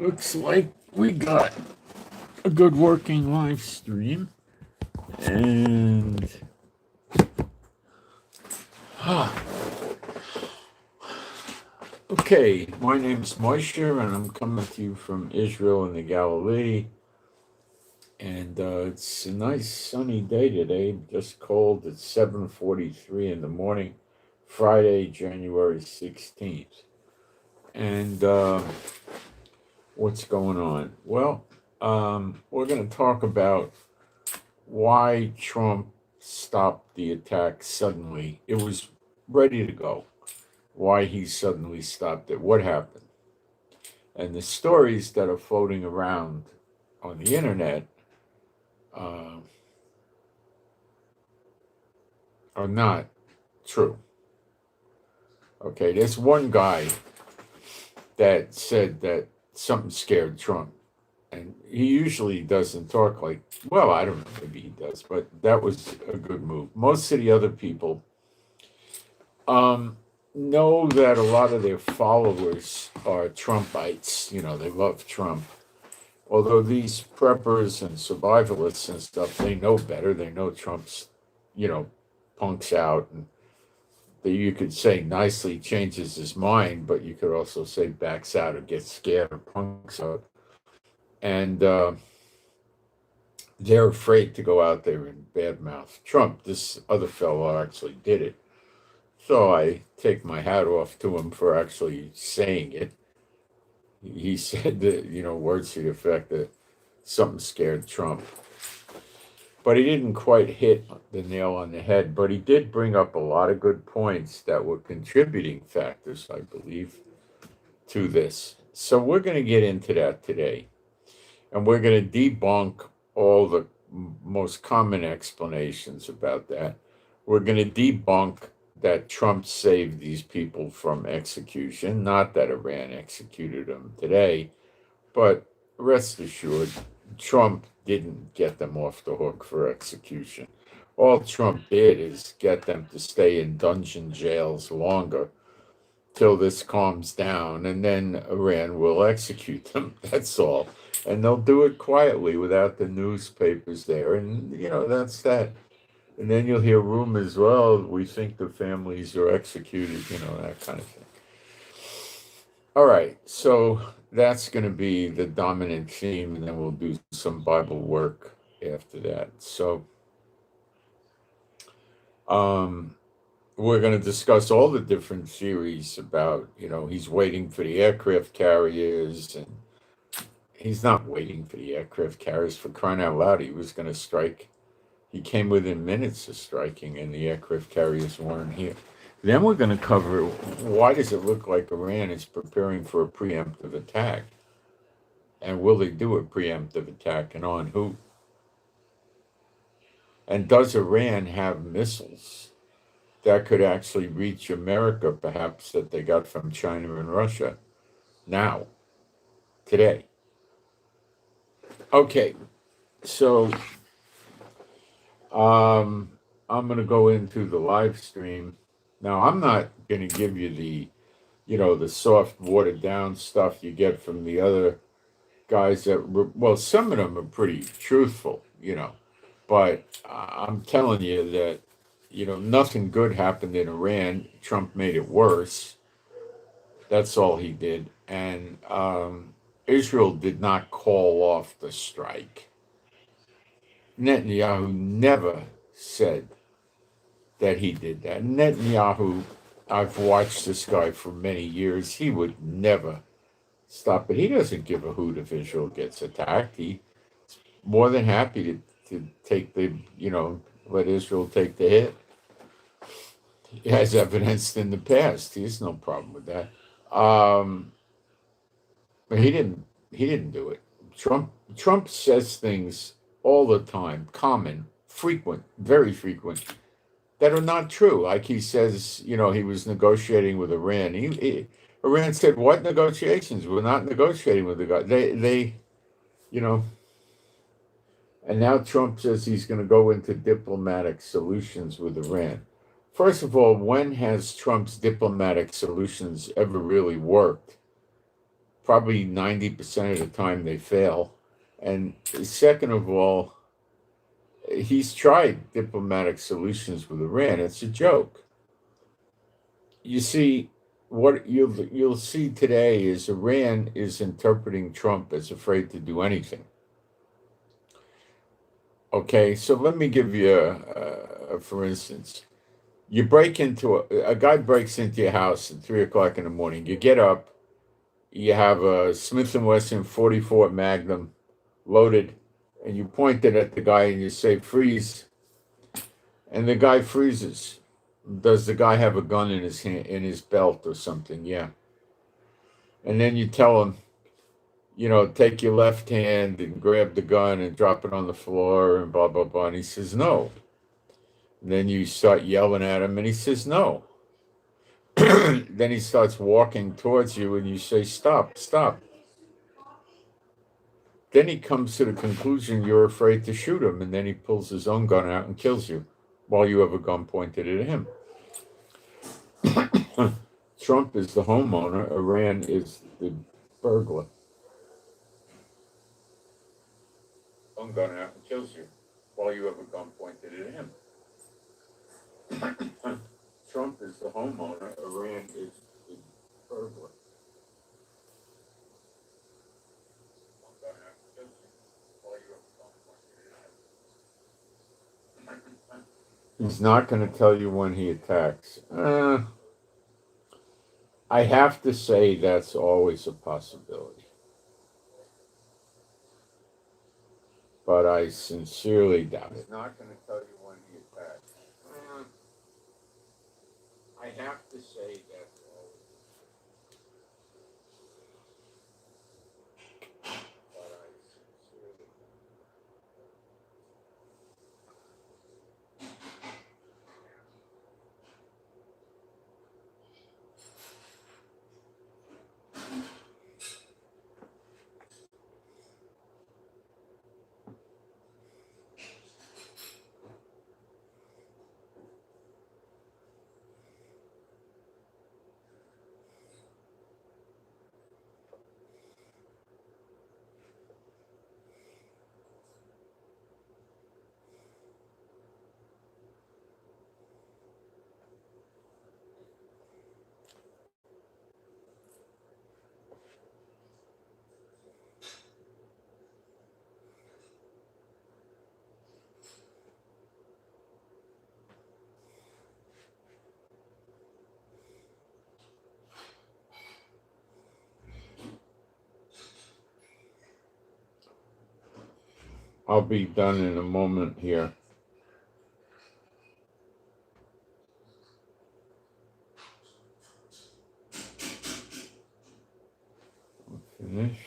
Looks like we got a good working live stream. And okay, my name's Moshe, and I'm coming to you from Israel in the Galilee. And it's a nice sunny day today, just cold. It's 7:43 in the morning, Friday, January 16th. And what's going on? Well, we're going to talk about why Trump stopped the attack suddenly. It was ready to go. Why he suddenly stopped it. What happened? And the stories that are floating around on the internet uh, are not true. Okay, there's one guy that said that something scared Trump. And he usually doesn't talk like, well, I don't know, maybe he does, but that was a good move. Most of the other people know that a lot of their followers are Trumpites. You know, they love Trump. Although these preppers and survivalists and stuff, they know better. They know Trump's, punks out. And you could say nicely changes his mind, but you could also say backs out or gets scared or punks out. And they're afraid to go out there and badmouth Trump. This other fellow actually did it. So I take my hat off to him for actually saying it. He said that, words to the effect that something scared Trump. But he didn't quite hit the nail on the head. But he did bring up a lot of good points that were contributing factors, I believe, to this. So we're going to get into that today. And we're going to debunk all the most common explanations about that. We're going to debunk that Trump saved these people from execution, not that Iran executed them today, but rest assured, Trump didn't get them off the hook for execution. All Trump did is get them to stay in dungeon jails longer till this calms down, and then Iran will execute them. That's all. And they'll do it quietly without the newspapers there. And, that's that. And then you'll hear rumors, well, we think the families are executed, that kind of thing. All right. So that's going to be the dominant theme. And then we'll do some Bible work after that. So we're going to discuss all the different theories about, he's waiting for the aircraft carriers, and he's not waiting for the aircraft carriers, for crying out loud. He was going to strike. He came within minutes of striking, and the aircraft carriers weren't here. Then we're going to cover why does it look like Iran is preparing for a preemptive attack? And will they do a preemptive attack, and on who? And does Iran have missiles that could actually reach America, perhaps, that they got from China and Russia now, today? Okay, so I'm going to go into the live stream. Now, I'm not going to give you the soft, watered down stuff you get from the other guys well, some of them are pretty truthful, but I'm telling you that, nothing good happened in Iran. Trump made it worse. That's all he did. And Israel did not call off the strike. Netanyahu never said that he did that. Netanyahu, I've watched this guy for many years. He would never stop it. He doesn't give a hoot if Israel gets attacked. He's more than happy to take let Israel take the hit. He has evidenced in the past. He has no problem with that. But he didn't do it. Trump says things all the time, common, frequent, very frequent, that are not true. Like he says, he was negotiating with Iran. Iran said, "What negotiations? We're not negotiating with the guy." They, and now Trump says he's going to go into diplomatic solutions with Iran. First of all, when has Trump's diplomatic solutions ever really worked? Probably 90% of the time they fail. And second of all, he's tried diplomatic solutions with Iran. It's a joke. You see, what you'll see today is Iran is interpreting Trump as afraid to do anything. Okay, so let me give you for instance, you break into a guy breaks into your house at 3 o'clock in the morning. You get up, you have a Smith and Wesson 44 Magnum loaded, and you point it at the guy and you say freeze, and the guy freezes. Does the guy have a gun in his hand, in his belt or something? Yeah. And then you tell him, take your left hand and grab the gun and drop it on the floor and blah blah blah. And he says no. And then you start yelling at him, and he says no. Then he starts walking towards you, and you say stop, stop. Then he comes to the conclusion you're afraid to shoot him, and then he pulls his own gun out and kills you while you have a gun pointed at him. Trump is the homeowner, Iran is the burglar. Own gun out and kills you while you have a gun pointed at him. Trump is the homeowner, Iran is the burglar. He's not going to tell you when he attacks. I have to say that's always a possibility. But I sincerely doubt it. He's not going to tell you when he attacks. I have to say that's always. But I sincerely. I'll be done in a moment here. I'm finished.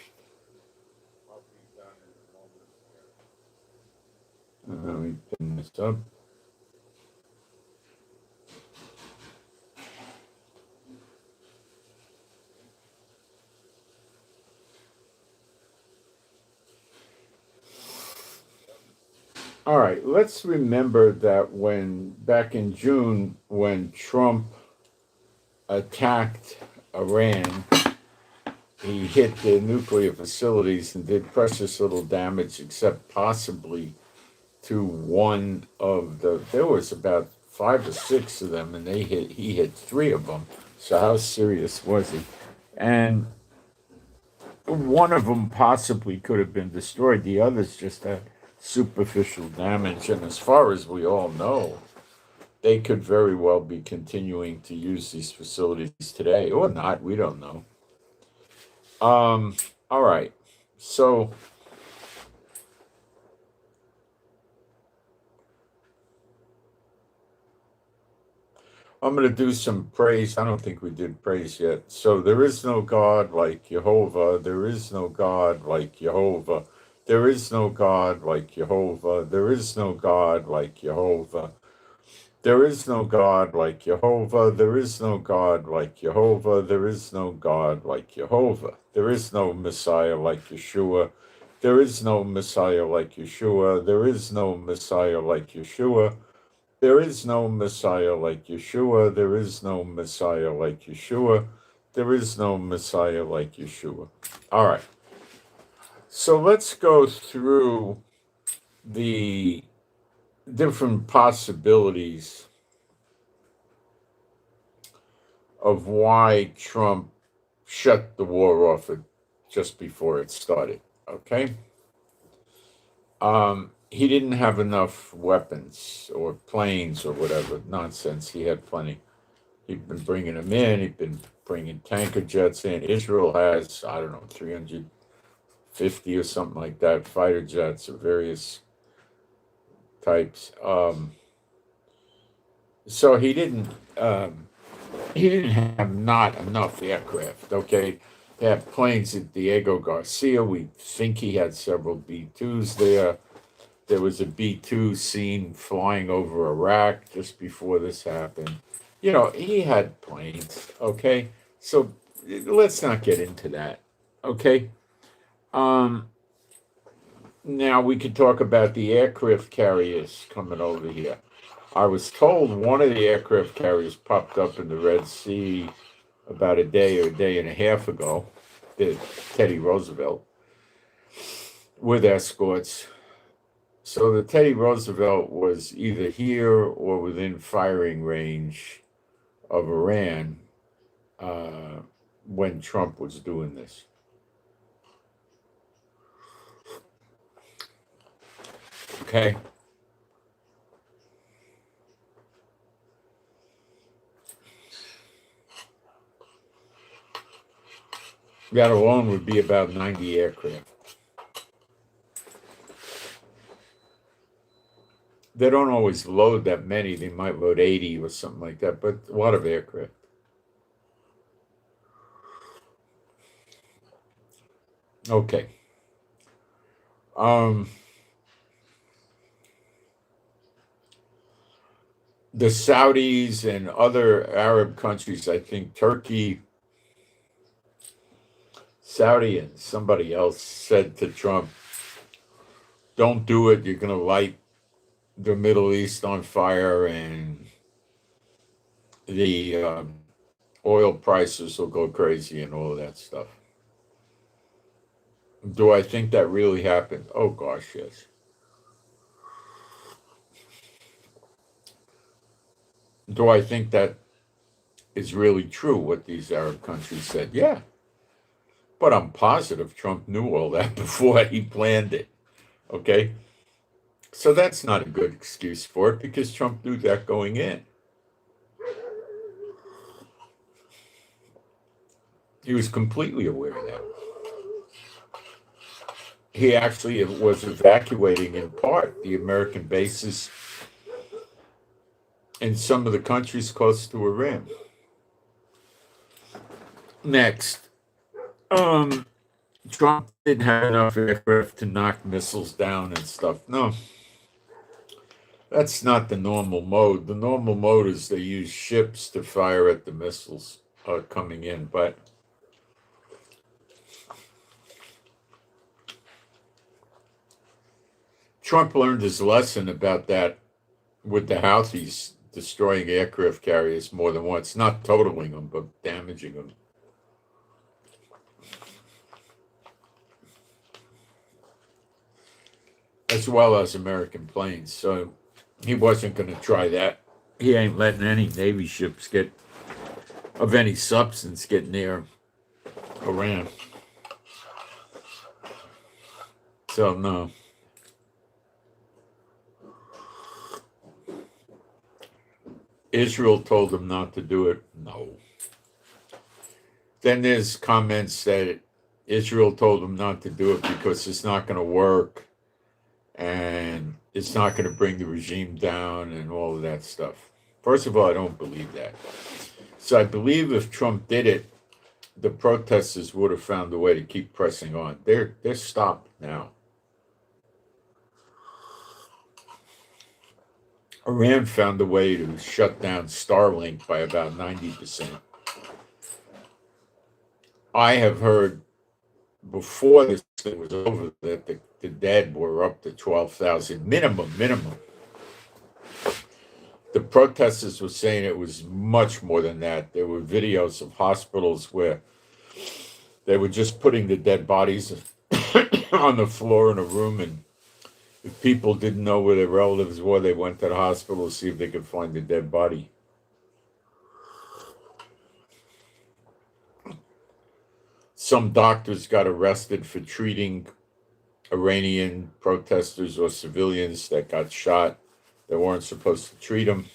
I'll be done in a moment here. Let me pin this up. All right, let's remember that back in June, when Trump attacked Iran, he hit the nuclear facilities and did precious little damage, except possibly to one of there was about 5 or 6 of them, and he hit 3 of them. So how serious was he? And one of them possibly could have been destroyed. The others just had superficial damage, and as far as we all know, they could very well be continuing to use these facilities today, or not. We don't know. All right, so I'm going to do some praise. I don't think we did praise yet. So there is no God like Jehovah. There is no God like Jehovah. There is no God like Jehovah. There is no God like Jehovah. There is no God like Jehovah. There is no God like Jehovah. There is no God like Jehovah. There is no Messiah like Yeshua. There is no Messiah like Yeshua. There is no Messiah like Yeshua. There is no Messiah like Yeshua. There is no Messiah like Yeshua. There is no Messiah like Yeshua. All right. So let's go through the different possibilities of why Trump shut the war off just before it started. Okay. He didn't have enough weapons or planes or whatever nonsense. He had plenty. He'd been bringing them in. He'd been bringing tanker jets in. Israel has, I don't know, 350 or something like that, fighter jets of various types. So he didn't have not enough aircraft. Okay, they had planes at Diego Garcia. We think he had several B-2s there. There was a B-2 seen flying over Iraq just before this happened. He had planes, okay? So let's not get into that, okay? Now we could talk about the aircraft carriers coming over here. I was told one of the aircraft carriers popped up in the Red Sea about a day or a day and a half ago, the Teddy Roosevelt, with escorts. So the Teddy Roosevelt was either here or within firing range of Iran when Trump was doing this. Okay. That alone would be about 90 aircraft. They don't always load that many. They might load 80 or something like that, but a lot of aircraft. Okay. The Saudis and other Arab countries, I think Turkey, Saudi, and somebody else said to Trump, don't do it. You're going to light the Middle East on fire and the oil prices will go crazy and all of that stuff. Do I think that really happened? Oh, gosh, yes. Do I think that is really true, what these Arab countries said? Yeah. But I'm positive Trump knew all that before he planned it. Okay? So that's not a good excuse for it because Trump knew that going in. He was completely aware of that. He actually was evacuating in part the American bases in some of the countries close to Iran. Next, Trump didn't have enough aircraft to knock missiles down and stuff. No, that's not the normal mode. The normal mode is they use ships to fire at the missiles coming in, but Trump learned his lesson about that with the Houthis destroying aircraft carriers more than once, not totaling them, but damaging them. As well as American planes. So he wasn't going to try that. He ain't letting any Navy ships of any substance get near Iran. So, no. Israel told him not to do it. No. Then there's comments that Israel told him not to do it because it's not going to work and it's not going to bring the regime down and all of that stuff. First of all, I don't believe that. So I believe if Trump did it, the protesters would have found a way to keep pressing on. They're stopped now. Iran found a way to shut down Starlink by about 90%. I have heard before this thing was over that the dead were up to 12,000 minimum. The protesters were saying it was much more than that. There were videos of hospitals where they were just putting the dead bodies on the floor in a room, and if people didn't know where their relatives were, they went to the hospital to see if they could find the dead body. Some doctors got arrested for treating Iranian protesters or civilians that got shot. They weren't supposed to treat them.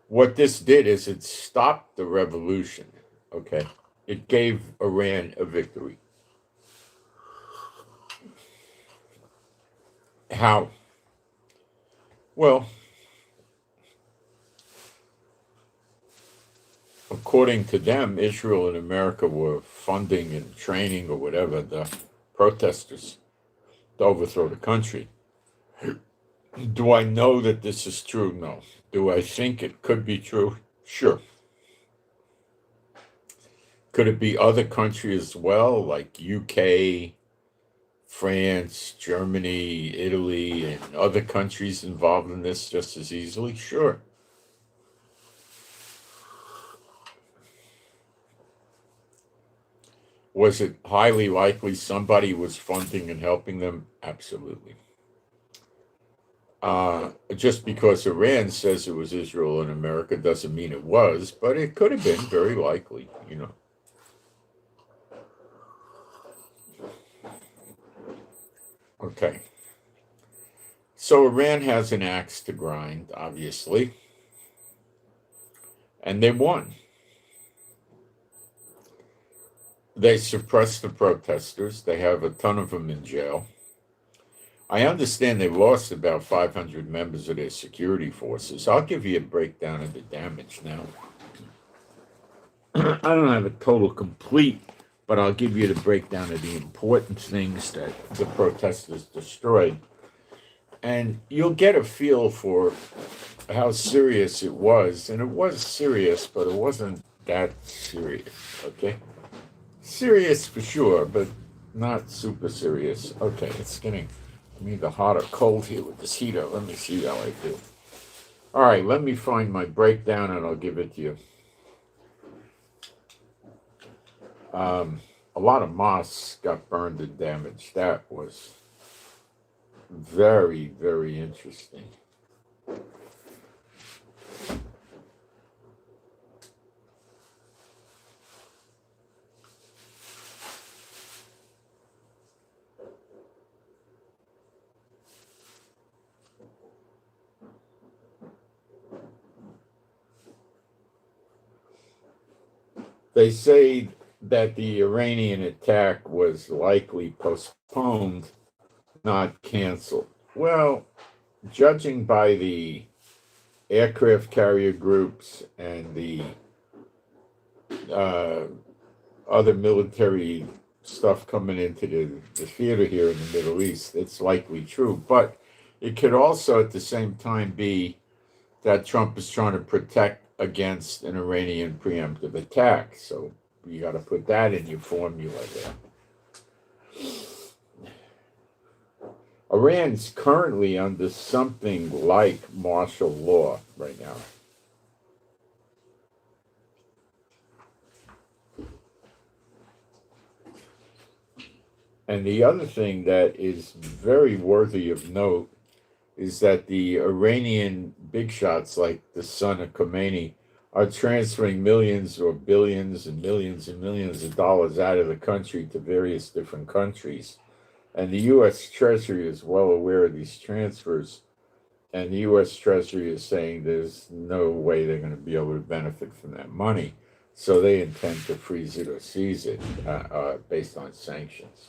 What this did is it stopped the revolution, okay? It gave Iran a victory. How? Well, according to them, Israel and America were funding and training or whatever the protesters to overthrow the country. Do I know that this is true? No. Do I think it could be true? Sure. Could it be other countries as well, like UK, France, Germany, Italy, and other countries involved in this just as easily? Sure. Was it highly likely somebody was funding and helping them? Absolutely. Just because Iran says it was Israel and America doesn't mean it was, but it could have been very likely, you know. Okay. So Iran has an axe to grind, obviously, and they won. They suppressed the protesters. They have a ton of them in jail. I understand they've lost about 500 members of their security forces. I'll give you a breakdown of the damage now. I don't have a total complete, but I'll give you the breakdown of the important things that the protesters destroyed. And you'll get a feel for how serious it was. And it was serious, but it wasn't that serious, okay? Serious for sure, but not super serious. Okay, it's getting either hot or cold here with this heater. Let me see how I feel. All right, let me find my breakdown and I'll give it to you. A lot of mosques got burned and damaged. That was very, very interesting. They say that the Iranian attack was likely postponed, not canceled. Well, judging by the aircraft carrier groups and the other military stuff coming into the theater here in the Middle East, it's likely true. But it could also at the same time be that Trump is trying to protect against an Iranian preemptive attack. So you got to put that in your formula there. Iran's currently under something like martial law right now. And the other thing that is very worthy of note is that the Iranian big shots, like the son of Khomeini, are transferring millions or billions and millions of dollars out of the country to various different countries. And the U.S. Treasury is well aware of these transfers. And the U.S. Treasury is saying there's no way they're going to be able to benefit from that money. So they intend to freeze it or seize it based on sanctions.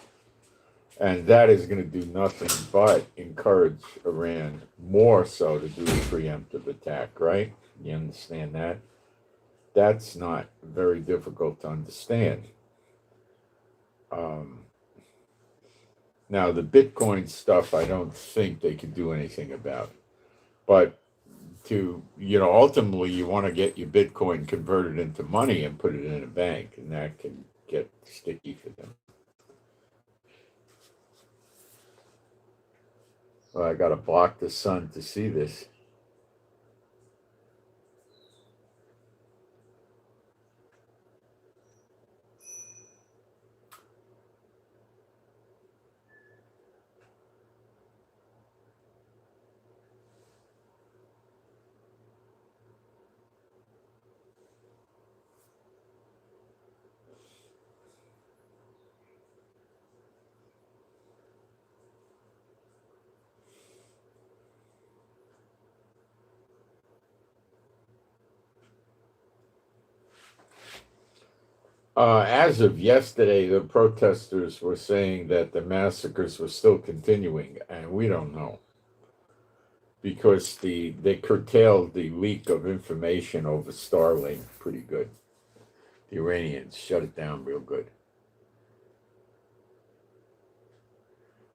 And that is going to do nothing but encourage Iran more so to do a preemptive attack, right? You understand that? That's not very difficult to understand. Now, the Bitcoin stuff, I don't think they could do anything about. But ultimately, you want to get your Bitcoin converted into money and put it in a bank, and that can get sticky for them. Well, I got to block the sun to see this. As of yesterday, the protesters were saying that the massacres were still continuing, and we don't know because they curtailed the leak of information over Starlink pretty good. The Iranians shut it down real good.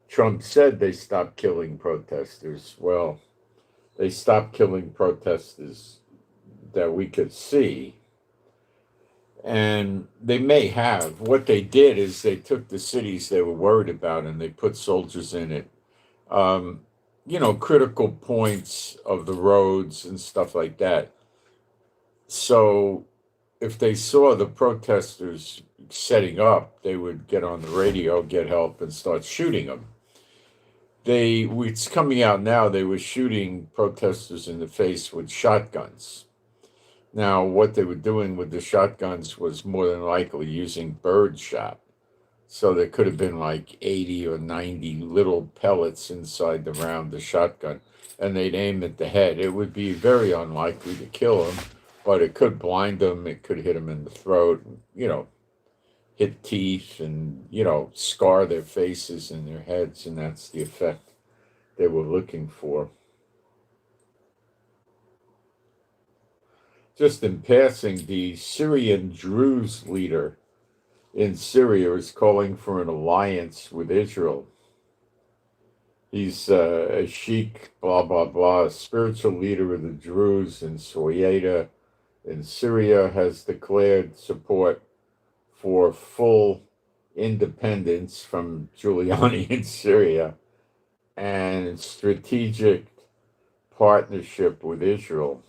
Trump said they stopped killing protesters. Well, they stopped killing protesters that we could see. And they may have. What they did is they took the cities they were worried about and they put soldiers in it. Critical points of the roads and stuff like that. So if they saw the protesters setting up, they would get on the radio, get help, and start shooting them. It's coming out now, they were shooting protesters in the face with shotguns. Now, what they were doing with the shotguns was more than likely using bird shot. So there could have been like 80 or 90 little pellets inside the round, the shotgun, and they'd aim at the head. It would be very unlikely to kill them, but it could blind them, it could hit them in the throat, hit teeth and, scar their faces and their heads, and that's the effect they were looking for. Just in passing, the Syrian Druze leader in Syria is calling for an alliance with Israel. He's a sheikh, blah, blah, blah, a spiritual leader of the Druze in Soyeda in Syria, has declared support for full independence from Giuliani in Syria and strategic partnership with Israel.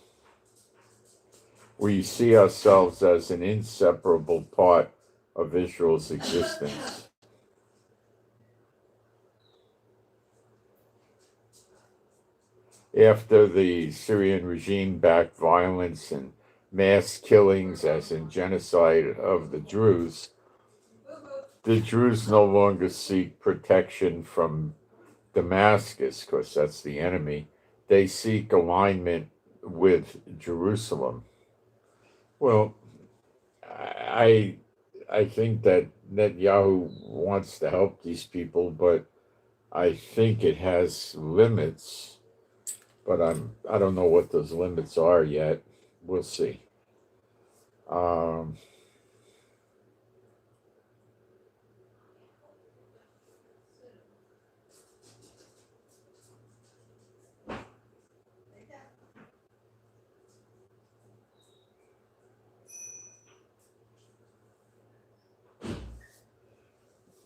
We see ourselves as an inseparable part of Israel's existence. After the Syrian regime-backed violence and mass killings, as in genocide of the Druze no longer seek protection from Damascus, because that's the enemy. They seek alignment with Jerusalem. Well, I think that Netanyahu wants to help these people, but I think it has limits. But I don't know what those limits are yet. We'll see.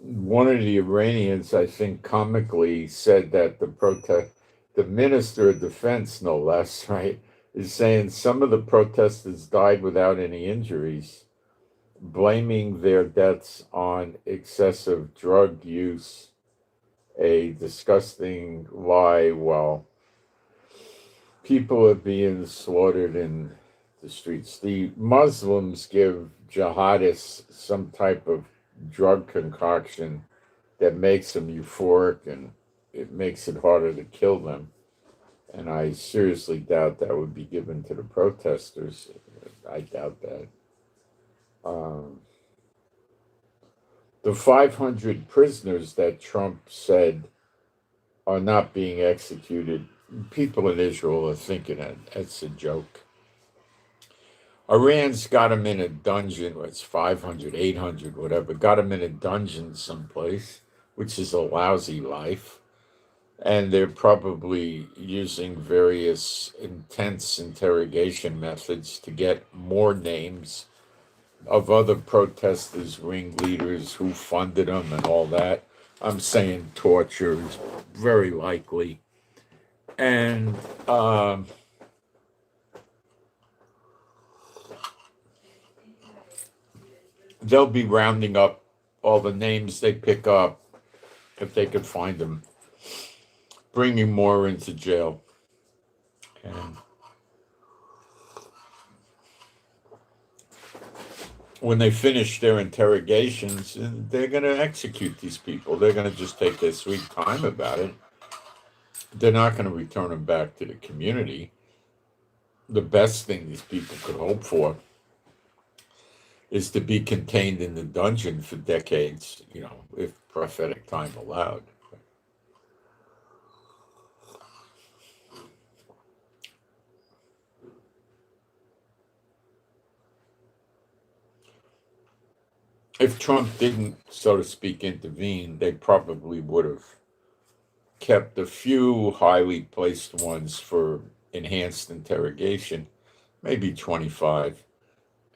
One of the Iranians, I think, comically said that the Minister of Defense, no less, right, is saying some of the protesters died without any injuries, blaming their deaths on excessive drug use, a disgusting lie, while people are being slaughtered in the streets. The Muslims give jihadists some type of drug concoction that makes them euphoric and it makes it harder to kill them. And I seriously doubt that would be given to the protesters. I doubt that. The 500 prisoners that Trump said are not being executed, people in Israel are thinking that it's a joke. Iran's got him in a dungeon, it's 500, 800, whatever, got him in a dungeon someplace, which is a lousy life. And they're probably using various intense interrogation methods to get more names of other protesters, ringleaders who funded them and all that. I'm saying torture is very likely. And they'll be rounding up all the names they pick up, if they could find them, bringing more into jail. And when they finish their interrogations, they're going to execute these people. They're going to just take their sweet time about it. They're not going to return them back to the community. The best thing these people could hope for is to be contained in the dungeon for decades, if prophetic time allowed. If Trump didn't, so to speak, intervene, they probably would have kept a few highly placed ones for enhanced interrogation, maybe 25,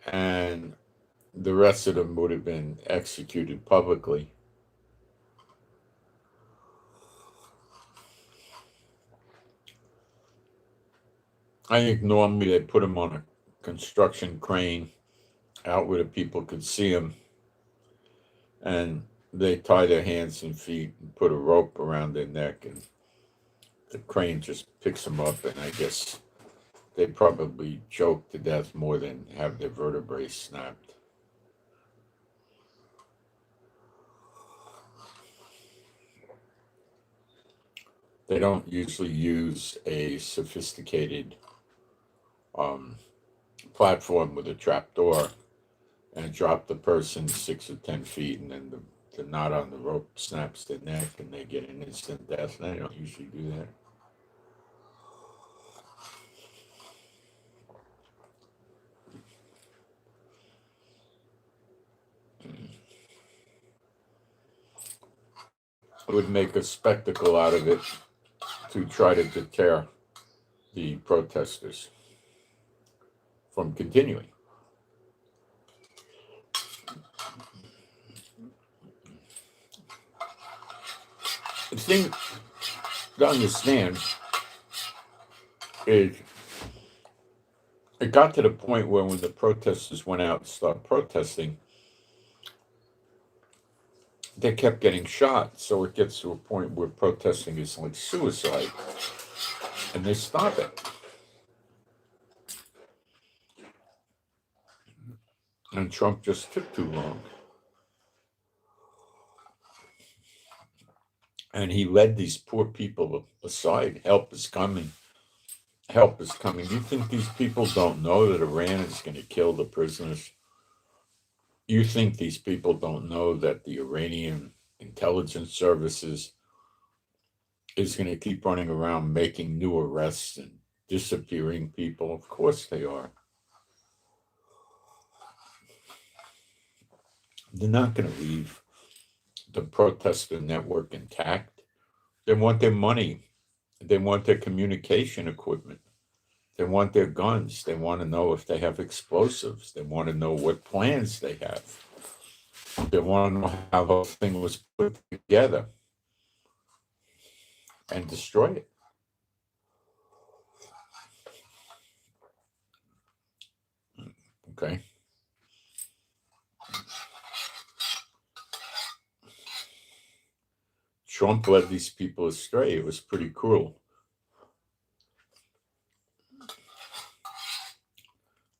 and the rest of them would have been executed publicly. I think normally they put them on a construction crane out where the people could see them, and they tie their hands and feet and put a rope around their neck, and the crane just picks them up, and I guess they probably choke to death more than have their vertebrae snapped. They don't usually use a sophisticated platform with a trap door and drop the person 6 or 10 feet, and then the knot on the rope snaps their neck and they get an instant death. They don't usually do that. It would make a spectacle out of it to try to deter the protesters from continuing. The thing to understand is it got to the point where when the protesters went out and started protesting, they kept getting shot. So it gets to a point where protesting is like suicide, and they stop it. And Trump just took too long. And he led these poor people aside. Help is coming. Help is coming. You think these people don't know that Iran is going to kill the prisoners? You think these people don't know that the Iranian intelligence services is going to keep running around making new arrests and disappearing people? Of course they are. They're not going to leave the protester network intact. They want their money. They want their communication equipment. They want their guns. They want to know if they have explosives. They want to know what plans they have. They want to know how the whole thing was put together and destroy it. Okay. Trump led these people astray. It was pretty cruel.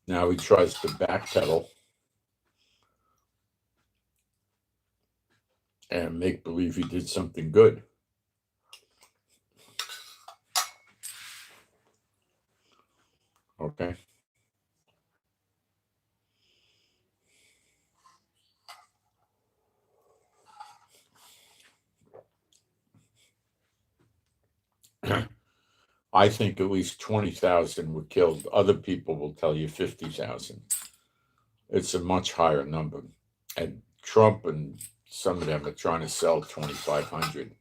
Now he tries to backpedal and make believe he did something good. Okay. I think at least 20,000 were killed. Other people will tell you 50,000. It's a much higher number. And Trump and some of them are trying to sell 2,500.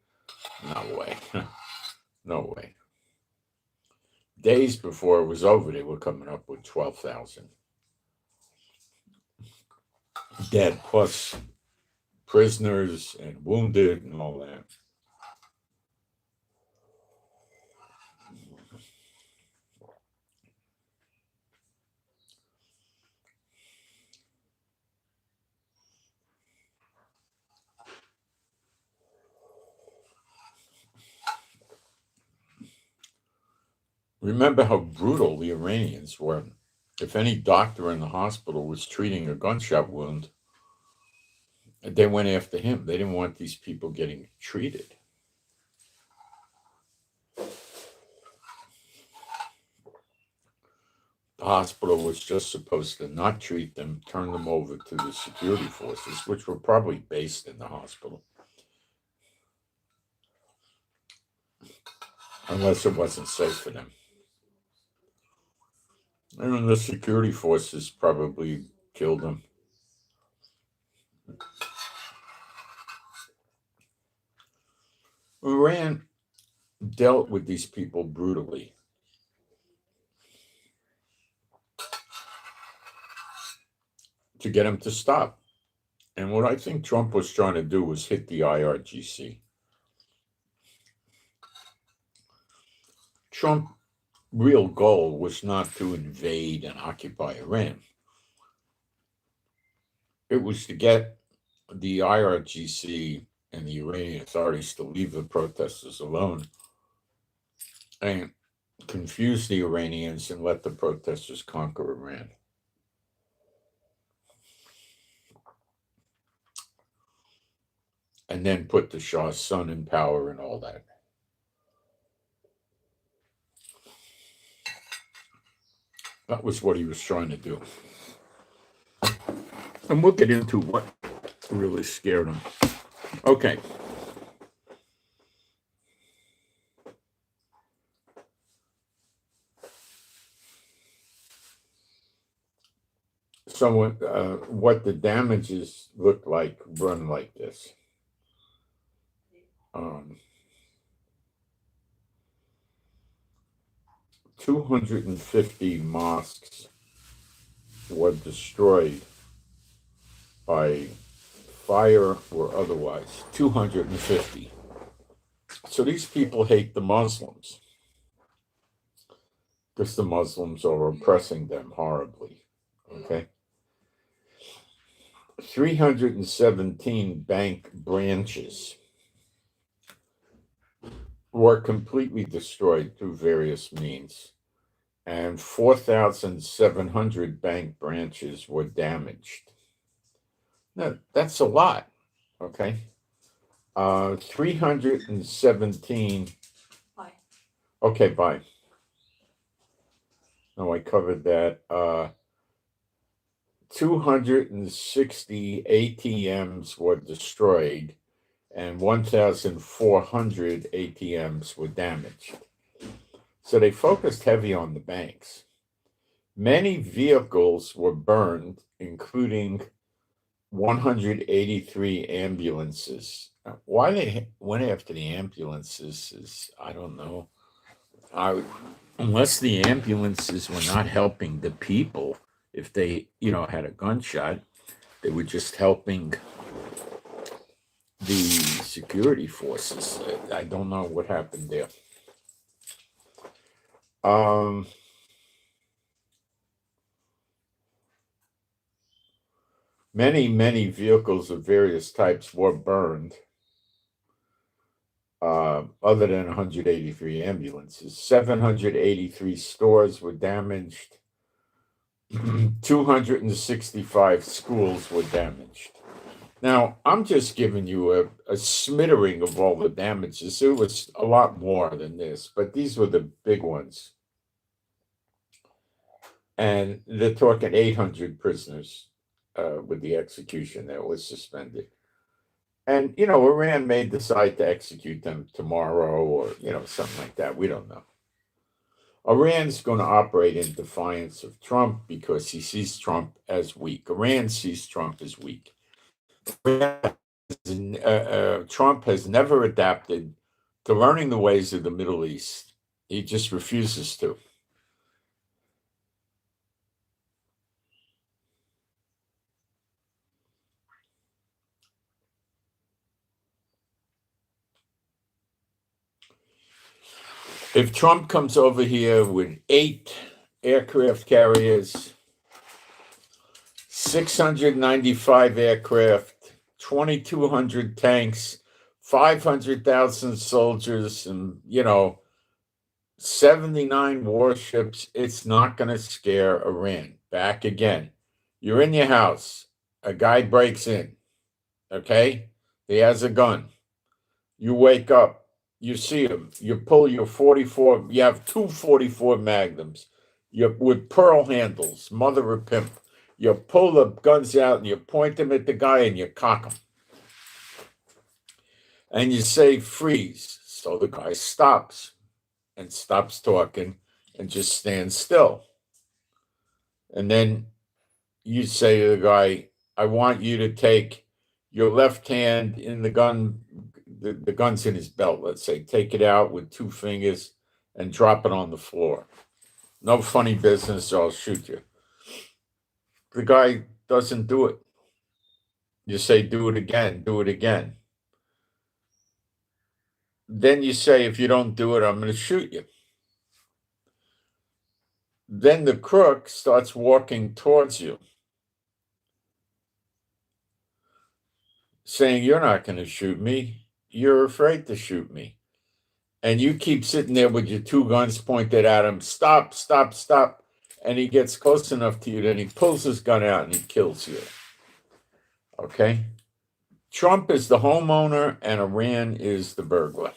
No way. No way. Days before it was over, they were coming up with 12,000. dead plus prisoners and wounded and all that. Remember how brutal the Iranians were. If any doctor in the hospital was treating a gunshot wound, they went after him. They didn't want these people getting treated. The hospital was just supposed to not treat them, turn them over to the security forces, which were probably based in the hospital, unless it wasn't safe for them. And the security forces probably killed them. Iran dealt with these people brutally. To get them to stop. And what I think Trump was trying to do was hit the IRGC. Trump's real goal was not to invade and occupy Iran. It was to get the IRGC and the Iranian authorities to leave the protesters alone and confuse the Iranians and let the protesters conquer Iran. And then put the Shah's son in power and all that. That was what he was trying to do. And we'll get into what really scared him. Okay. So what the damages look like run like this. 250 mosques were destroyed by fire or otherwise. 250. So these people hate the Muslims because the Muslims are oppressing them horribly. Okay. 317 bank branches were completely destroyed through various means, and 4,700 bank branches were damaged. Now, that's a lot, okay? 317. Bye. Okay, bye. No, I covered that. 260 ATMs were destroyed and 1,400 ATMs were damaged. So they focused heavy on the banks. Many vehicles were burned, including 183 ambulances. Why they went after the ambulances is, I don't know. Unless the ambulances were not helping the people, if they, had a gunshot, they were just helping the security forces. I don't know what happened there. Many vehicles of various types were burned, other than 183 ambulances. 783 stores were damaged. 265 schools were damaged. Now, I'm just giving you a smattering of all the damages. It was a lot more than this, but these were the big ones. And they're talking 800 prisoners with the execution that was suspended. And, Iran may decide to execute them tomorrow or, something like that. We don't know. Iran's going to operate in defiance of Trump because he sees Trump as weak. Iran sees Trump as weak. Trump has never adapted to learning the ways of the Middle East. He just refuses to. If Trump comes over here with 8 aircraft carriers, 695 aircraft, 2,200 tanks, 500,000 soldiers, and 79 warships, it's not going to scare Iran. Back again. You're in your house. A guy breaks in. Okay? He has a gun. You wake up. You see him. You pull your 44. You have two 44 Magnums. You with pearl handles, mother of pimp. You pull the guns out and you point them at the guy and you cock them. And you say freeze. So the guy stops and stops talking and just stands still. And then you say to the guy, I want you to take your left hand in the gun, the gun's in his belt, let's say, take it out with 2 fingers and drop it on the floor. No funny business, or I'll shoot you. The guy doesn't do it. You say, do it again, do it again. Then you say, if you don't do it, I'm going to shoot you. Then the crook starts walking towards you, saying, you're not going to shoot me. You're afraid to shoot me. And you keep sitting there with your 2 guns pointed at him. Stop, stop, stop. And he gets close enough to you, then he pulls his gun out and he kills you. Okay? Trump is the homeowner and Iran is the burglar.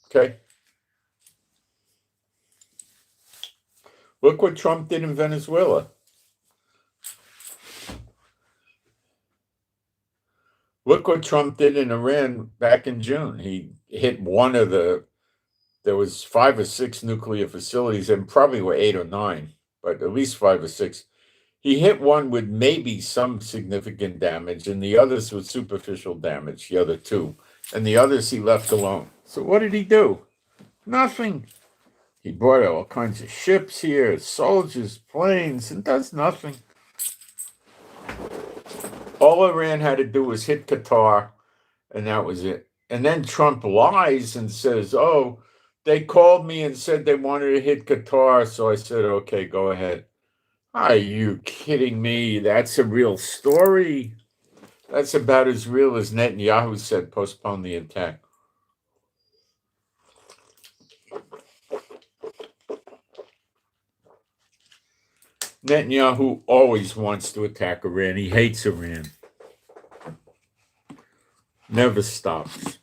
Okay? Look what Trump did in Venezuela. Look what Trump did in Iran back in June. He hit one of there was 5 or 6 nuclear facilities, and probably were 8 or 9, but at least 5 or 6. He hit one with maybe some significant damage, and the others with superficial damage, the other 2. And the others he left alone. So what did he do? Nothing. He brought all kinds of ships here, soldiers, planes, and does nothing. All Iran had to do was hit Qatar, and that was it. And then Trump lies and says, oh, they called me and said they wanted to hit Qatar, so I said, okay, go ahead. Are you kidding me? That's a real story. That's about as real as Netanyahu said, postpone the attack. Netanyahu always wants to attack Iran. He hates Iran. Never stops.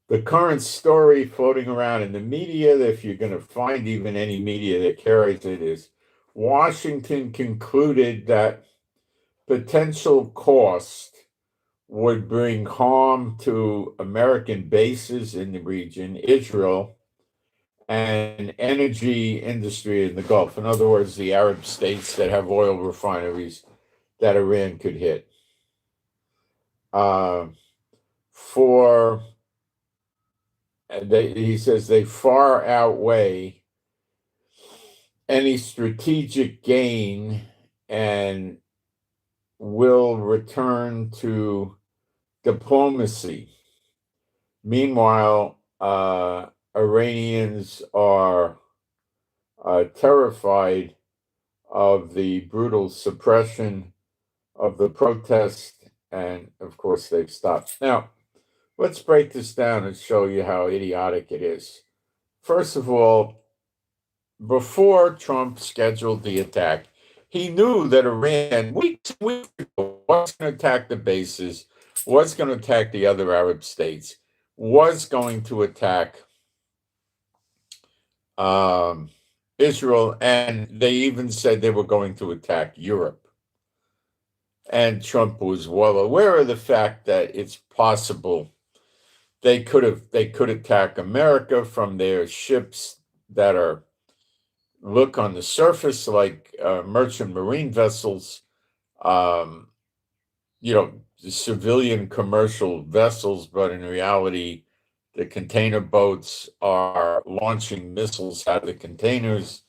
The current story floating around in the media, if you're going to find even any media that carries it, is Washington concluded that potential cost would bring harm to American bases in the region, Israel, and energy industry in the Gulf. In other words, the Arab states that have oil refineries that Iran could hit. He says they far outweigh any strategic gain and will return to diplomacy. Meanwhile, Iranians are terrified of the brutal suppression of the protest, and of course they've stopped. Now, let's break this down and show you how idiotic it is. First of all, before Trump scheduled the attack, he knew that Iran, weeks ago, was going to attack the bases, was going to attack the other Arab states, was going to attack Israel, and they even said they were going to attack Europe. And Trump was well aware of the fact that it's possible they could attack America from their ships that look on the surface like merchant marine vessels, the civilian commercial vessels, but in reality, The container boats are launching missiles out of the containers,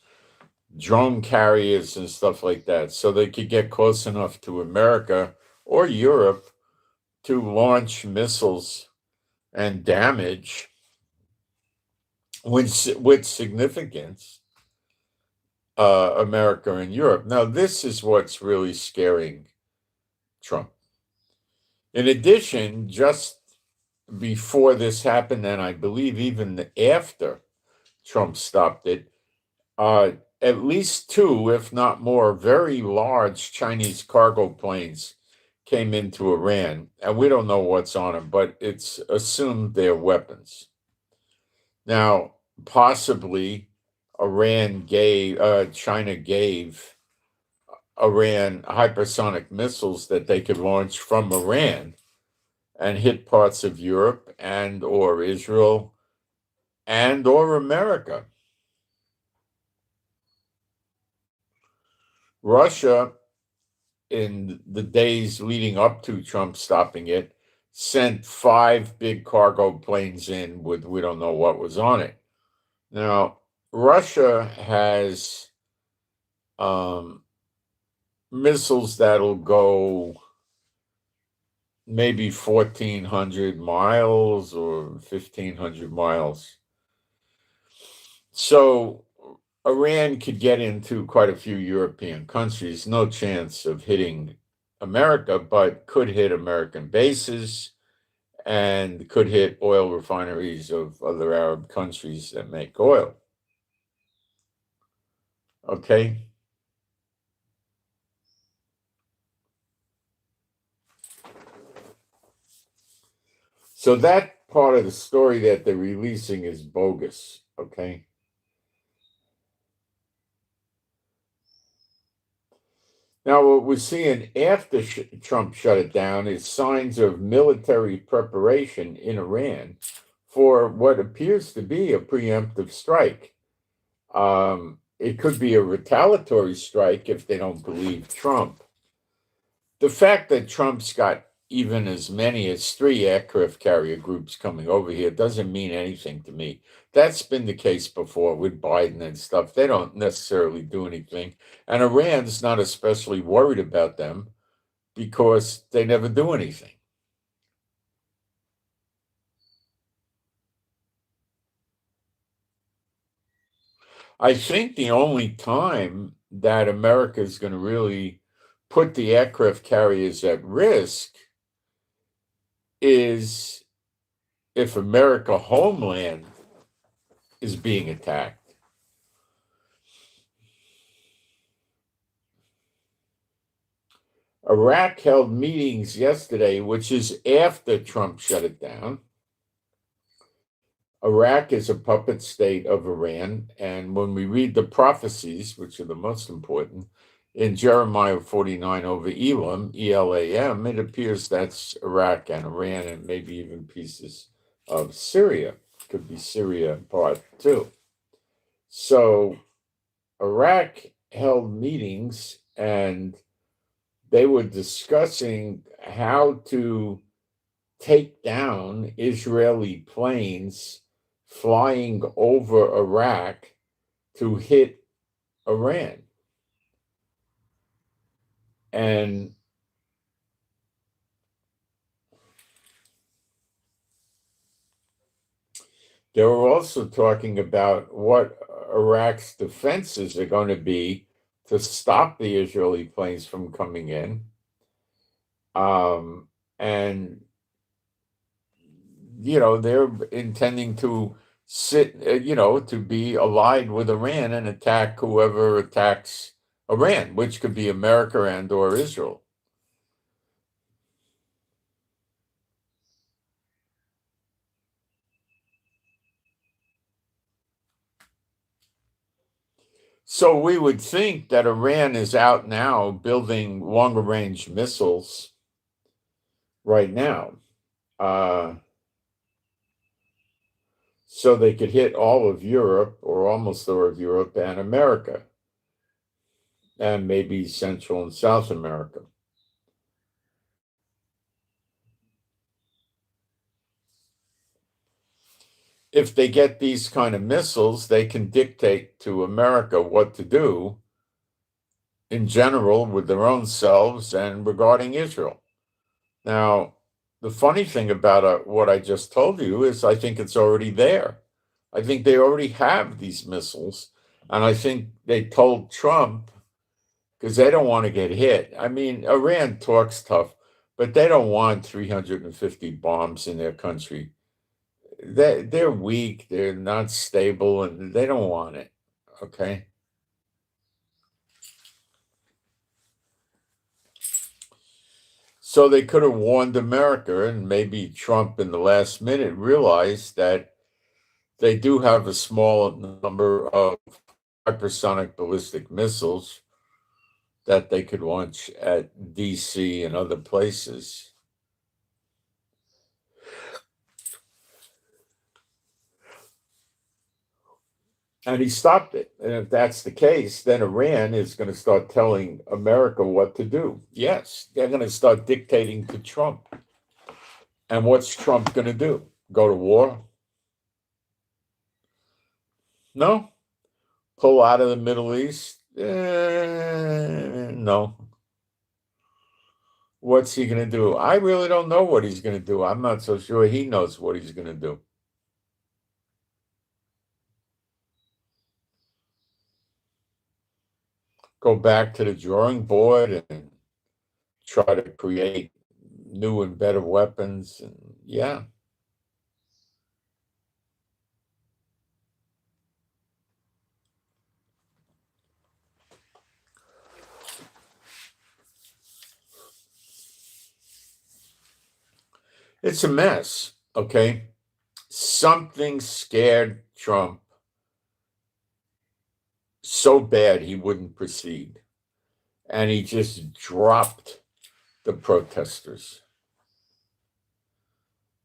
drone carriers and stuff like that, so they could get close enough to America or Europe to launch missiles and damage with significance America and Europe. Now, this is what's really scaring Trump. In addition, just before this happened, and I believe even after Trump stopped it, at least two, if not more, very large Chinese cargo planes came into Iran, and we don't know what's on them, but it's assumed they're weapons. Now, possibly China gave Iran hypersonic missiles that they could launch from Iran and hit parts of Europe and or Israel and or America. Russia, in the days leading up to Trump stopping it, sent 5 big cargo planes in with we don't know what was on it. Now, Russia has missiles that'll go maybe 1,400 miles or 1,500 miles. So Iran could get into quite a few European countries, no chance of hitting America, but could hit American bases and could hit oil refineries of other Arab countries that make oil. Okay? So that part of the story that they're releasing is bogus, okay? Now, what we're seeing after Trump shut it down is signs of military preparation in Iran for what appears to be a preemptive strike. It could be a retaliatory strike if they don't believe Trump. The fact that Trump's got even as many as 3 aircraft carrier groups coming over here doesn't mean anything to me. That's been the case before with Biden and stuff. They don't necessarily do anything. And Iran's not especially worried about them because they never do anything. I think the only time that America is going to really put the aircraft carriers at risk is if America homeland is being attacked. Iraq held meetings yesterday, which is after Trump shut it down. Iraq is a puppet state of Iran, and when we read the prophecies, which are the most important, in Jeremiah 49 over Elam, E-L-A-M, it appears that's Iraq and Iran and maybe even pieces of Syria. Could be Syria part too. So Iraq held meetings and they were discussing how to take down Israeli planes flying over Iraq to hit Iran. And they were also talking about what Iraq's defenses are going to be to stop the Israeli planes from coming in. And, they're intending to to be allied with Iran and attack whoever attacks Iran, which could be America and or Israel. So we would think that Iran is out now building longer range missiles right now. So they could hit all of Europe or almost all of Europe and America, and maybe Central and South America. if they get these kind of missiles, they can dictate to America what to do in general with their own selves and regarding Israel. Now, the funny thing about what I just told you is I think it's already there. I think they already have these missiles. And I think they told Trump because they don't want to get hit. I mean, Iran talks tough, but they don't want 350 bombs in their country. They're weak, they're not stable, and they don't want it. Okay. So they could have warned America, and maybe Trump in the last minute realized that they do have a small number of hypersonic ballistic missiles that they could launch at DC and other places. And he stopped it. And if that's the case, then Iran is going to start telling America what to do. Yes, they're going to start dictating to Trump. And what's Trump going to do? Go to war? No. Pull out of the Middle East? No. What's he going to do? I really don't know what he's going to do. I'm not so sure he knows what he's going to do. Go back to the drawing board and try to create new and better weapons. And yeah. It's a mess, okay? Something scared Trump so bad he wouldn't proceed. And he just dropped the protesters.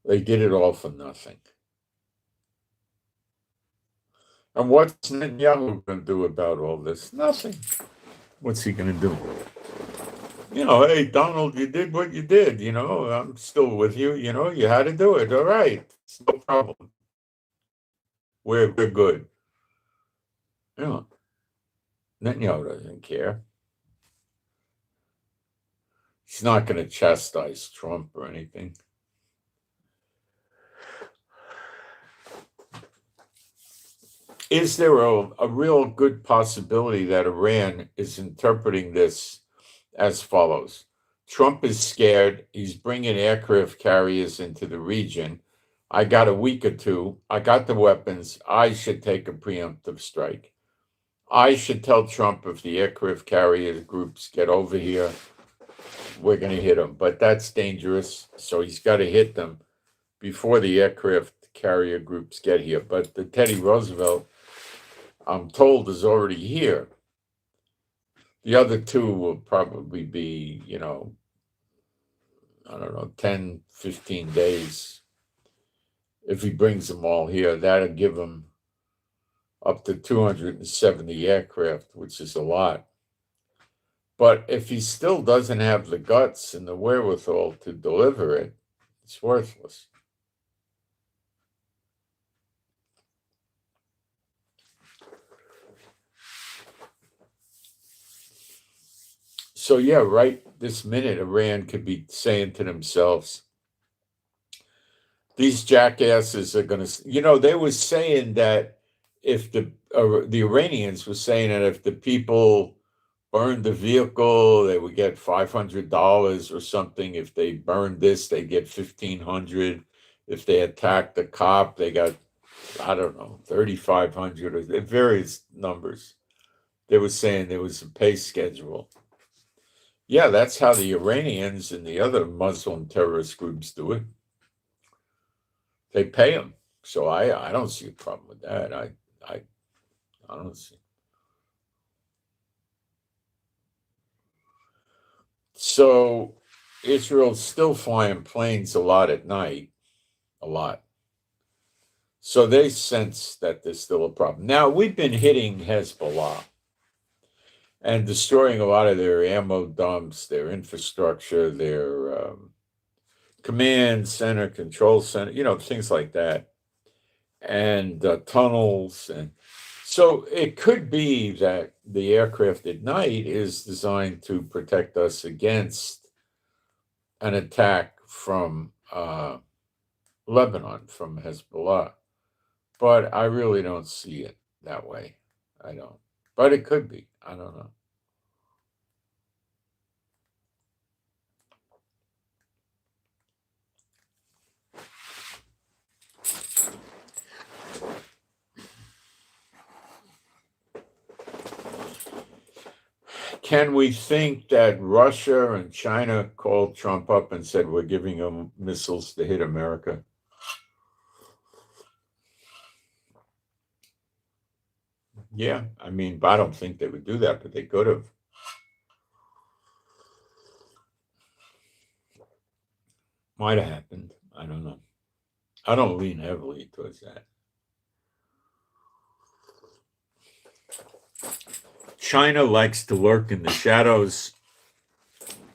They did it all for nothing. And what's Netanyahu going to do about all this? Nothing. What's he going to do? Hey, Donald, you did what you did. I'm still with you. You had to do it. All right. It's no problem. We're good. Netanyahu doesn't care. He's not going to chastise Trump or anything. Is there a real good possibility that Iran is interpreting this as follows? Trump is scared. He's bringing aircraft carriers into the region. I got a week or two. I got the weapons. I should take a preemptive strike. I should tell Trump if the aircraft carrier groups get over here, we're going to hit them. But that's dangerous. So he's got to hit them before the aircraft carrier groups get here. But the Teddy Roosevelt, I'm told, is already here. The other two will probably be, I don't know, 10, 15 days. If he brings them all here, that'll give him up to 270 aircraft, which is a lot. But if he still doesn't have the guts and the wherewithal to deliver it, it's worthless. So yeah, right this minute, Iran could be saying to themselves, these jackasses are going to, they were saying that if the Iranians were saying that if the people burned the vehicle, they would get $500 or something. If they burned this, they get $1,500. If they attacked the cop, they got, I don't know, $3,500 or various numbers. They were saying there was a pay schedule. Yeah, that's how the Iranians and the other Muslim terrorist groups do it. They pay them. So I don't see a problem with that. I don't see. So Israel's still flying planes a lot at night, a lot. So they sense that there's still a problem. Now, we've been hitting Hezbollah and destroying a lot of their ammo dumps, their infrastructure, their command center, control center, things like that. and tunnels. And so it could be that the aircraft at night is designed to protect us against an attack from Lebanon, from Hezbollah. But I really don't see it that way. I don't. But it could be. I don't know. Can we think that Russia and China called Trump up and said, we're giving them missiles to hit America? Yeah, I mean, I don't think they would do that, but they could have. Might have happened. I don't know. I don't lean heavily towards that. China likes to lurk in the shadows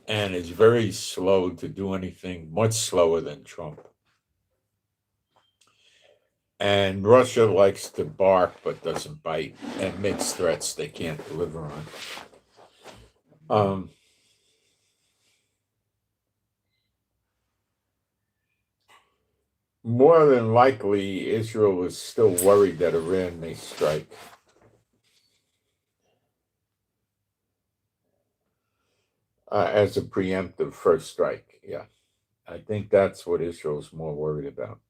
and is very slow to do anything, much slower than Trump. And Russia likes to bark but doesn't bite and makes threats they can't deliver on. More than likely, Israel is still worried that Iran may strike. As a preemptive first strike, yeah. I think that's what Israel's more worried about.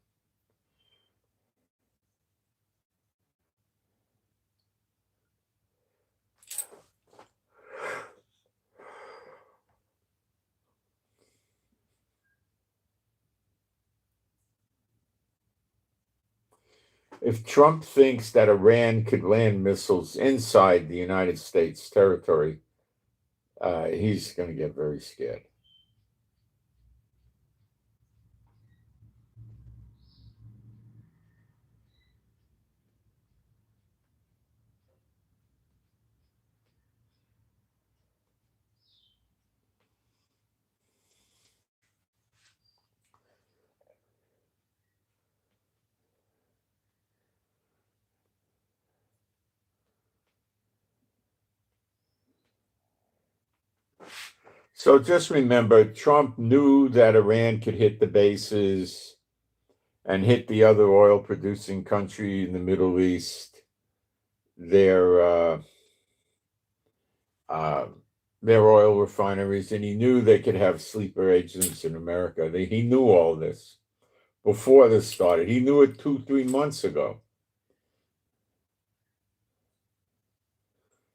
If Trump thinks that Iran could land missiles inside the United States territory, he's going to get very scared. So just remember, Trump knew that Iran could hit the bases and hit the other oil producing country in the Middle East. Their oil refineries, and he knew they could have sleeper agents in America. He knew all this before this started. He knew it 2-3 months ago.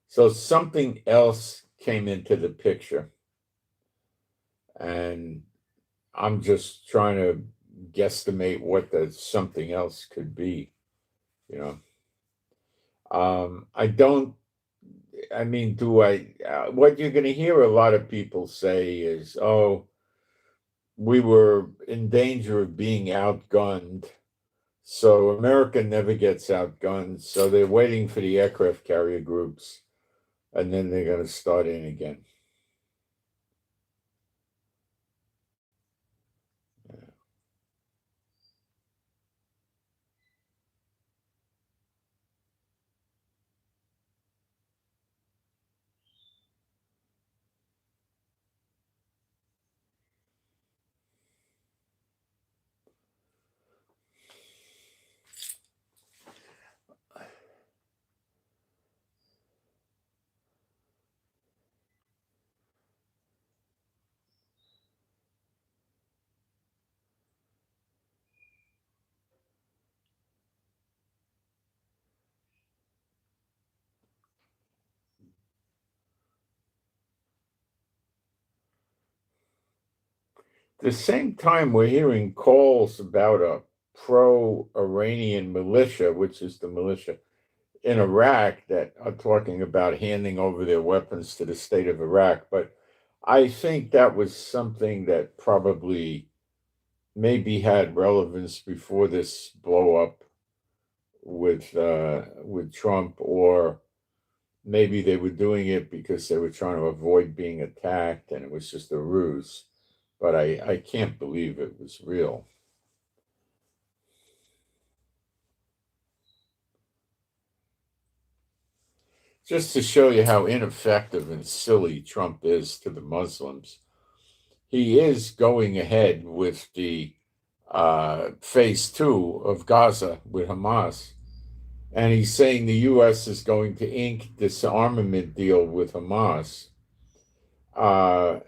So something else came into the picture, and I'm just trying to guesstimate what the something else could be. You know, I don't. I mean, do I? What you're going to hear a lot of people say is, "Oh, we were in danger of being outgunned." So America never gets outgunned. So they're waiting for the aircraft carrier groups, and then they're going to start in again. At the same time, we're hearing calls about a pro-Iranian militia, which is the militia in Iraq, that are talking about handing over their weapons to the state of Iraq. But I think that was something that probably maybe had relevance before this blow up with Trump, or maybe they were doing it because they were trying to avoid being attacked and it was just a ruse. But I can't believe it was real. just to show you how ineffective and silly Trump is to the Muslims, he is going ahead with the phase 2 of Gaza with Hamas. And he's saying the U.S. is going to ink this armament deal with Hamas, uh,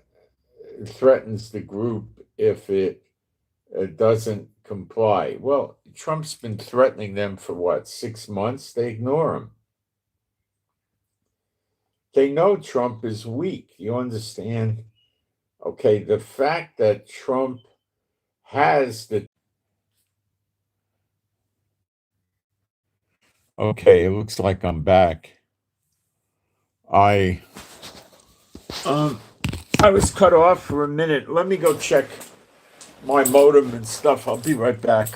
threatens the group if it doesn't comply. Well, Trump's been threatening them for what, 6 months? They ignore him. They know Trump is weak. You understand? Okay, the fact that Trump has the. Okay, it looks like I'm back. I um I was cut off for a minute. Let me go check my modem and stuff. I'll be right back.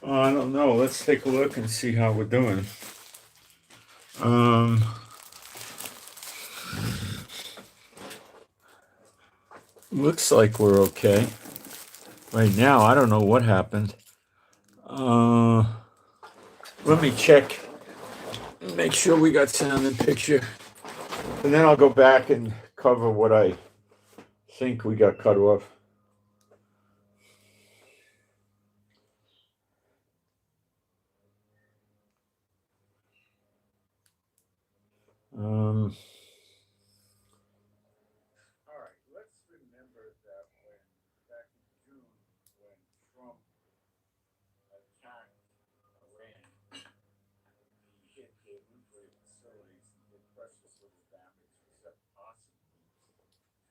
I don't know. Let's take a look and see how we're doing. Um, looks like we're okay. Right now, I don't know what happened. Let me check, make sure we got sound and picture, and then I'll go back and cover what I think we got cut off. All right, let's remember that when back in June, when Trump attacked Iran, he hit their nuclear facilities and did precious little damage, except possibly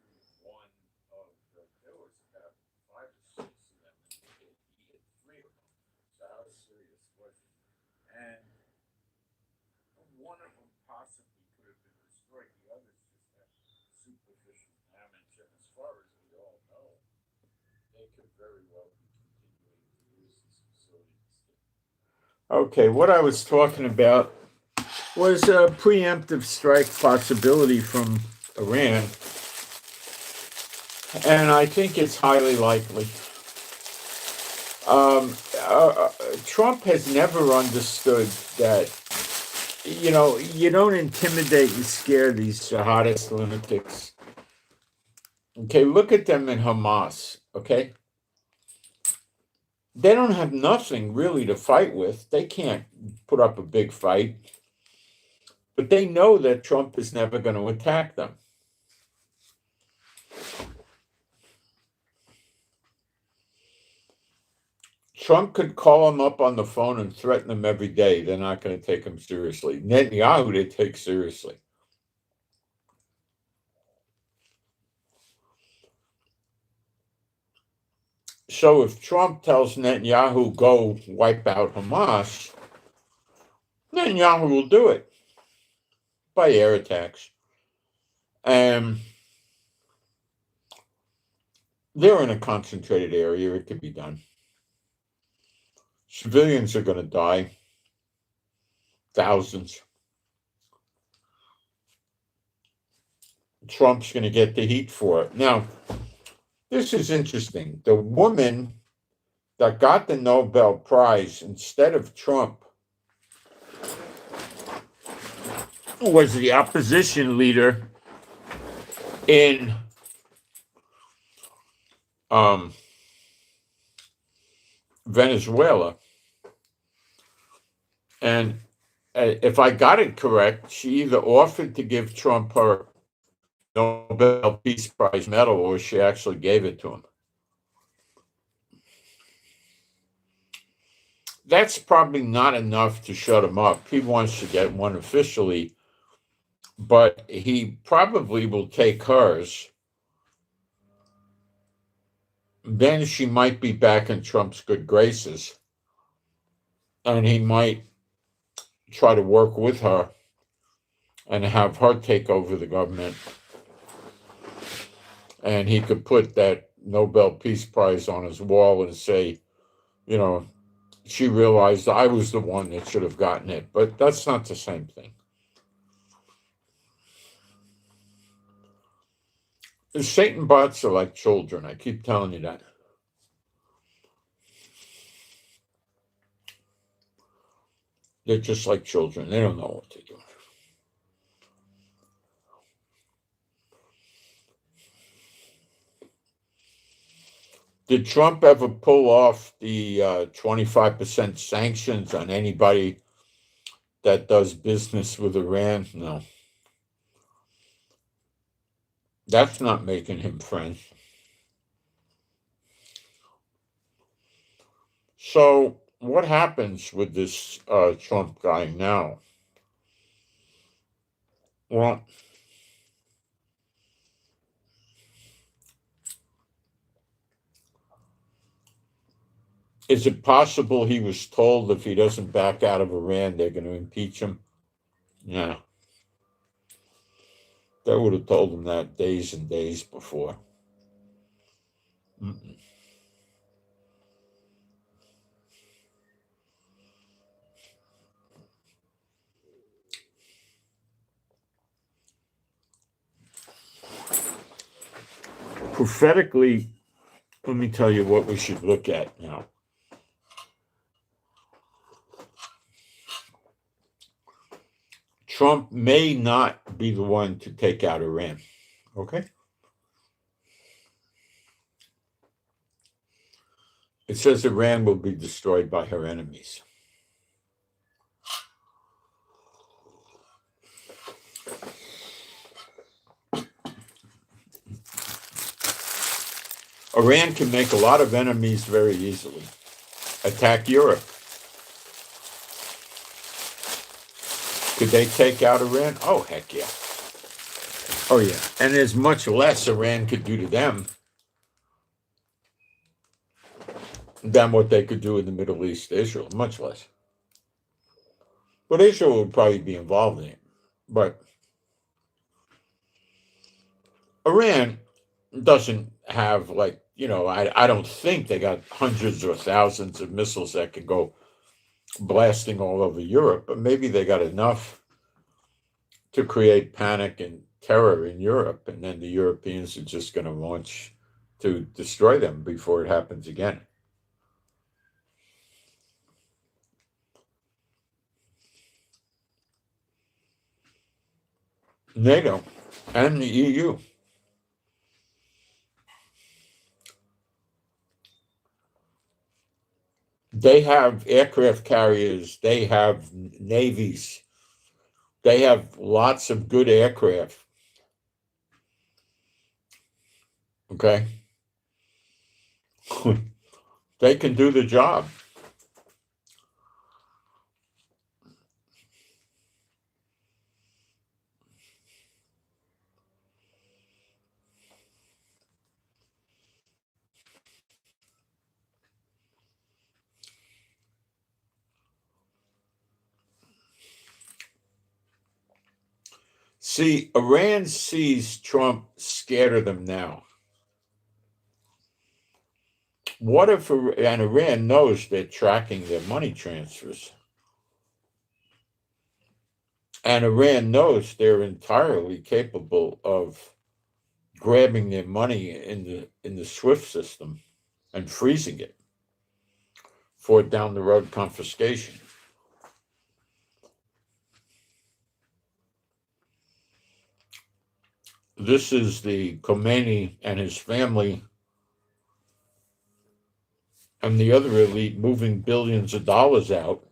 to one of there was about 5 or 6 of them, and he hit 3 of them. So how serious was it? And one of them possibly could have been destroyed. The others just had superficial damage, and as far as we all know, they could very well be continuing to use these facilities. Okay, what I was talking about was a preemptive strike possibility from Iran, and I think it's highly likely. Trump has never understood that, you don't intimidate and scare these jihadist lunatics. Okay, look at them in Hamas, okay? They don't have nothing really to fight with. They can't put up a big fight. But they know that Trump is never going to attack them. Trump could call him up on the phone and threaten him every day. They're not going to take him seriously. Netanyahu, they take seriously. So if Trump tells Netanyahu, go wipe out Hamas, Netanyahu will do it by air attacks. And they're in a concentrated area. It can be done. Civilians are going to die. Thousands. Trump's going to get the heat for it. Now, this is interesting. The woman that got the Nobel Prize instead of Trump was the opposition leader in Venezuela. And if I got it correct, she either offered to give Trump her Nobel Peace Prize medal or she actually gave it to him. That's probably not enough to shut him up. He wants to get one officially, but he probably will take hers. Then she might be back in Trump's good graces, and he might try to work with her and have her take over the government. And he could put that Nobel Peace Prize on his wall and say, you know, she realized I was the one that should have gotten it. But that's not the same thing. The Satan bots are like children. I keep telling you that. They're just like children. They don't know what to do. Did Trump ever pull off the 25% sanctions on anybody that does business with Iran? No. That's not making him friends. So what happens with this Trump guy now? Well, is it possible he was told if he doesn't back out of Iran, they're going to impeach him? No. They would have told him that days and days before. Mm-mm. Prophetically, let me tell you what we should look at now. Trump may not be the one to take out Iran. Okay? It says Iran will be destroyed by her enemies. Iran can make a lot of enemies very easily. Attack Europe. Could they take out Iran? Oh, heck yeah. Oh, yeah. And there's much less Iran could do to them than what they could do in the Middle East to Israel. Much less. But Israel would probably be involved in it. But Iran doesn't have, like, I don't think they got hundreds or thousands of missiles that can go blasting all over Europe, but maybe they got enough to create panic and terror in Europe, and then the Europeans are just going to launch to destroy them before it happens again. NATO and the EU. They have aircraft carriers, they have navies, they have lots of good aircraft. Okay? They can do the job. See, Iran sees Trump scared of them now. What if, and Iran knows they're tracking their money transfers, and Iran knows they're entirely capable of grabbing their money in the SWIFT system and freezing it for down the road confiscation. This is the Khomeini and his family and the other elite moving billions of dollars out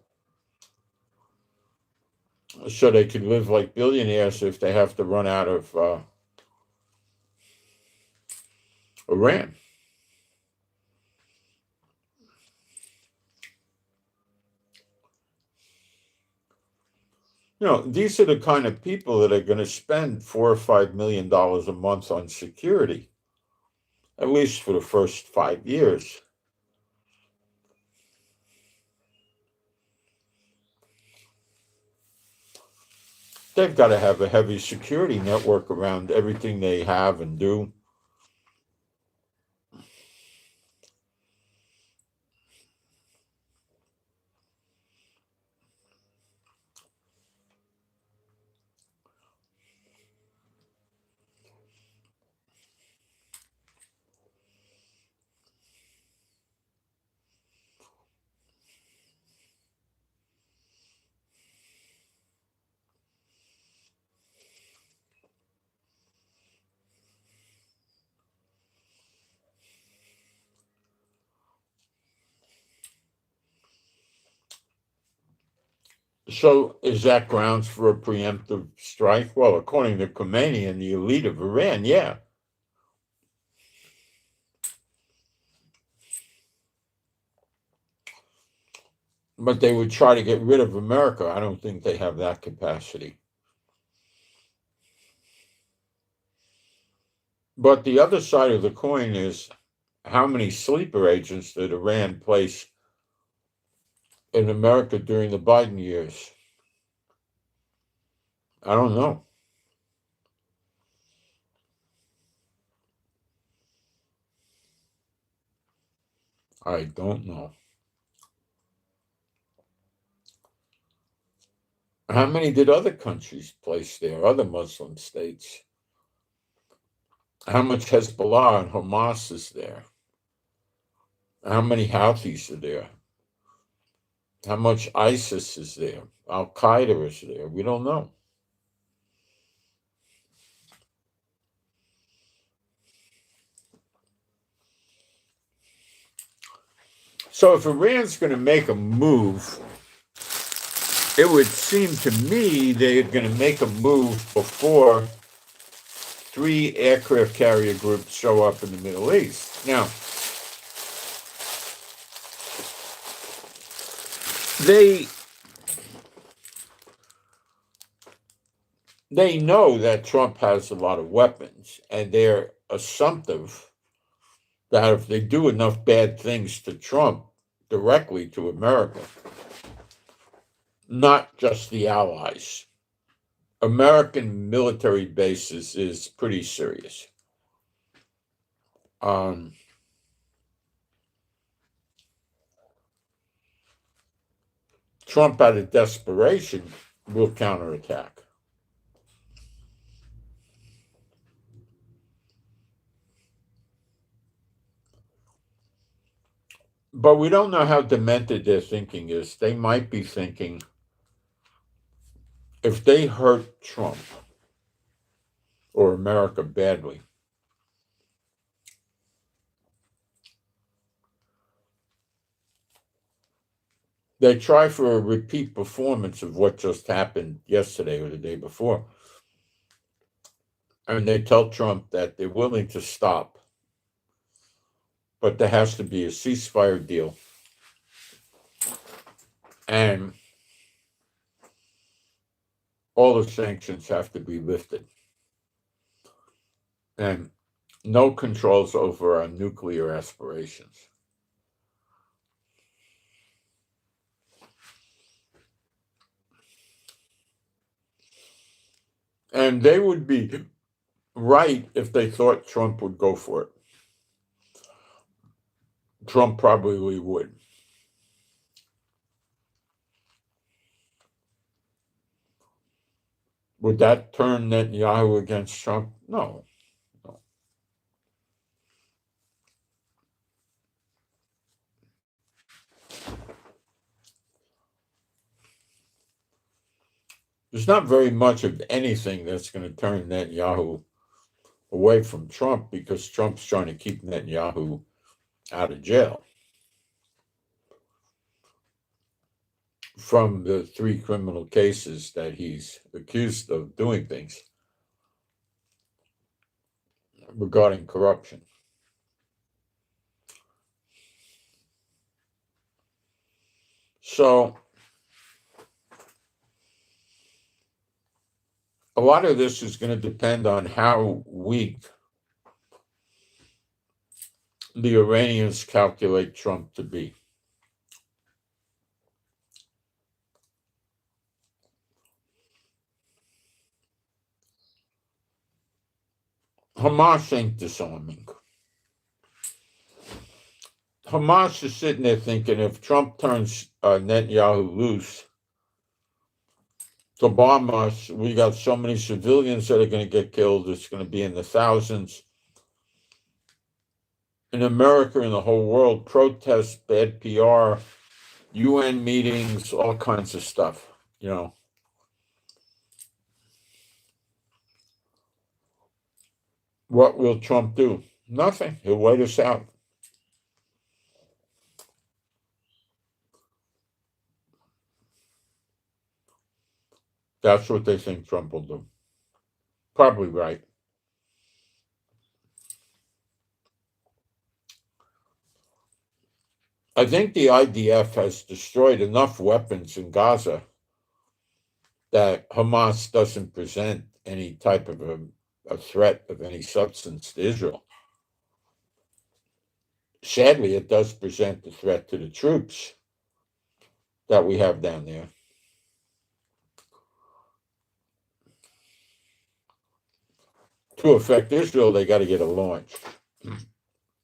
so they could live like billionaires if they have to run out of Iran. You know, these are the kind of people that are going to spend $4 or $5 million a month on security, at least for the first 5 years. They've got to have a heavy security network around everything they have and do. So is that grounds for a preemptive strike? Well, according to Khomeini and the elite of Iran, yeah. But they would try to get rid of America. I don't think they have that capacity. But the other side of the coin is how many sleeper agents did Iran place in America during the Biden years? I don't know. I don't know. How many did other countries place there, other Muslim states? How much Hezbollah and Hamas is there? How many Houthis are there? How much ISIS is there? Al Qaeda is there? We don't know. So if Iran's going to make a move, it would seem to me they're going to make a move before 3 aircraft carrier groups show up in the Middle East. Now, they know that Trump has a lot of weapons, and they're assumptive that if they do enough bad things to Trump directly to America, not just the allies, American military bases is pretty serious. Trump, out of desperation, will counterattack. But we don't know how demented their thinking is. They might be thinking, if they hurt Trump or America badly, they try for a repeat performance of what just happened yesterday or the day before. And they tell Trump that they're willing to stop but there has to be a ceasefire deal. And all the sanctions have to be lifted. And no controls over our nuclear aspirations. And they would be right if they thought Trump would go for it. Trump probably would. Would that turn Netanyahu against Trump? No. There's not very much of anything that's going to turn Netanyahu away from Trump, because Trump's trying to keep Netanyahu out of jail from the 3 criminal cases that he's accused of doing things regarding corruption. So a lot of this is going to depend on how weak the Iranians calculate Trump to be. Hamas ain't disarming. Hamas is sitting there thinking, if Trump turns Netanyahu loose to bomb us, we got so many civilians that are going to get killed. It's going to be in the thousands. In America and the whole world, protests, bad PR, UN meetings, all kinds of stuff, What will Trump do? Nothing. He'll wait us out. That's what they think Trump will do. Probably right. I think the IDF has destroyed enough weapons in Gaza that Hamas doesn't present any type of a threat of any substance to Israel. Sadly, it does present a threat to the troops that we have down there. To affect Israel, they got to get a launch,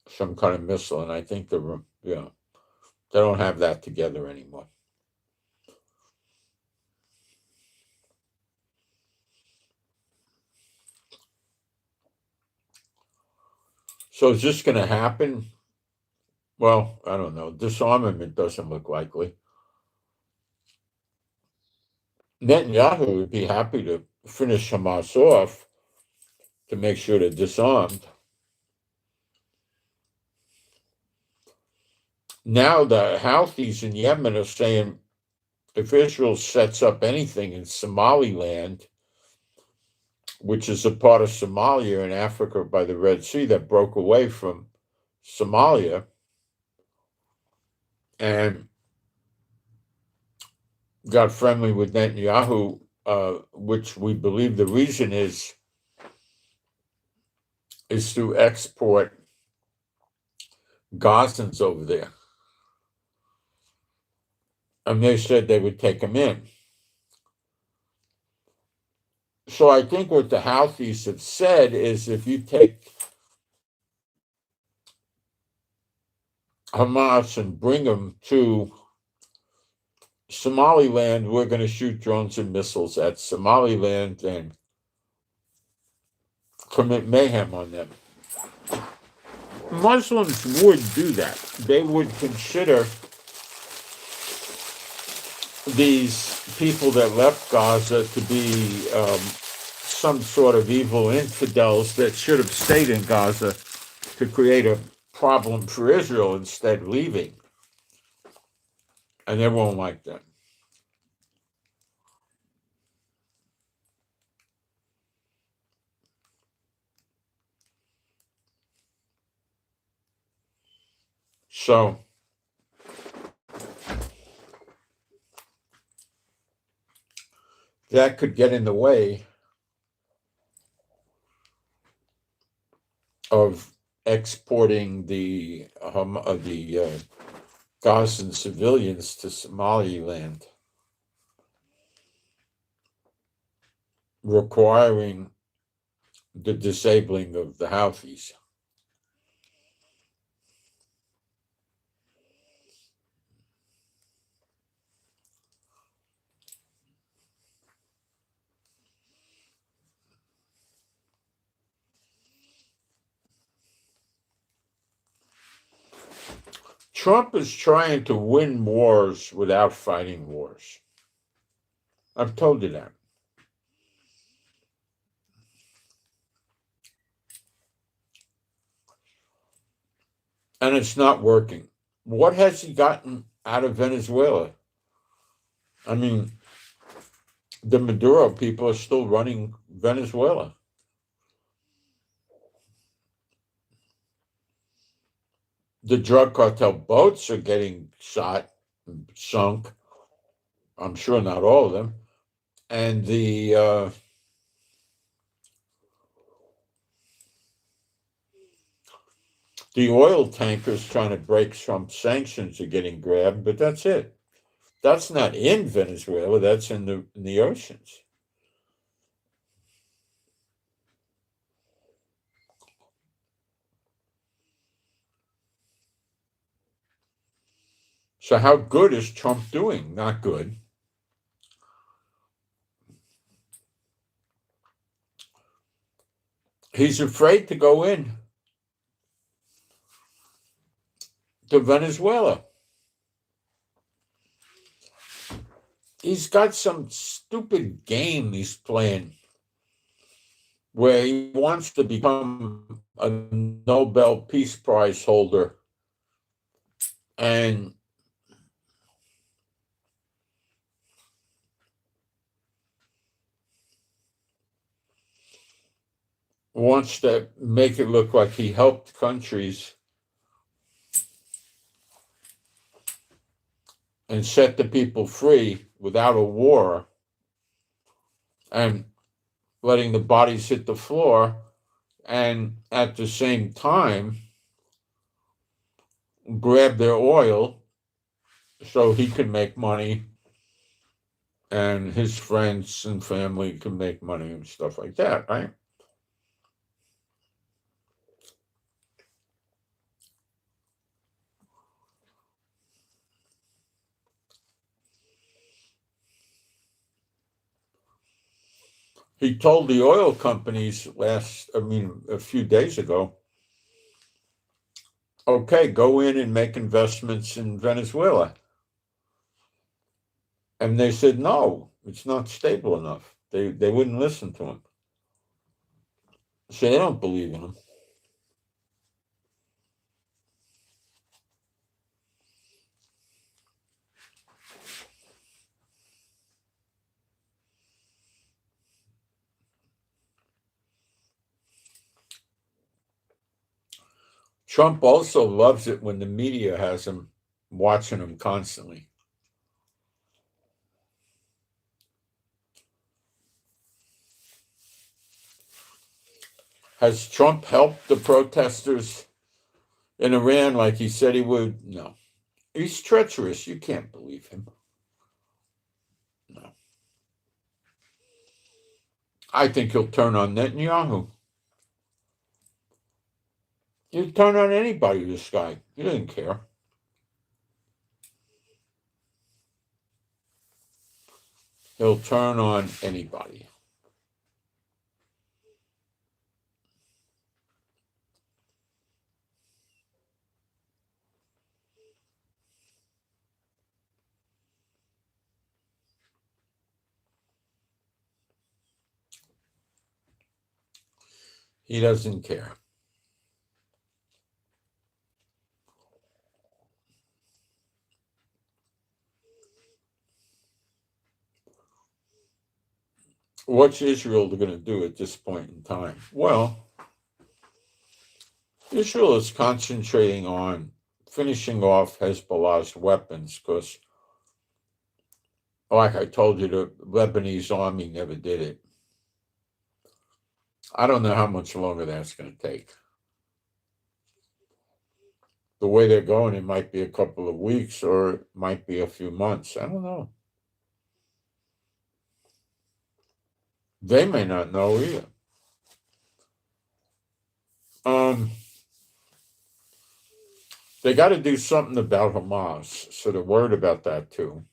some kind of missile, and I think they don't have that together anymore. So is this going to happen? Well, I don't know. Disarmament doesn't look likely. Netanyahu would be happy to finish Hamas off to make sure they're disarmed. Now the Houthis in Yemen are saying if Israel sets up anything in Somaliland, which is a part of Somalia in Africa by the Red Sea that broke away from Somalia, and got friendly with Netanyahu, which we believe the reason is to export Gazans over there. And they said they would take them in. So I think what the Houthis have said is if you take Hamas and bring them to Somaliland, we're going to shoot drones and missiles at Somaliland and commit mayhem on them. Muslims would do that. They would consider these people that left Gaza to be some sort of evil infidels that should have stayed in Gaza to create a problem for Israel instead leaving. And they won't like that. So that could get in the way of exporting the Gazan civilians to Somaliland, requiring the disabling of the Houthis. Trump is trying to win wars without fighting wars. I've told you that. And it's not working. What has he gotten out of Venezuela? I mean, the Maduro people are still running Venezuela. The drug cartel boats are getting shot, sunk. I'm sure not all of them. And the oil tankers trying to break Trump sanctions are getting grabbed, but that's it. That's not in Venezuela. That's in the oceans. So how good is Trump doing? Not good. He's afraid to go in to Venezuela. He's got some stupid game he's playing where he wants to become a Nobel Peace Prize holder, and wants to make it look like he helped countries and set the people free without a war, and letting the bodies hit the floor, and at the same time grab their oil so he can make money and his friends and family can make money and stuff like that, right? He told the oil companies a few days ago, okay, go in and make investments in Venezuela. And they said, no, it's not stable enough. They wouldn't listen to him. So they don't believe in him. Trump also loves it when the media has him watching him constantly. Has Trump helped the protesters in Iran like he said he would? No. He's treacherous. You can't believe him. No. I think he'll turn on Netanyahu. He'll turn on anybody, this guy. He doesn't care. He'll turn on anybody. He doesn't care. What's Israel going to do at this point in time? Well, Israel is concentrating on finishing off Hezbollah's weapons, because, like I told you, the Lebanese army never did it. I don't know how much longer that's going to take. The way they're going, it might be a couple of weeks or it might be a few months. I don't know. They may not know either. They got to do something about Hamas, so they're worried about that too.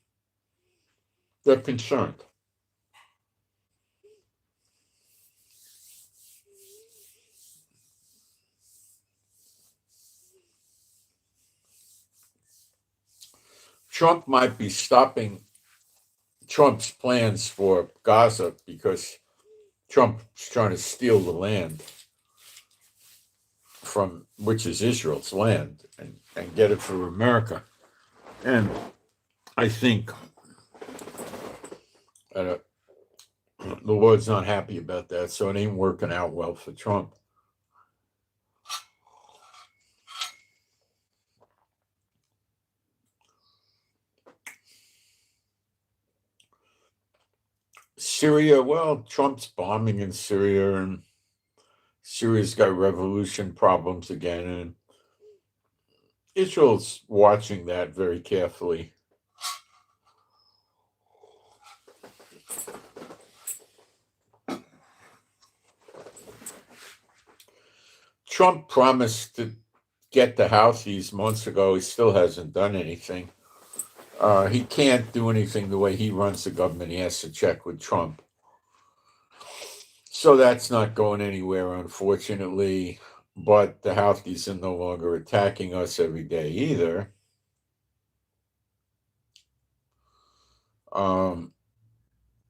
They're concerned. Trump might be stopping Trump's plans for Gaza because Trump's trying to steal the land from, which is Israel's land, and get it for America. And I think the Lord's not happy about that, so it ain't working out well for Trump. Syria, well, Trump's bombing in Syria, and Syria's got revolution problems again, and Israel's watching that very carefully. Trump promised to get the Houthis months ago. He still hasn't done anything. He can't do anything the way he runs the government. He has to check with Trump. So that's not going anywhere, unfortunately. But the Houthis are no longer attacking us every day either.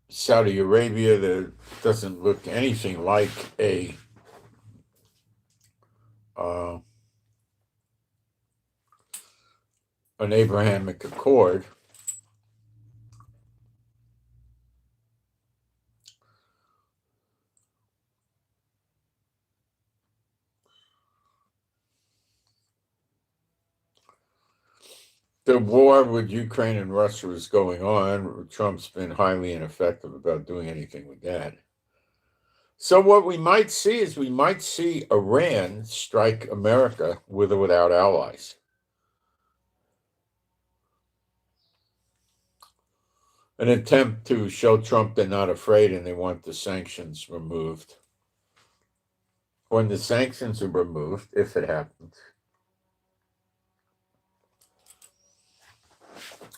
Saudi Arabia, that doesn't look anything like an Abrahamic Accord. The war with Ukraine and Russia is going on. Trump's been highly ineffective about doing anything with that. So what we might see is Iran strike America with or without allies. An attempt to show Trump they're not afraid and they want the sanctions removed. When the sanctions are removed, if it happens,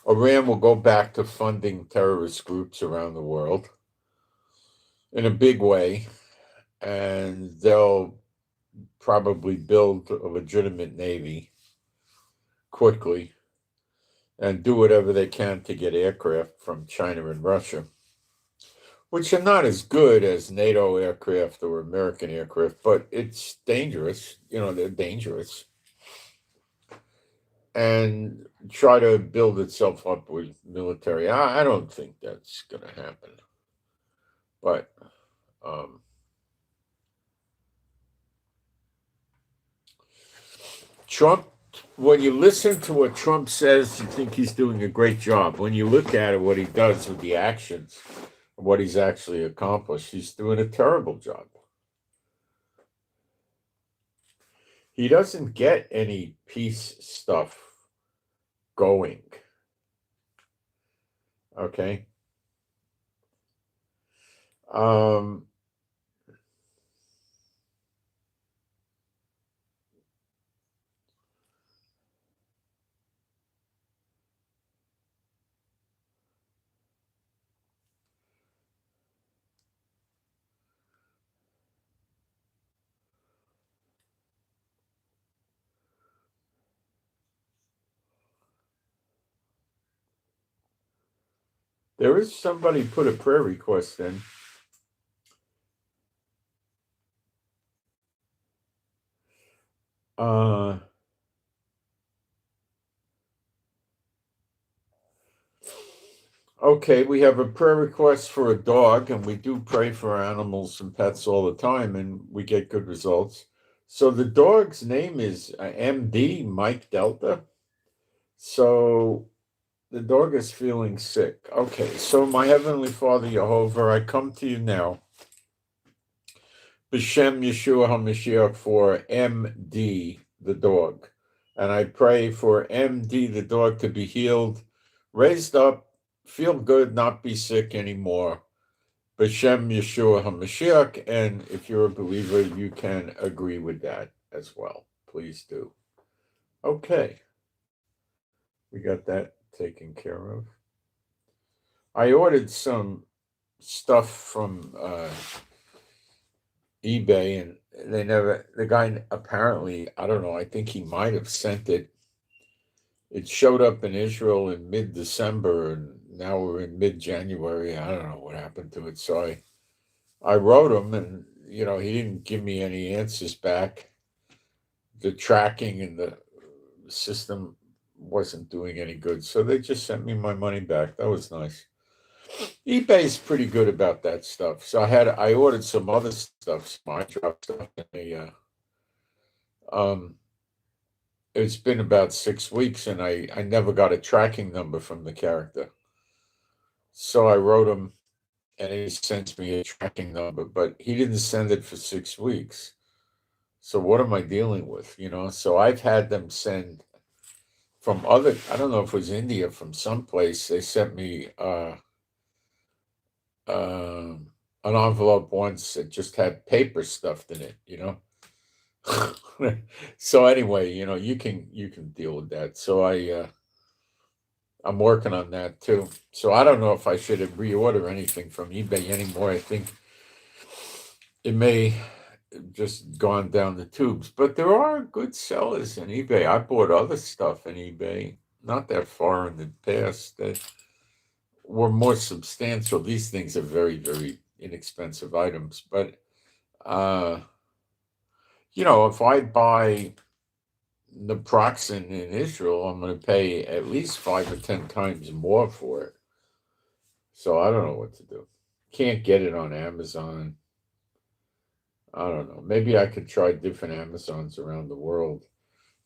Iran will go back to funding terrorist groups around the world in a big way, and they'll probably build a legitimate navy quickly and do whatever they can to get aircraft from China and Russia, which are not as good as NATO aircraft or American aircraft, but it's dangerous. They're dangerous. And try to build itself up with military. I don't think that's going to happen. But Trump, when you listen to what Trump says, you think he's doing a great job. When you look at it, what he does with the actions, what he's actually accomplished, he's doing a terrible job. He doesn't get any peace stuff going. Okay. There is somebody put a prayer request in. Okay, we have a prayer request for a dog, and we do pray for animals and pets all the time, and we get good results. So the dog's name is MD, Mike Delta. So the dog is feeling sick. Okay, so my Heavenly Father, Jehovah, I come to you now. B'Shem Yeshua HaMashiach for MD, the dog. And I pray for MD, the dog, to be healed, raised up, feel good, not be sick anymore. B'Shem Yeshua HaMashiach. And if you're a believer, you can agree with that as well. Please do. Okay. We got that taken care of. I ordered some stuff from eBay, and the guy apparently, I don't know, I think he might have sent it. It showed up in Israel in mid-December, and now we're in mid-January. I don't know what happened to it. So I wrote him, and he didn't give me any answers back. The tracking and the system wasn't doing any good, so they just sent me my money back. That was nice. eBay's pretty good about that stuff. So I ordered some other stuff, some iDrop stuff, and it's been about 6 weeks, and I never got a tracking number from the character. So I wrote him, and he sent me a tracking number, but he didn't send it for 6 weeks. So what am I dealing with? So I've had them send from I don't know if it was India, from someplace. They sent me an envelope once that just had paper stuffed in it. So anyway, you can deal with that. So I'm working on that too. So I don't know if I should reorder anything from eBay anymore. I think it may just gone down the tubes, but there are good sellers in eBay. I bought other stuff in eBay not that far in the past that were more substantial. These things are very, very inexpensive items, but if I buy naproxen in Israel, I'm going to pay at least 5 or 10 times more for it. So I don't know what to do. Can't get it on Amazon. I don't know. Maybe I could try different Amazons around the world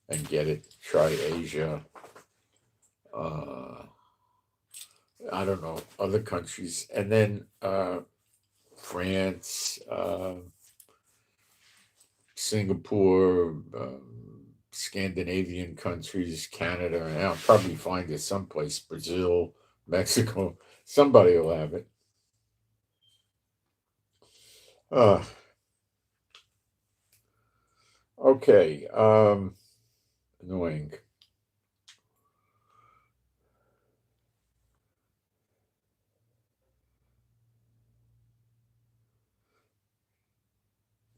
and get it. Try Asia. I don't know, other countries. And then France, Singapore, Scandinavian countries, Canada, and I'll probably find it someplace, Brazil, Mexico. Somebody will have it. Okay. Annoying.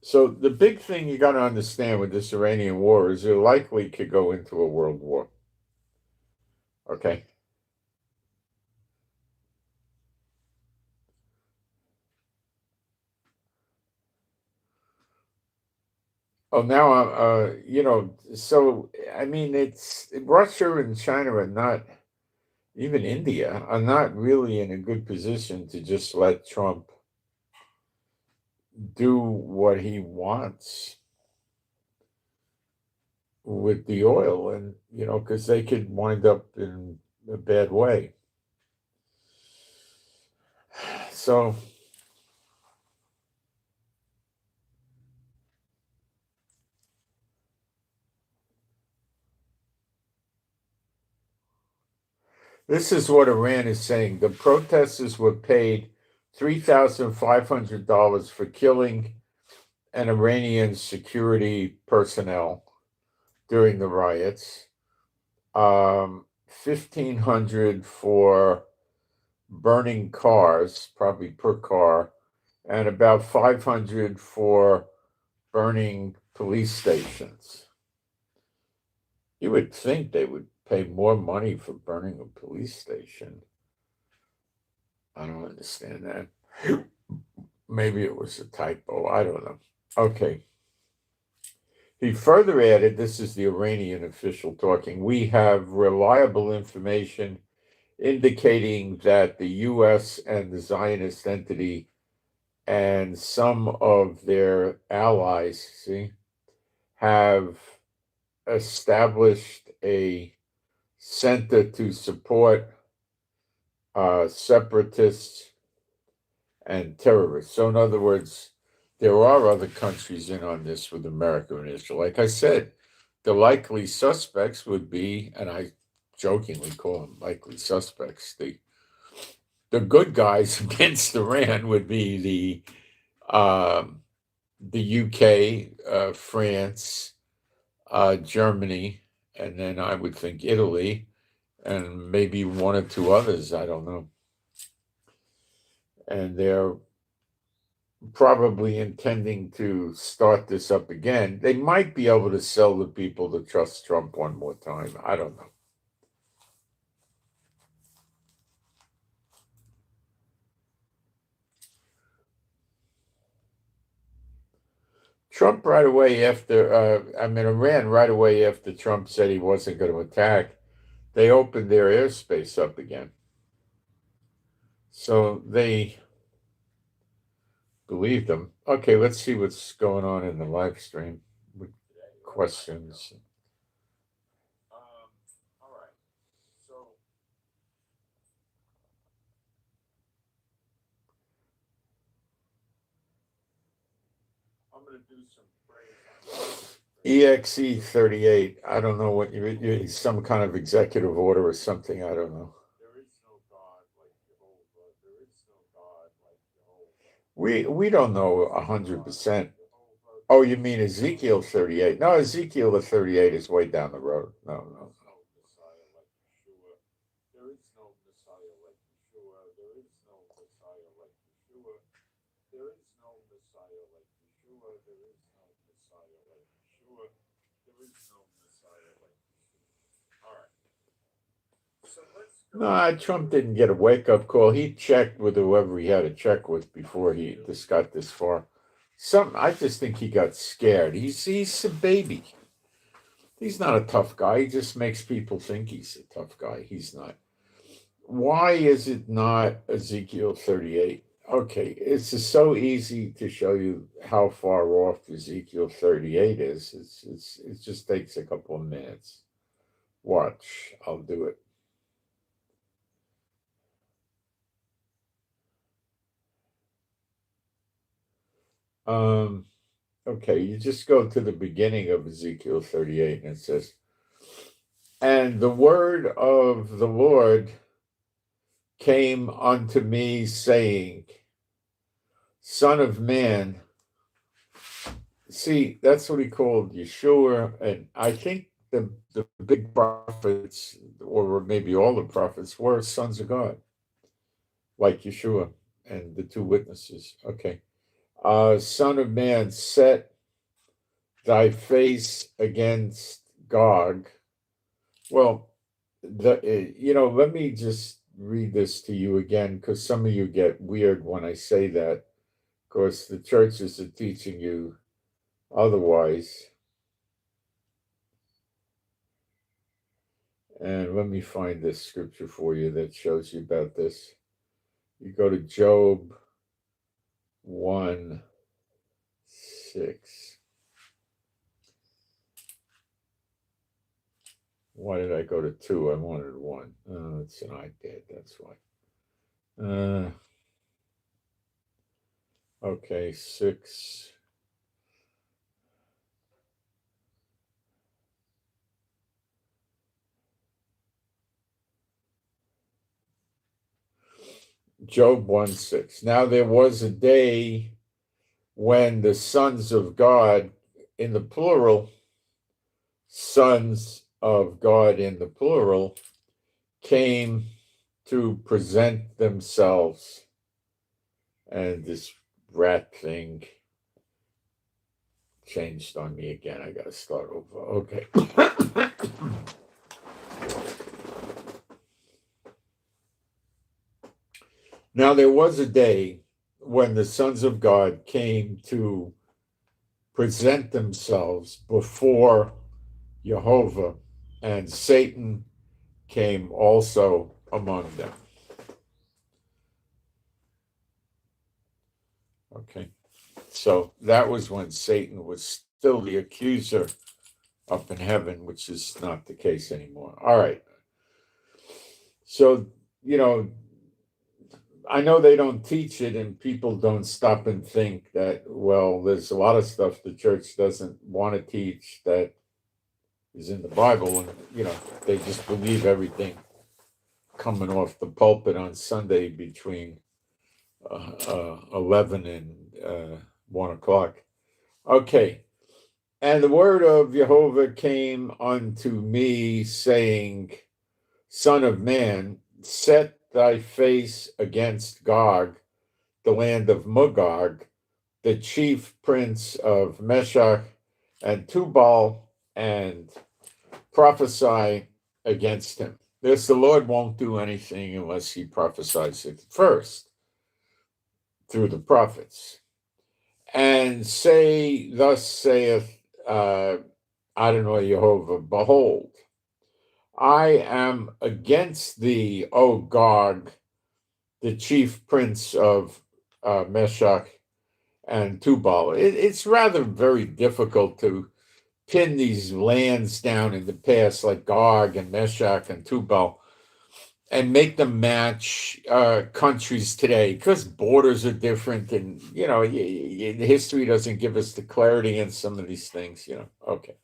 So the big thing you got to understand with this Iranian war is it likely could go into a world war. Okay. Oh, now, so I mean, it's Russia and China are not, even India, are not really in a good position to just let Trump do what he wants with the oil, and because they could wind up in a bad way. So this is what Iran is saying. The protesters were paid $3,500 for killing an Iranian security personnel during the riots. 1,500 for burning cars, probably per car, and about 500 for burning police stations. You would think they would pay more money for burning a police station. I don't understand that. Maybe it was a typo. I don't know. Okay. He further added, this is the Iranian official talking, we have reliable information indicating that the U.S. and the Zionist entity and some of their allies, have established a center to support separatists and terrorists. So, in other words, there are other countries in on this with America and Israel. Like I said, the likely suspects would be, and I jokingly call them likely suspects, the good guys against Iran would be the UK, France, Germany, and then I would think Italy, and maybe one or two others. I don't know. And they're probably intending to start this up again. They might be able to sell the people to trust Trump one more time. I don't know. Trump right away after, Iran right away after Trump said he wasn't going to attack, they opened their airspace up again. So they believed him. Okay, let's see what's going on in the live stream with questions. All right. So I'm going to do some praise. EXE38. I don't know what you some kind of executive order or something. I don't know. There is no God like Jehovah. There is no God like Jehovah. We don't know 100%. Oh, you mean Ezekiel 38? No, Ezekiel the 38 is way down the road. No. There is no Messiah like Yeshua. There is no Messiah like Yeshua. There is no Messiah like Yeshua. There is no Messiah like Yeshua. There is no Messiah like Yeshua. All right. So let's go. No, Trump didn't get a wake-up call. He checked with whoever he had to check with before this got this far. I just think he got scared. He's a baby. He's not a tough guy. He just makes people think he's a tough guy. He's not. Why is it not Ezekiel 38? Okay, it's just so easy to show you how far off Ezekiel 38 is. It just takes a couple of minutes. Watch, I'll do it. Okay, you just go to the beginning of Ezekiel 38 and it says, "And the word of the Lord came unto me, saying, Son of man," see, that's what he called Yeshua, and I think the big prophets, or maybe all the prophets, were sons of God, like Yeshua and the two witnesses. Okay. Son of man, set thy face against Gog. Well, let me just read this to you again, because some of you get weird when I say that. Of course, the churches are teaching you otherwise. And let me find this scripture for you that shows you about this. You go to Job 1:6. Why did I go to 2? I wanted 1. It's an iPad, that's why. Okay, 6. Job 1:6. Now there was a day when the sons of God, in the plural, sons of God in the plural, came to present themselves. And this rat thing changed on me again. I got to start over. Okay. Now there was a day when the sons of God came to present themselves before Jehovah, and Satan came also among them. Okay, so that was when Satan was still the accuser up in heaven, which is not the case anymore. All right. So, I know they don't teach it, and people don't stop and think that, well, there's a lot of stuff the church doesn't want to teach that is in the Bible, and, they just believe everything coming off the pulpit on Sunday between 11 and 1 o'clock. Okay. And the word of Jehovah came unto me, saying, Son of man, set thy face against Gog, the land of Magog, the chief prince of Meshach and Tubal, and prophesy against him. This, the Lord won't do anything unless he prophesies it first through the prophets. And say, thus saith Adonai Jehovah, behold, I am against thee, O Gog, the chief prince of Meshach and Tubal. It's rather very difficult to pin these lands down in the past, like Gog and Meshach and Tubal, and make them match countries today, because borders are different, and history doesn't give us the clarity in some of these things. Okay.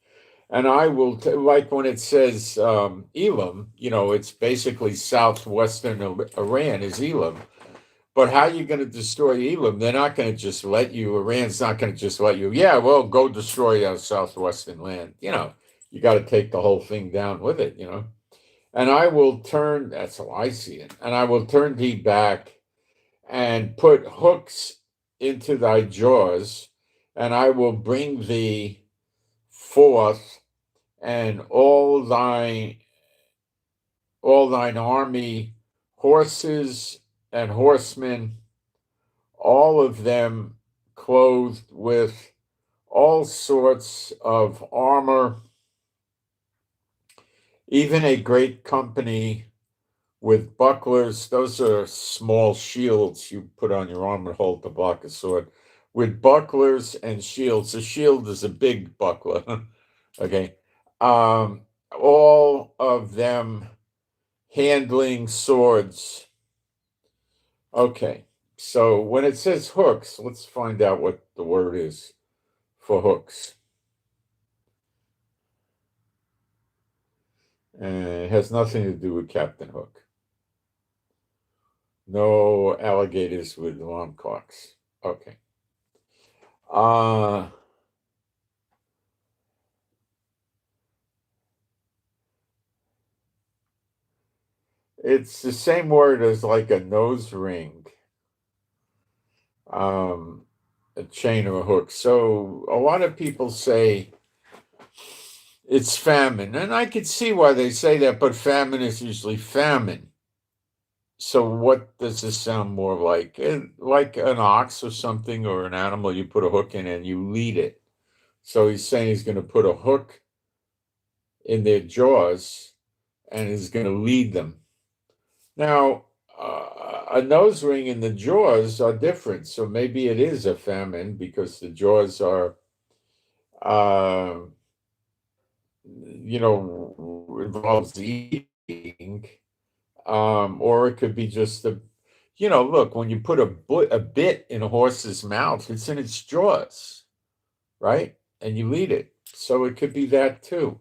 And I will, like when it says Elam, it's basically southwestern Iran is Elam. But how are you going to destroy Elam? They're not going to just let you, Iran's not going to just let you, go destroy our southwestern land. You got to take the whole thing down with it, And I will turn, that's how I see it, and I will turn thee back and put hooks into thy jaws, and I will bring thee forth, and all thine army, horses and horsemen, all of them clothed with all sorts of armor, even a great company with bucklers. Those are small shields you put on your arm and hold to block a sword, with bucklers and shields. A shield is a big buckler. Okay. All of them handling swords. Okay. So when it says hooks, let's find out what the word is for hooks. And it has nothing to do with Captain Hook. No alligators with alarm clocks. Okay. It's the same word as like a nose ring, a chain or a hook. So a lot of people say it's famine, and I could see why they say that, but famine is usually famine. So what does this sound more like? Like an ox or something, or an animal you put a hook in and you lead it. So he's saying he's going to put a hook in their jaws and is going to lead them. Now, a nose ring and the jaws are different. So maybe it is a famine because the jaws are, involves eating. Or it could be just look, when you put a bit in a horse's mouth, it's in its jaws, right? And you lead it. So it could be that too.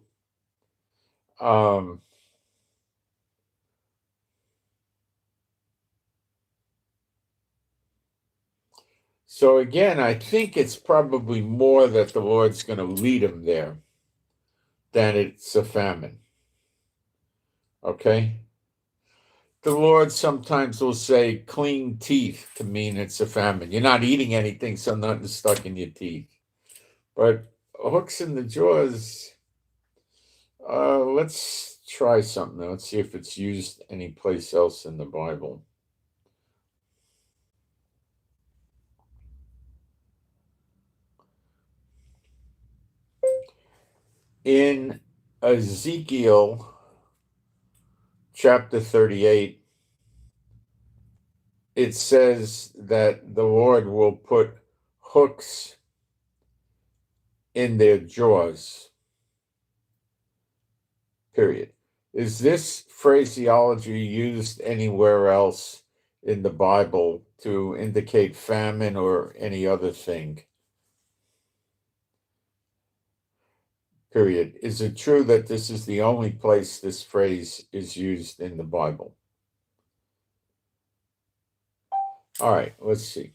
So again, I think it's probably more that the Lord's going to lead him there than it's a famine. Okay? The Lord sometimes will say clean teeth to mean it's a famine. You're not eating anything, so nothing's stuck in your teeth. But hooks in the jaws, let's try something. Let's see if it's used anyplace else in the Bible. In Ezekiel chapter 38, it says that the Lord will put hooks in their jaws, period. Is this phraseology used anywhere else in the Bible to indicate famine or any other thing? Period. Is it true that this is the only place this phrase is used in the Bible? All right, let's see.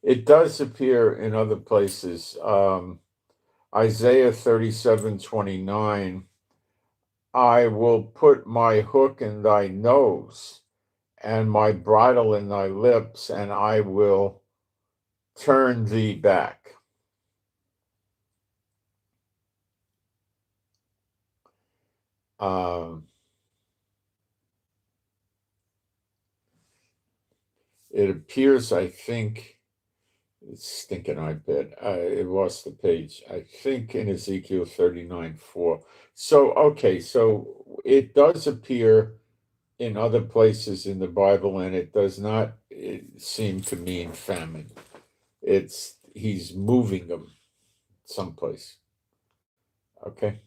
It does appear in other places. Isaiah 37:29, I will put my hook in thy nose and my bridle in thy lips, and I will turn thee back. It appears, I think, it's stinking iPad. It lost the page. I think in Ezekiel 39:4. So, okay, so it does appear in other places in the Bible, and it does not seem to mean famine. He's moving them someplace. Okay.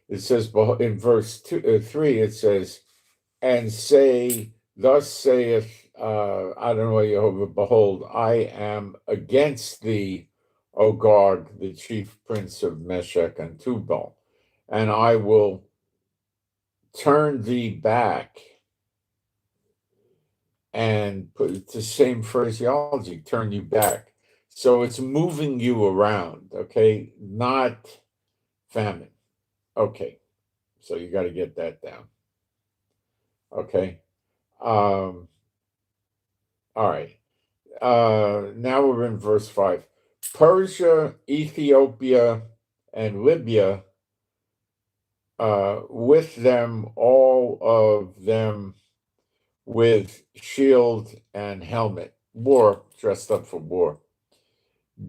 It says in verse 3, it says, and say, thus saith Adonai Jehovah, behold, I am against thee, O Gog, the chief prince of Meshech and Tubal, and I will turn thee back. And put the same phraseology, turn you back. So it's moving you around, okay? Not famine. Okay. So you got to get that down. Okay. All right. Now we're in verse 5. Persia, Ethiopia, and Libya, with them, all of them with shield and helmet, war, dressed up for war.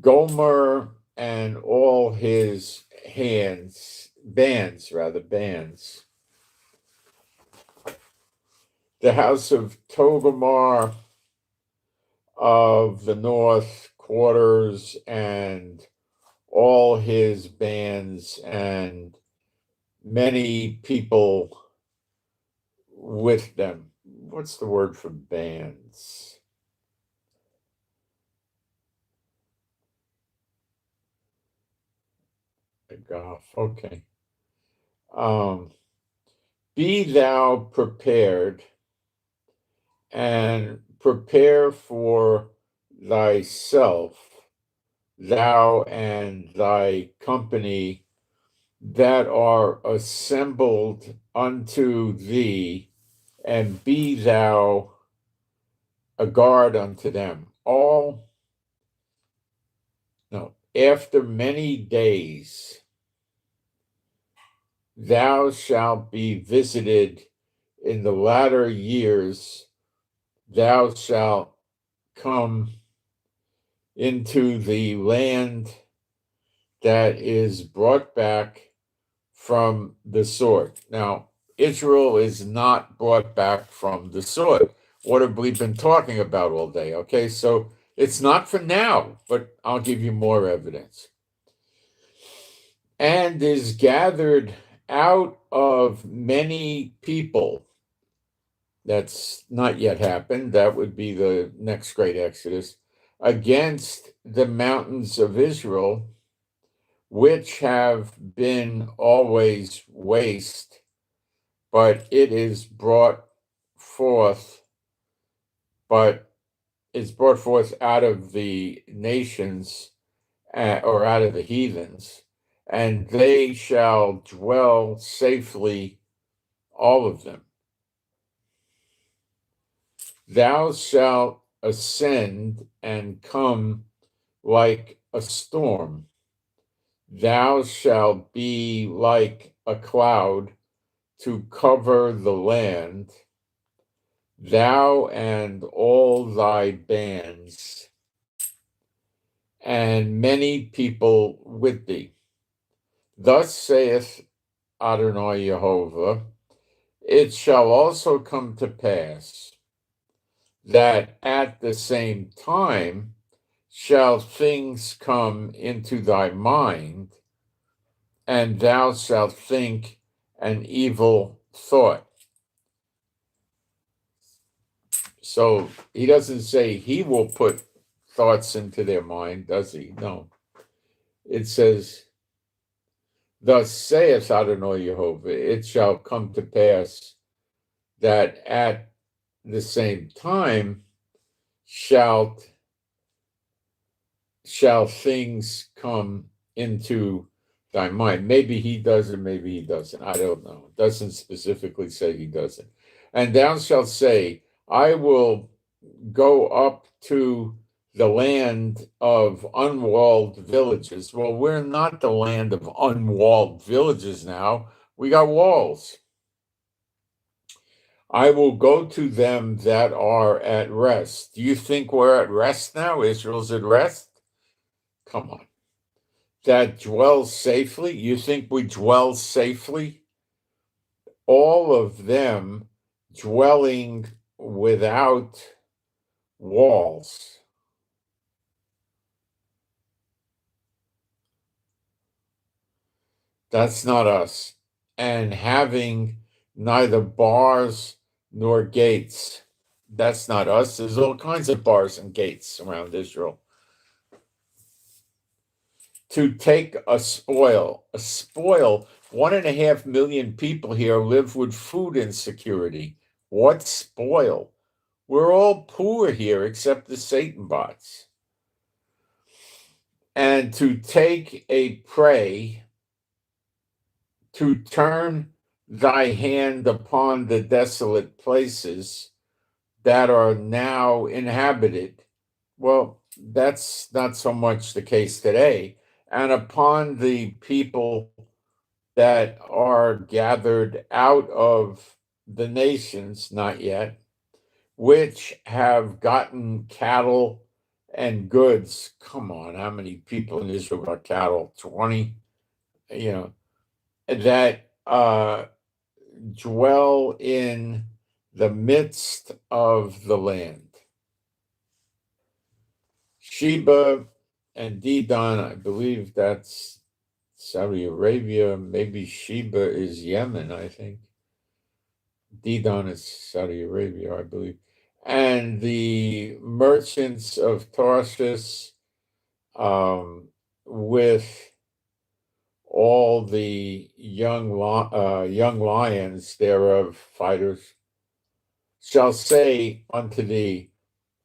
Gomer and all his bands. The house of Togarmah of the north quarters and all his bands and many people with them. What's the word for bands? Okay. Be thou prepared and prepare for thyself, thou and thy company that are assembled unto thee, and be thou a guard unto them. After many days thou shalt be visited in the latter years, thou shalt come into the land that is brought back from the sword. Now, Israel is not brought back from the sword. What have we been talking about all day? Okay, so it's not for now, but I'll give you more evidence. And is gathered out of many people. That's not yet happened. That would be the next great Exodus against the mountains of Israel, which have been always waste, but it is brought forth, but it's brought forth out of the nations, or out of the heathens, and they shall dwell safely, all of them. Thou shalt ascend and come like a storm. Thou shalt be like a cloud to cover the land, thou and all thy bands, and many people with thee. Thus saith Adonai Jehovah, it shall also come to pass that at the same time shall things come into thy mind, and thou shalt think an evil thought. So he doesn't say he will put thoughts into their mind, does he? No. It says, thus saith Adonai Jehovah, it shall come to pass that at the same time shall things come into thy mind. Maybe he does it, maybe he doesn't. I don't know. It doesn't specifically say he doesn't. And thou shalt say, I will go up to the land of unwalled villages. Well, we're not the land of unwalled villages now. We got walls. I will go to them that are at rest. Do you think we're at rest now? Israel's at rest? Come on. That dwells safely? You think we dwell safely? All of them dwelling without walls. That's not us. And having neither bars nor gates. That's not us. There's all kinds of bars and gates around Israel. To take a spoil. 1.5 million people here live with food insecurity. What spoil? We're all poor here except the Satan bots. And to take a prey, to turn thy hand upon the desolate places that are now inhabited. Well, that's not so much the case today. And upon the people that are gathered out of the nations, not yet, which have gotten cattle and goods. Come on, how many people in Israel got cattle? 20, that dwell in the midst of the land. Sheba and Dedan, I believe that's Saudi Arabia. Maybe Sheba is Yemen, I think. Dedan is Saudi Arabia, I believe. And the merchants of Tarshish, with all the young lions thereof, fighters, shall say unto thee,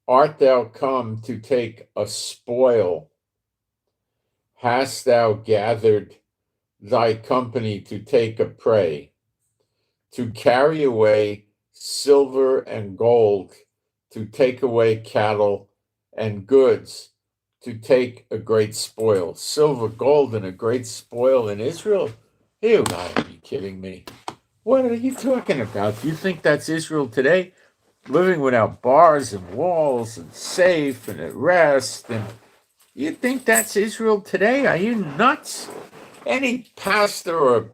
art thou come to take a spoil? Hast thou gathered thy company to take a prey, to carry away silver and gold, to take away cattle and goods, to take a great spoil? Silver, gold, and a great spoil in Israel? You gotta be kidding me. What are you talking about? Do you think that's Israel today? Living without bars and walls and safe and at rest? And you think that's Israel today? Are you nuts? Any pastor or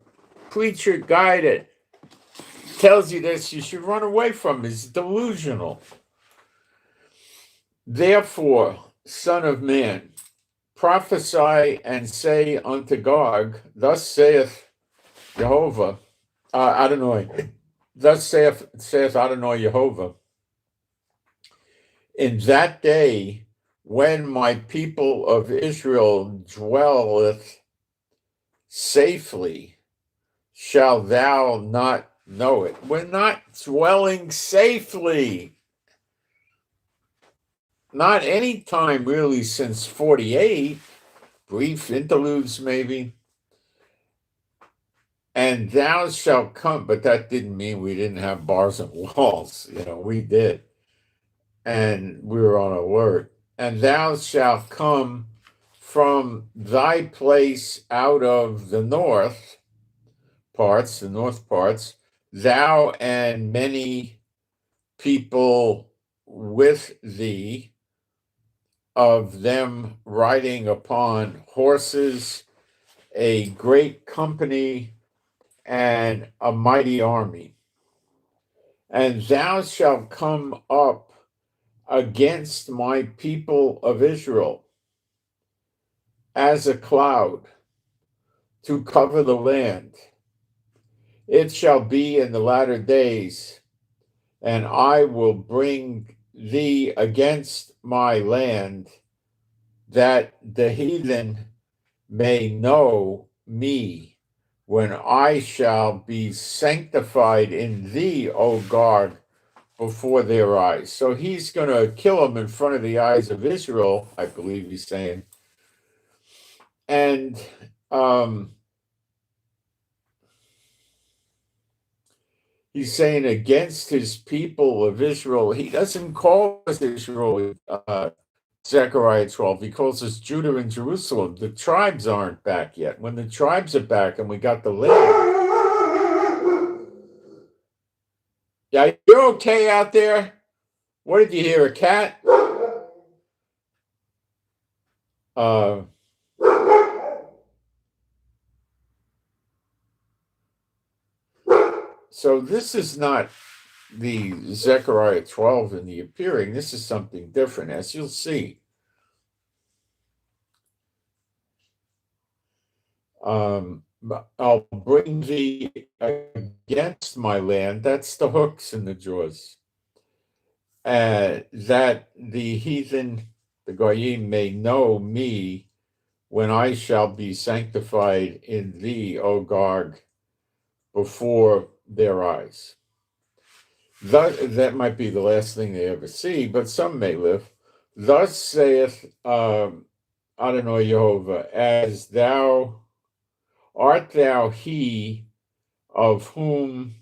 preacher guy that tells you this, you should run away from is delusional. Therefore, Son of man, prophesy and say unto Gog, thus saith Jehovah, Adonai, thus saith Adonai Jehovah, in that day when my people of Israel dwelleth safely, shall thou not know it. We're not dwelling safely. Not any time really since 48, brief interludes maybe. And thou shalt come, but that didn't mean we didn't have bars and walls. We did. And we were on alert. And thou shalt come from thy place out of the north parts, thou and many people with thee, of them riding upon horses, a great company and a mighty army. And thou shalt come up against my people of Israel as a cloud to cover the land. It shall be in the latter days, and I will bring thee against my land, that the heathen may know me, when I shall be sanctified in thee, O God, before their eyes. So he's going to kill them in front of the eyes of Israel, I believe he's saying. And he's saying against his people of Israel. He doesn't call us Israel, Zechariah 12. He calls us Judah and Jerusalem. The tribes aren't back yet. When the tribes are back and we got the land. Yeah, you're okay out there? What did you hear, a cat? So this is not the Zechariah 12 in the appearing. This is something different, as you'll see. I'll bring thee against my land. That's the hooks and the jaws. That the heathen, the Goyim, may know me, when I shall be sanctified in thee, O Gog, before their eyes. That might be the last thing they ever see, but some may live. Thus saith Adonai Jehovah, as thou art thou he of whom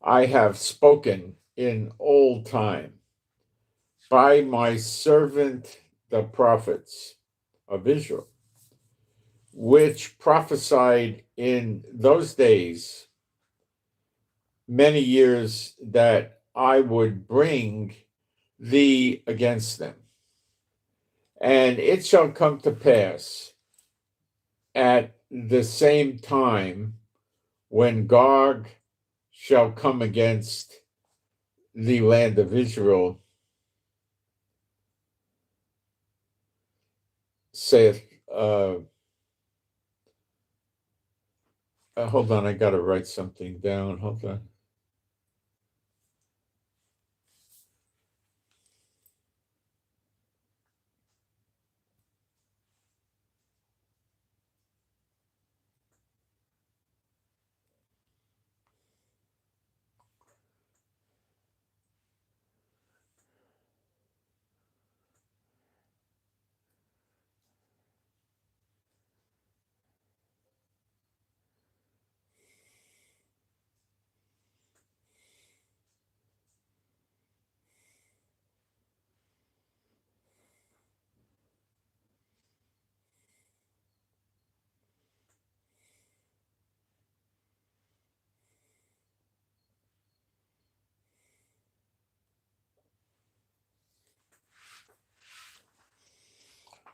I have spoken in old time by my servant the prophets of Israel, which prophesied in those days many years that I would bring thee against them. And it shall come to pass at the same time, when Gog shall come against the land of Israel, saith, hold on, I got to write something down. Hold on.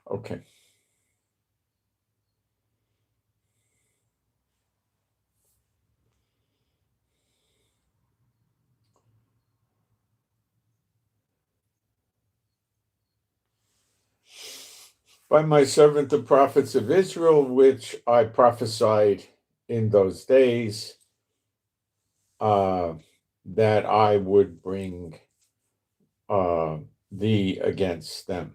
Okay. By my servant the prophets of Israel, which I prophesied in those days, that I would bring thee against them.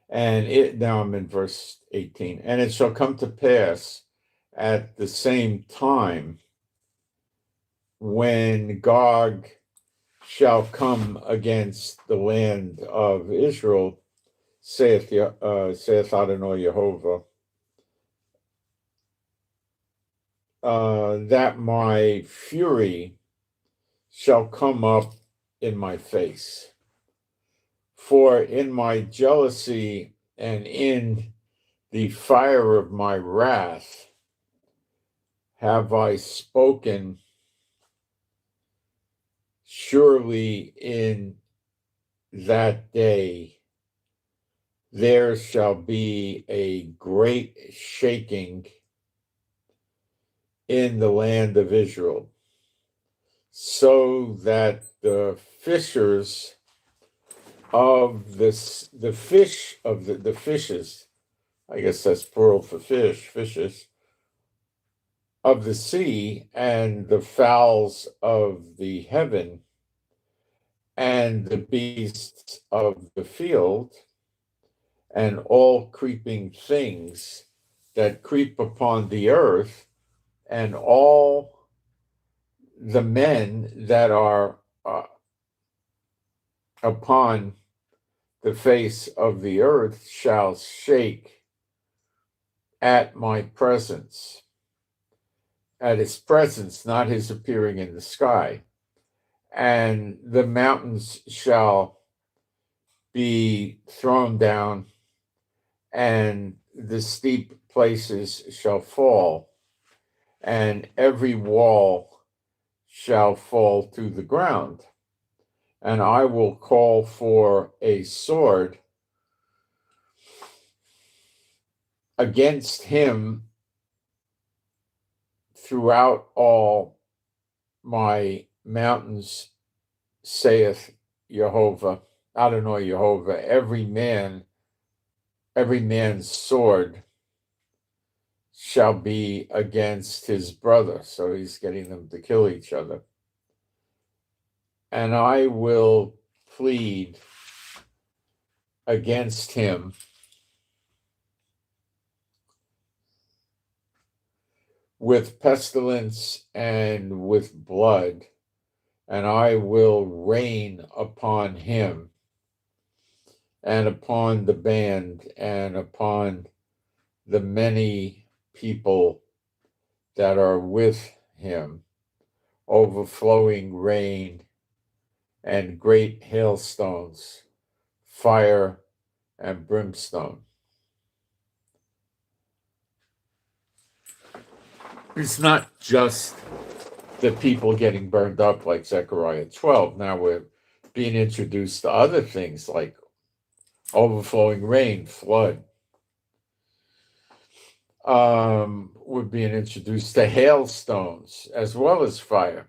And now I'm in verse 18. And it shall come to pass at the same time when Gog shall come against the land of Israel, saith Adonai Yehovah, that my fury shall come up in my face. For in my jealousy and in the fire of my wrath have I spoken. Surely in that day there shall be a great shaking in the land of Israel, so that the fishers of the fishes, I guess that's plural for fishes of the sea, and the fowls of the heaven, and the beasts of the field, and all creeping things that creep upon the earth, and all the men that are upon the face of the earth shall shake at my presence, at his presence, not his appearing in the sky. And the mountains shall be thrown down, and the steep places shall fall, and every wall shall fall to the ground. And I will call for a sword against him throughout all my mountains, saith Jehovah, Adonai Yehovah. Every man's sword shall be against his brother. So he's getting them to kill each other. And I will plead against him with pestilence and with blood, and I will rain upon him and upon the band and upon the many people that are with him, overflowing rain and great hailstones, fire and brimstone. It's not just the people getting burned up like Zechariah 12. Now we're being introduced to other things like overflowing rain, flood. We're being introduced to hailstones as well as fire,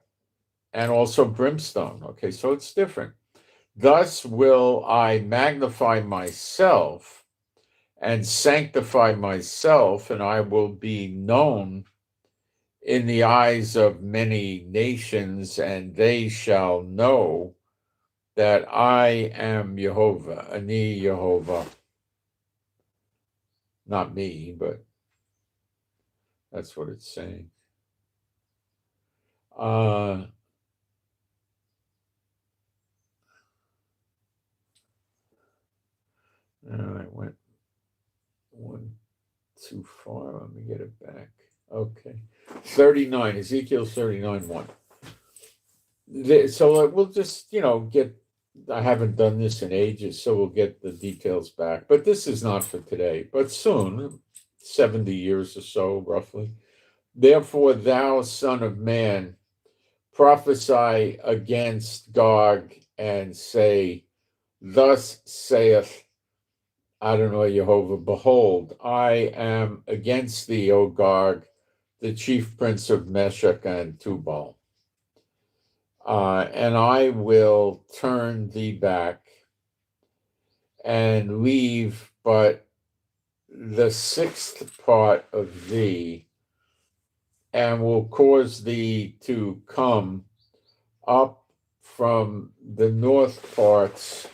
and also brimstone. Okay, so it's different. Thus will I magnify myself and sanctify myself, and I will be known in the eyes of many nations, and they shall know that I am Jehovah, Ani Jehovah. Not me, but that's what it's saying. I went one too far. Let me get it back. Okay. 39, Ezekiel 39, 1. So we'll just, get, I haven't done this in ages, so we'll get the details back. But this is not for today, but soon, 70 years or so, roughly. Therefore, thou son of man, prophesy against Gog and say, thus saith Adonai Yehovah, behold, I am against thee, O Gog, the chief prince of Meshech and Tubal. And I will turn thee back and leave but the sixth part of thee, and will cause thee to come up from the north parts,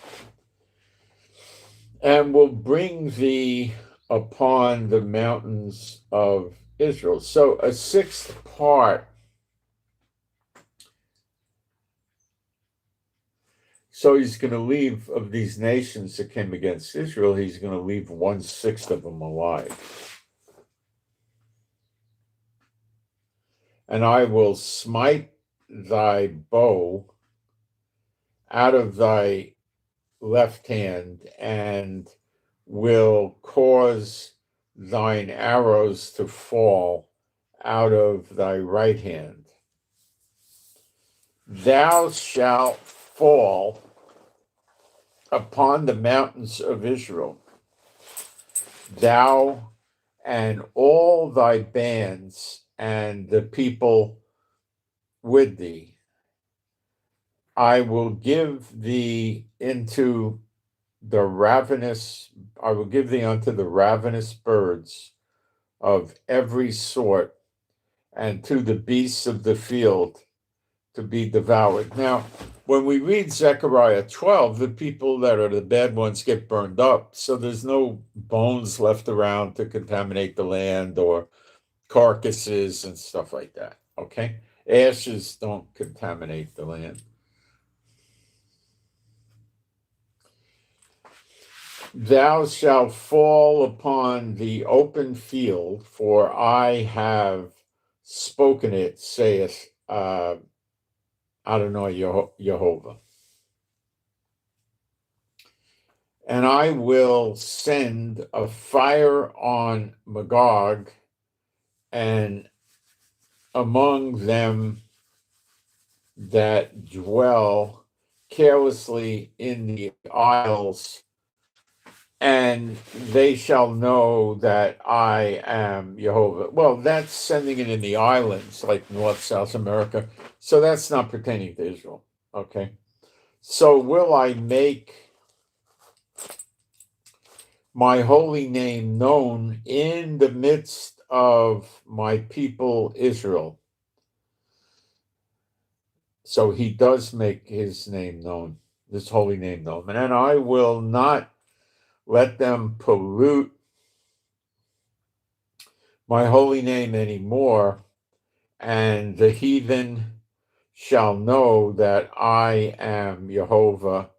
and will bring thee upon the mountains of Israel. So a sixth part. So he's going to leave of these nations that came against Israel, he's going to leave 1/6 of them alive. And I will smite thy bow out of thy left hand, and will cause thine arrows to fall out of thy right hand. Thou shalt fall upon the mountains of Israel, thou and all thy bands and the people with thee. I will give thee into the ravenous, I will give thee unto the ravenous birds of every sort, and to the beasts of the field to be devoured. Now, when we read Zechariah 12, the people that are the bad ones get burned up. So there's no bones left around to contaminate the land or carcasses and stuff like that. Okay? Ashes don't contaminate the land. Thou shalt fall upon the open field, for I have spoken it, saith Adonai Jehovah. And I will send a fire on Magog, and among them that dwell carelessly in the isles, and they shall know that I am Jehovah. Well, that's sending it in the islands, like North, South America. So that's not pertaining to Israel. Okay. So will I make my holy name known in the midst of my people Israel. So he does make his name known, this holy name known. And I will not let them pollute my holy name anymore, and the heathen shall know that I am Jehovah,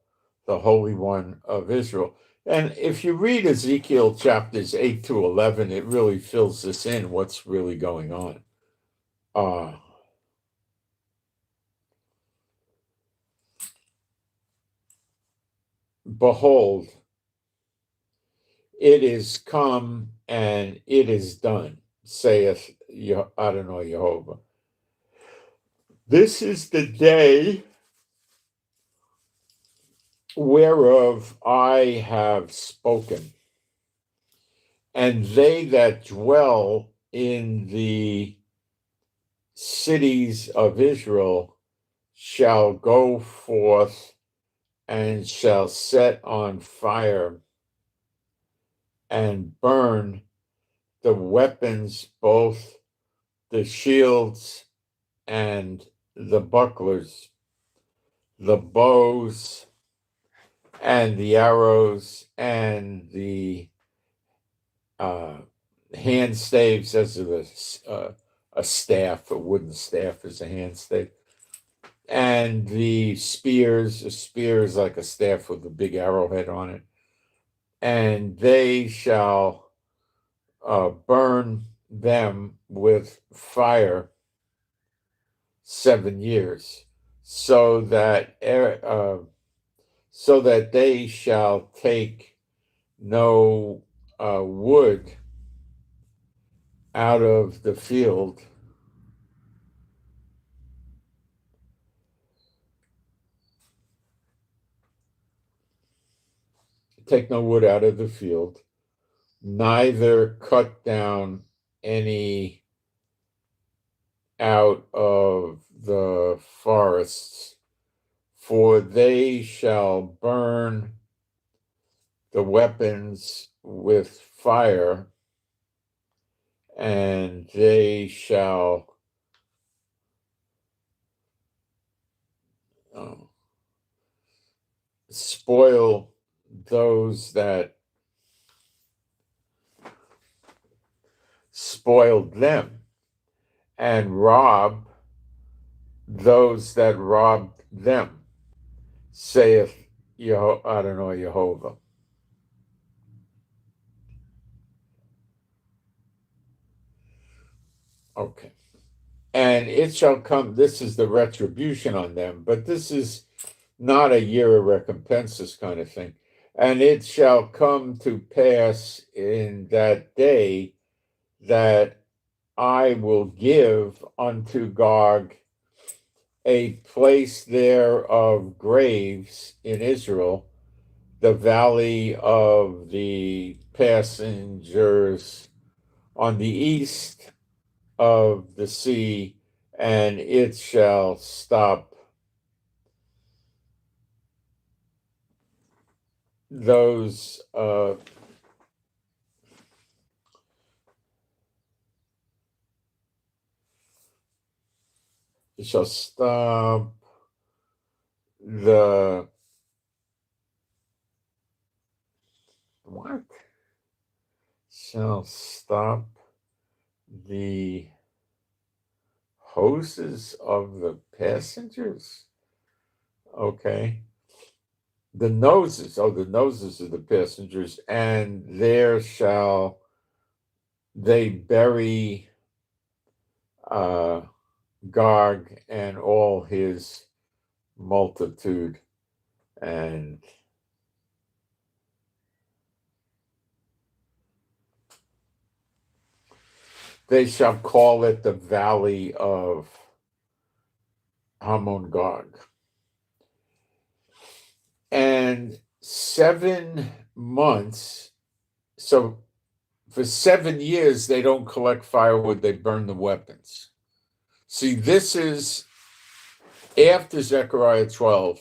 the Holy One of Israel. And if you read Ezekiel chapters 8 to 11, it really fills this in, what's really going on. Behold, it is come and it is done, saith Adonai Jehovah. This is the day whereof I have spoken, and they that dwell in the cities of Israel shall go forth and shall set on fire and burn the weapons, both the shields and the bucklers, the bows and the arrows and the hand staves, as a staff, a wooden staff is a hand stave, and the spears. A spear is like a staff with a big arrowhead on it. And they shall burn them with fire 7 years, so that they shall take no wood out of the field. Take no wood out of the field, neither cut down any out of the forests, for they shall burn the weapons with fire, and they shall spoil those that spoiled them and rob those that robbed them, saith Jehovah. Okay. And it shall come, this is the retribution on them, but this is not a year of recompenses kind of thing. And it shall come to pass in that day that I will give unto Gog a place there of graves in Israel, the valley of the passengers on the east of the sea, and it shall stop those it shall stop the what shall stop the hoses of the passengers. Okay. The noses of the passengers, and there shall they bury uh, Gog and all his multitude, and they shall call it the valley of Hamon Gog. And 7 months, so for 7 years, they don't collect firewood, they burn the weapons. See, this is after Zechariah 12.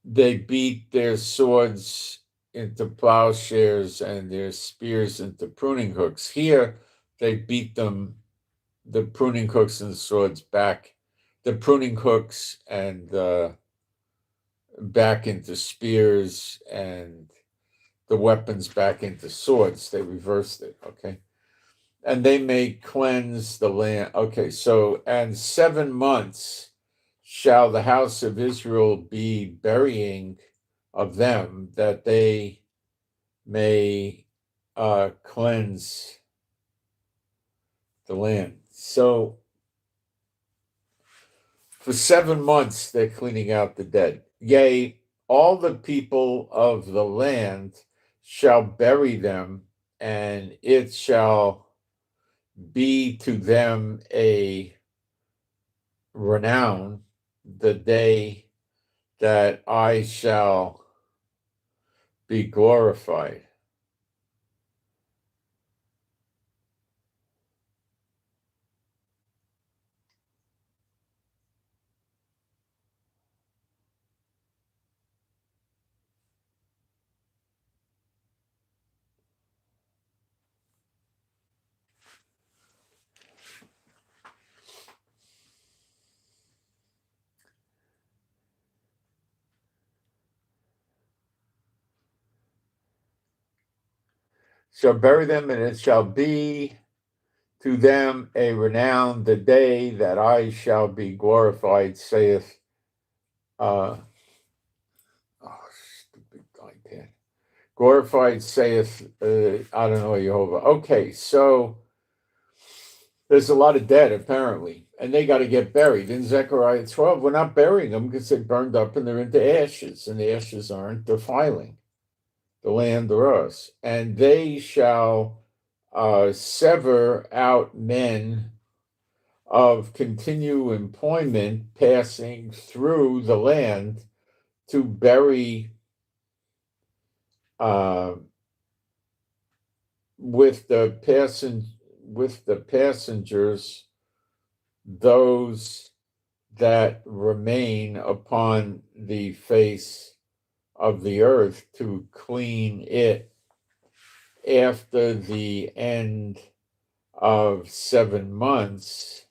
They beat their swords into plowshares and their spears into pruning hooks. Here, they beat them, the pruning hooks and the swords back, the pruning hooks and back into spears, and the weapons back into swords. They reversed it, okay? And they may cleanse the land. Okay, so, and 7 months shall the house of Israel be burying of them, that they may cleanse the land. So for 7 months they're cleaning out the dead. Yea, all the people of the land shall bury them, and it shall be to them a renown the day that I shall be glorified. Shall bury them, and it shall be to them a renown the day that I shall be glorified, saith stupid iPad. Glorified, saith Adonai Jehovah. Okay, so there's a lot of dead apparently, and they got to get buried. In Zechariah 12, we're not burying them because they burned up and they're into ashes, and the ashes aren't defiling the land or us. And they shall sever out men of continual employment passing through the land to bury with the passengers those that remain upon the face of the earth, to clean it after the end of 7 months.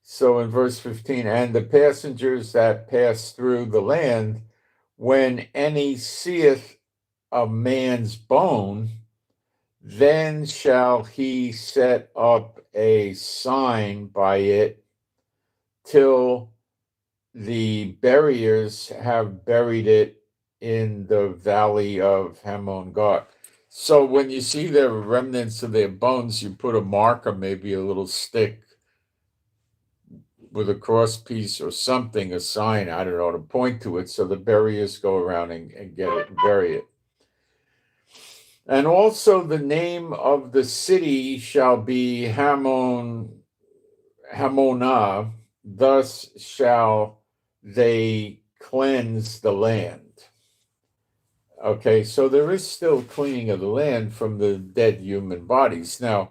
So in verse 15, and the passengers that pass through the land, when any seeth a man's bone, then shall he set up a sign by it till the buriers have buried it in the valley of Hamon God. So when you see the remnants of their bones, you put a marker, maybe a little stick with a cross piece or something, a sign, I don't know, to point to it, so the buriers go around and get it and bury it. And also the name of the city shall be Hamonah, thus shall they cleanse the land. Okay, so there is still cleaning of the land from the dead human bodies. Now,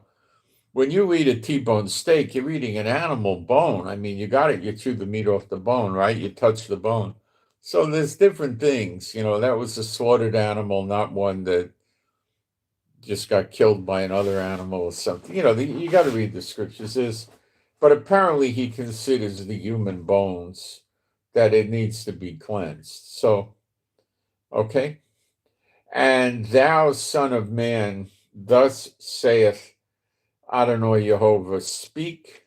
when you eat a T-bone steak, you're eating an animal bone. I mean, you got it, you chew the meat off the bone, right? You touch the bone. So there's different things. That was a slaughtered animal, not one that just got killed by another animal or something. You got to read the scriptures. But apparently he considers the human bones that it needs to be cleansed. So, okay. And thou, son of man, thus saith Adonai Jehovah, speak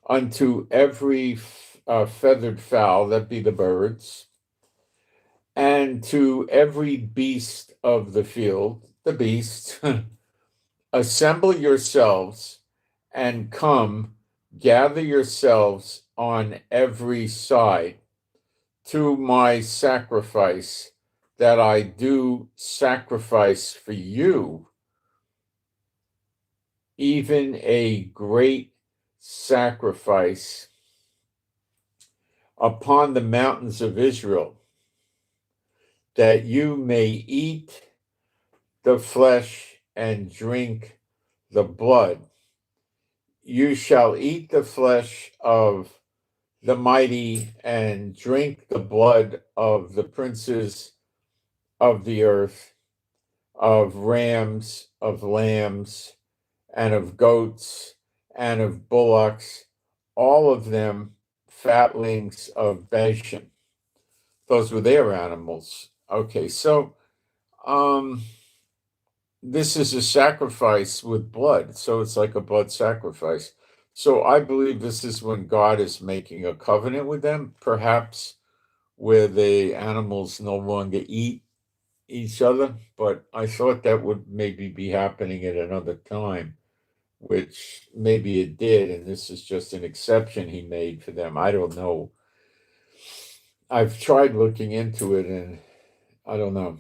unto every feathered fowl, that be the birds, and to every beast of the field, the beasts, assemble yourselves and come, gather yourselves on every side to my sacrifice that I do sacrifice for you, even a great sacrifice upon the mountains of Israel, that you may eat the flesh and drink the blood. You shall eat the flesh of the mighty and drink the blood of the princes of the earth, of rams, of lambs, and of goats, and of bullocks, all of them fatlings of Bashan. Those were their animals. Okay, so this is a sacrifice with blood, so it's like a blood sacrifice. So I believe this is when God is making a covenant with them, perhaps where the animals no longer eat each other, but I thought that would maybe be happening at another time, which maybe it did, and this is just an exception he made for them. I don't know. I've tried looking into it, and I don't know.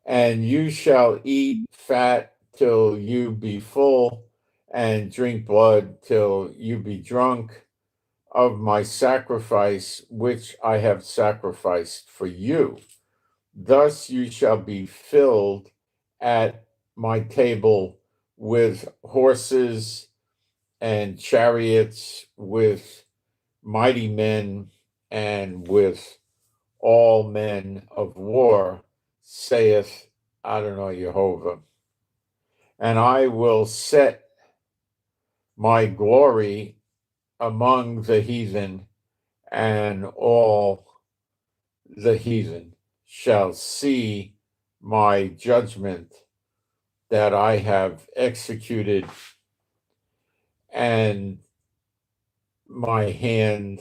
And you shall eat fat till you be full, and drink blood till you be drunk of my sacrifice, which I have sacrificed for you. Thus you shall be filled at my table with horses and chariots, with mighty men, and with all men of war, saith Adonai Jehovah. And I will set my glory among the heathen, and all the heathen shall see my judgment that I have executed, and my hand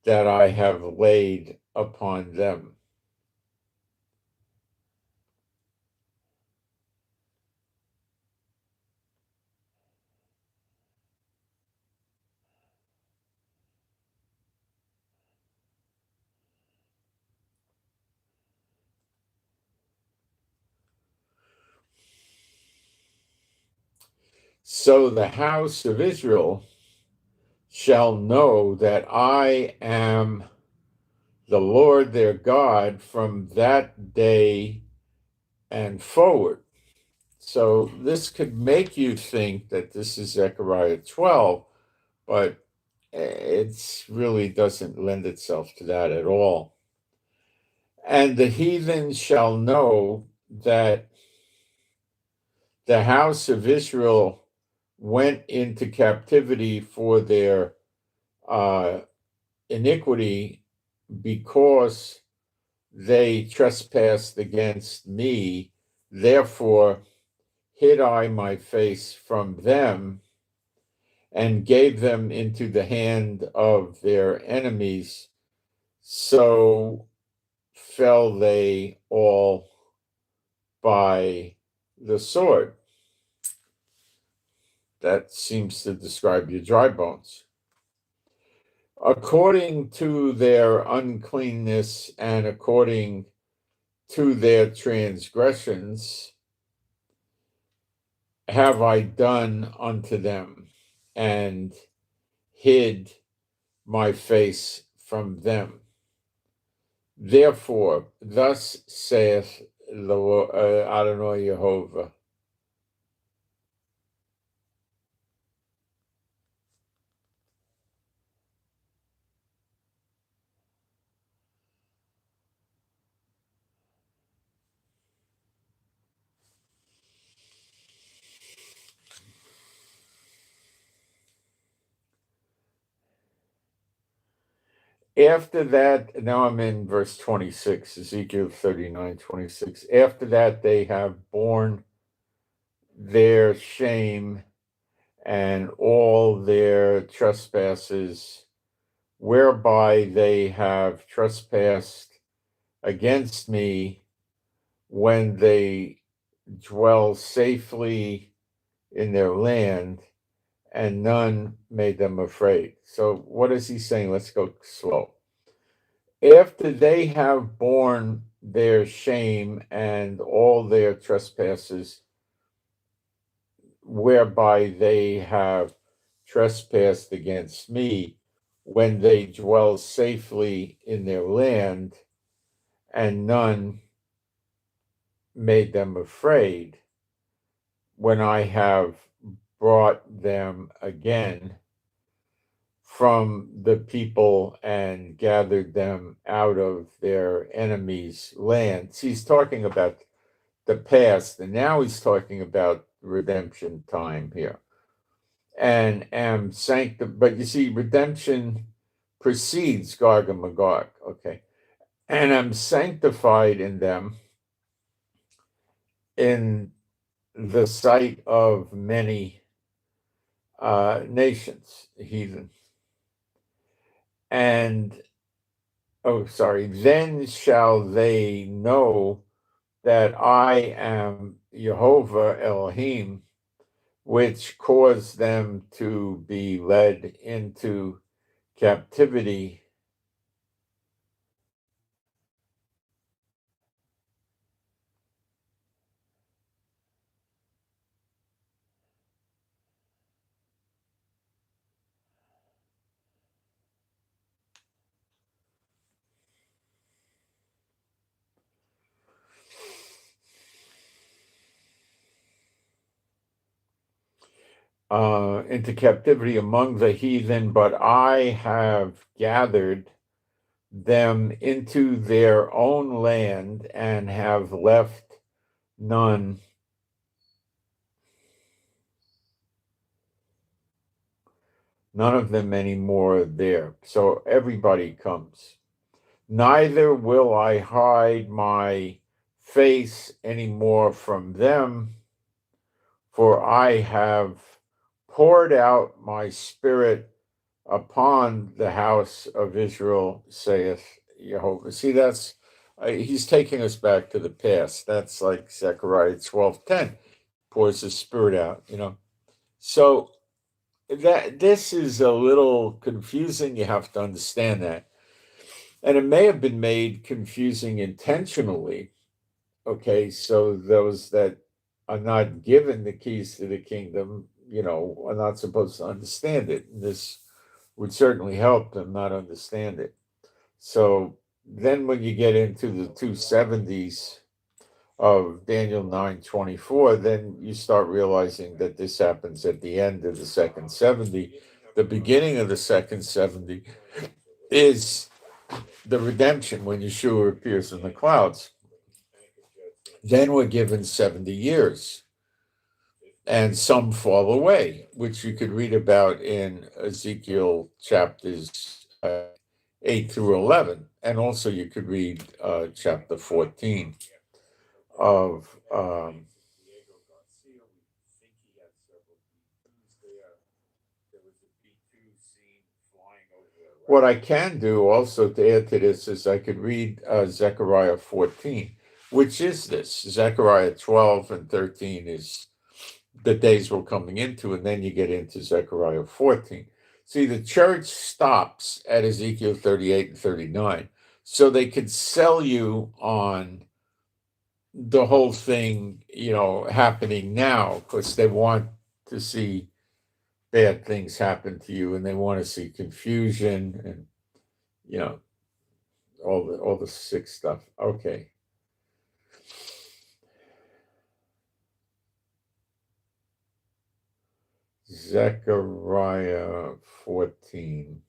that I have laid upon them. So the house of Israel shall know that I am the Lord their God from that day and forward. So this could make you think that this is Zechariah 12, but it really doesn't lend itself to that at all. And the heathen shall know that the house of Israel went into captivity for their iniquity, because they trespassed against me. Therefore hid I my face from them, and gave them into the hand of their enemies. So fell they all by the sword. That seems to describe your dry bones. According to their uncleanness and according to their transgressions have I done unto them, and hid my face from them. Therefore, thus saith the Lord, Adonai Yehovah. After that, now I'm in verse 26, Ezekiel 39:26. After that, they have borne their shame and all their trespasses, whereby they have trespassed against me, when they dwell safely in their land, and none made them afraid. So what is he saying? Let's go slow. After they have borne their shame and all their trespasses, whereby they have trespassed against me, when they dwell safely in their land, and none made them afraid, when I have brought them again from the people and gathered them out of their enemies' lands. He's talking about the past, and now he's talking about redemption time here. And am sanctified, but you see, redemption precedes Gog and Magog, okay? And I'm sanctified in them in the sight of many nations, heathen. And, then shall they know that I am Jehovah Elohim, which caused them to be led into captivity. Into captivity among the heathen, but I have gathered them into their own land, and have left none of them anymore there. So everybody comes. Neither will I hide my face anymore from them, for I have poured out my spirit upon the house of Israel, saith Jehovah. See, that's he's taking us back to the past. That's like Zechariah 12:10, pours his spirit out. So that this is a little confusing. You have to understand that. And it may have been made confusing intentionally. Okay, so those that are not given the keys to the kingdom, are not supposed to understand it. This would certainly help them not understand it. So then when you get into the 270s of Daniel 9:24, then you start realizing that this happens at the end of the second 70. The beginning of the second 70 is the redemption, when Yeshua appears in the clouds. Then we're given 70 years. and some fall away, which you could read about in Ezekiel chapters 8 through 11. And also you could read chapter 14 of what I can do also to add to this is I could read Zechariah 14, which is this. Zechariah 12 and 13 is the days we're coming into, and then you get into Zechariah 14. See, the church stops at Ezekiel 38 and 39, so they could sell you on the whole thing, happening now, because they want to see bad things happen to you, and they want to see confusion and all the sick stuff. Okay. Zechariah 14.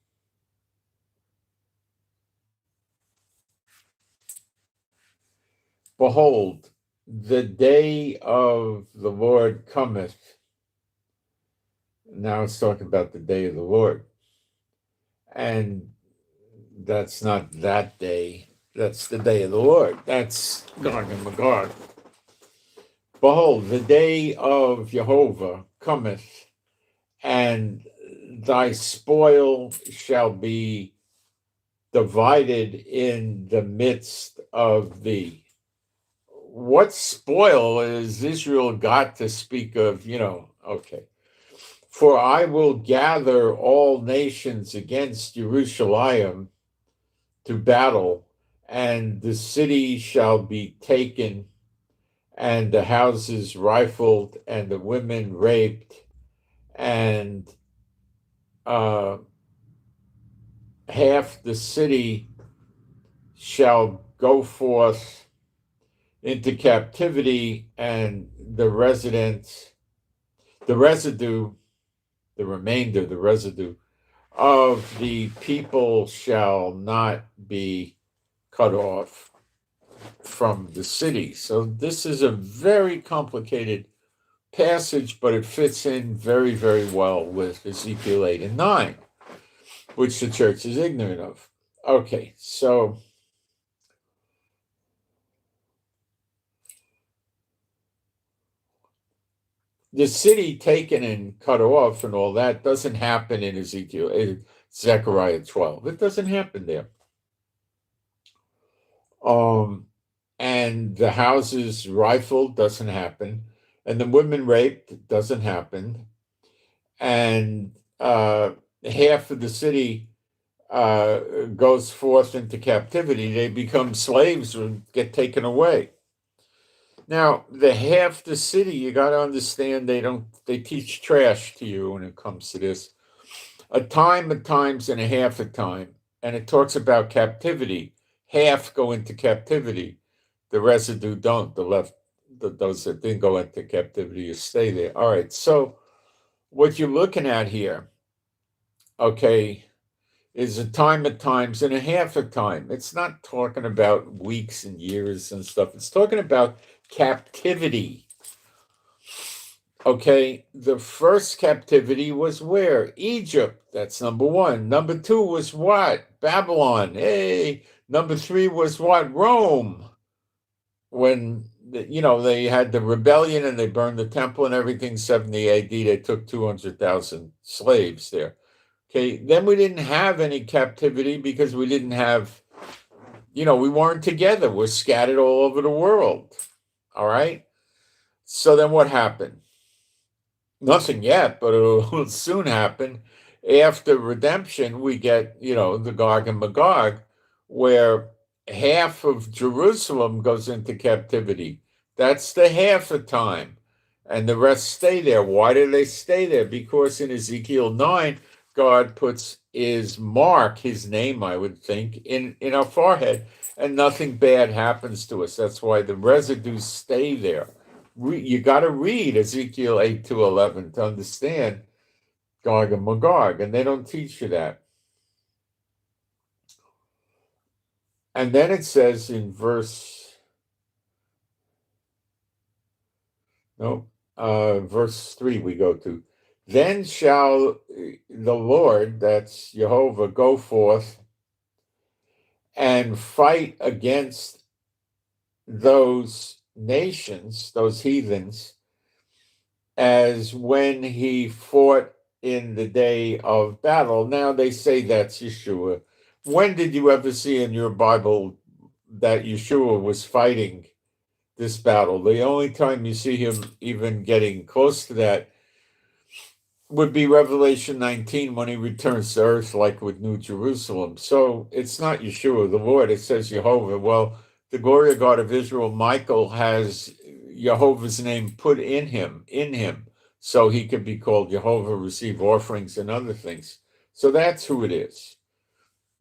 Behold, the day of the Lord cometh. Now it's talking about the day of the Lord. And that's not that day. That's the day of the Lord. That's Gog and Magog. Behold, the day of Jehovah cometh, and thy spoil shall be divided in the midst of thee. What spoil is Israel got to speak of? Okay. For I will gather all nations against Jerusalem to battle, and the city shall be taken, and the houses rifled, and the women raped, and half the city shall go forth into captivity, and the residue of the people shall not be cut off from the city. So this is a very complicated passage, but it fits in very, very well with Ezekiel 8 and 9, which the church is ignorant of. Okay, so the city taken and cut off and all that doesn't happen in Zechariah 12. It doesn't happen there. And the houses rifled doesn't happen, and the women raped doesn't happen, and half of the city goes forth into captivity. They become slaves or get taken away. Now, the half the city, you got to understand, they teach trash to you when it comes to this. A time, a times, and a half a time. And it talks about captivity. Half go into captivity. The residue don't. Those that didn't go into captivity, you stay there. All right. So what you're looking at here, okay, is a time at times and a half a time. It's not talking about weeks and years and stuff. It's talking about captivity. Okay, the first captivity was where? Egypt. That's number one. Number two was what? Babylon. Hey, number three was what? Rome. When they had the rebellion and they burned the temple and everything. 70 A.D. They took 200,000 slaves there. Okay, then we didn't have any captivity because we didn't have, we weren't together. We're scattered all over the world. All right. So then what happened? Nothing yet, but it'll soon happen. After redemption, we get, the Gog and Magog, where half of Jerusalem goes into captivity. That's the half a time. And the rest stay there. Why do they stay there? Because in Ezekiel 9, God puts his mark, his name, I would think, in our forehead, and nothing bad happens to us. That's why the residues stay there. You got to read Ezekiel 8 to 11 to understand Gog and Magog, and they don't teach you that. And then it says in verse, no, verse 3 we go to. Then shall the Lord, that's Jehovah, go forth and fight against those nations, those heathens, as when he fought in the day of battle. Now they say that's Yeshua. When did you ever see in your Bible that Yeshua was fighting this battle? The only time you see him even getting close to that would be Revelation 19 when he returns to earth, like with New Jerusalem. So it's not Yeshua, the Lord. It says Jehovah. Well, the glory of God of Israel, Michael, has Jehovah's name put in him, so he could be called Jehovah, receive offerings and other things. So that's who it is.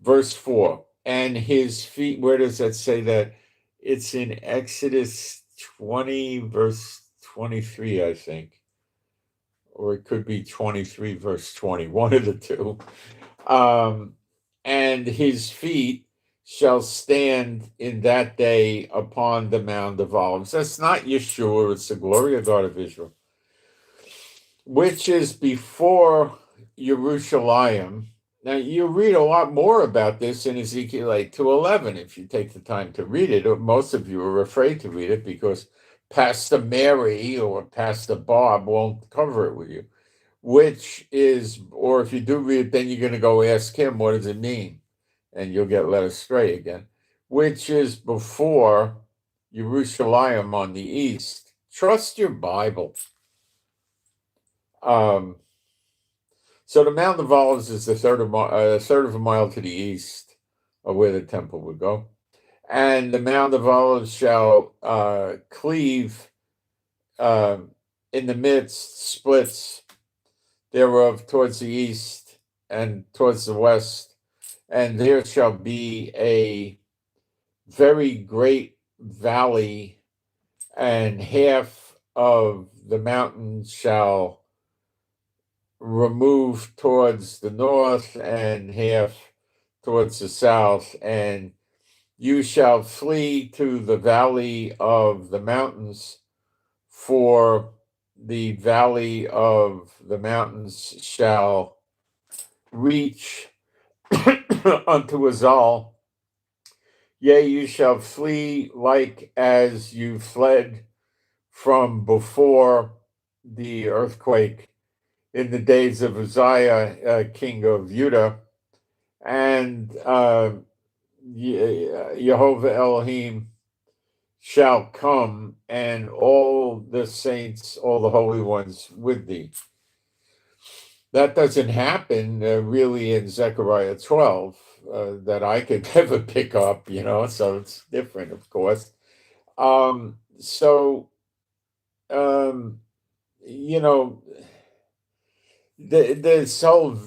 Verse 4. And his feet, where does that say that? It's in Exodus 20, verse 23, I think. Or it could be 23, verse 20, one of the two. And his feet shall stand in that day upon the Mount of Olives. That's not Yeshua, it's the glory of God of Israel, which is before Jerusalem. Now, you read a lot more about this in Ezekiel 8-11, if you take the time to read it. Most of you are afraid to read it because Pastor Mary or Pastor Bob won't cover it with you. Which is, or if you do read it, then you're going to go ask him, what does it mean? And you'll get led astray again. Which is before Jerusalem on the east. Trust your Bible. So the Mount of Olives is a third of a mile to the east of where the temple would go. And the Mount of Olives shall cleave in the midst, splits thereof towards the east and towards the west, and there shall be a very great valley, and half of the mountain shall remove towards the north and half towards the south, and you shall flee to the valley of the mountains, for the valley of the mountains shall reach unto Azal. Yea, you shall flee like as you fled from before the earthquake in the days of Uzziah, king of Judah, and Jehovah Elohim shall come, and all the saints, all the holy ones with thee. That doesn't happen really in Zechariah 12 that I could ever pick up, so it's different, of course. This whole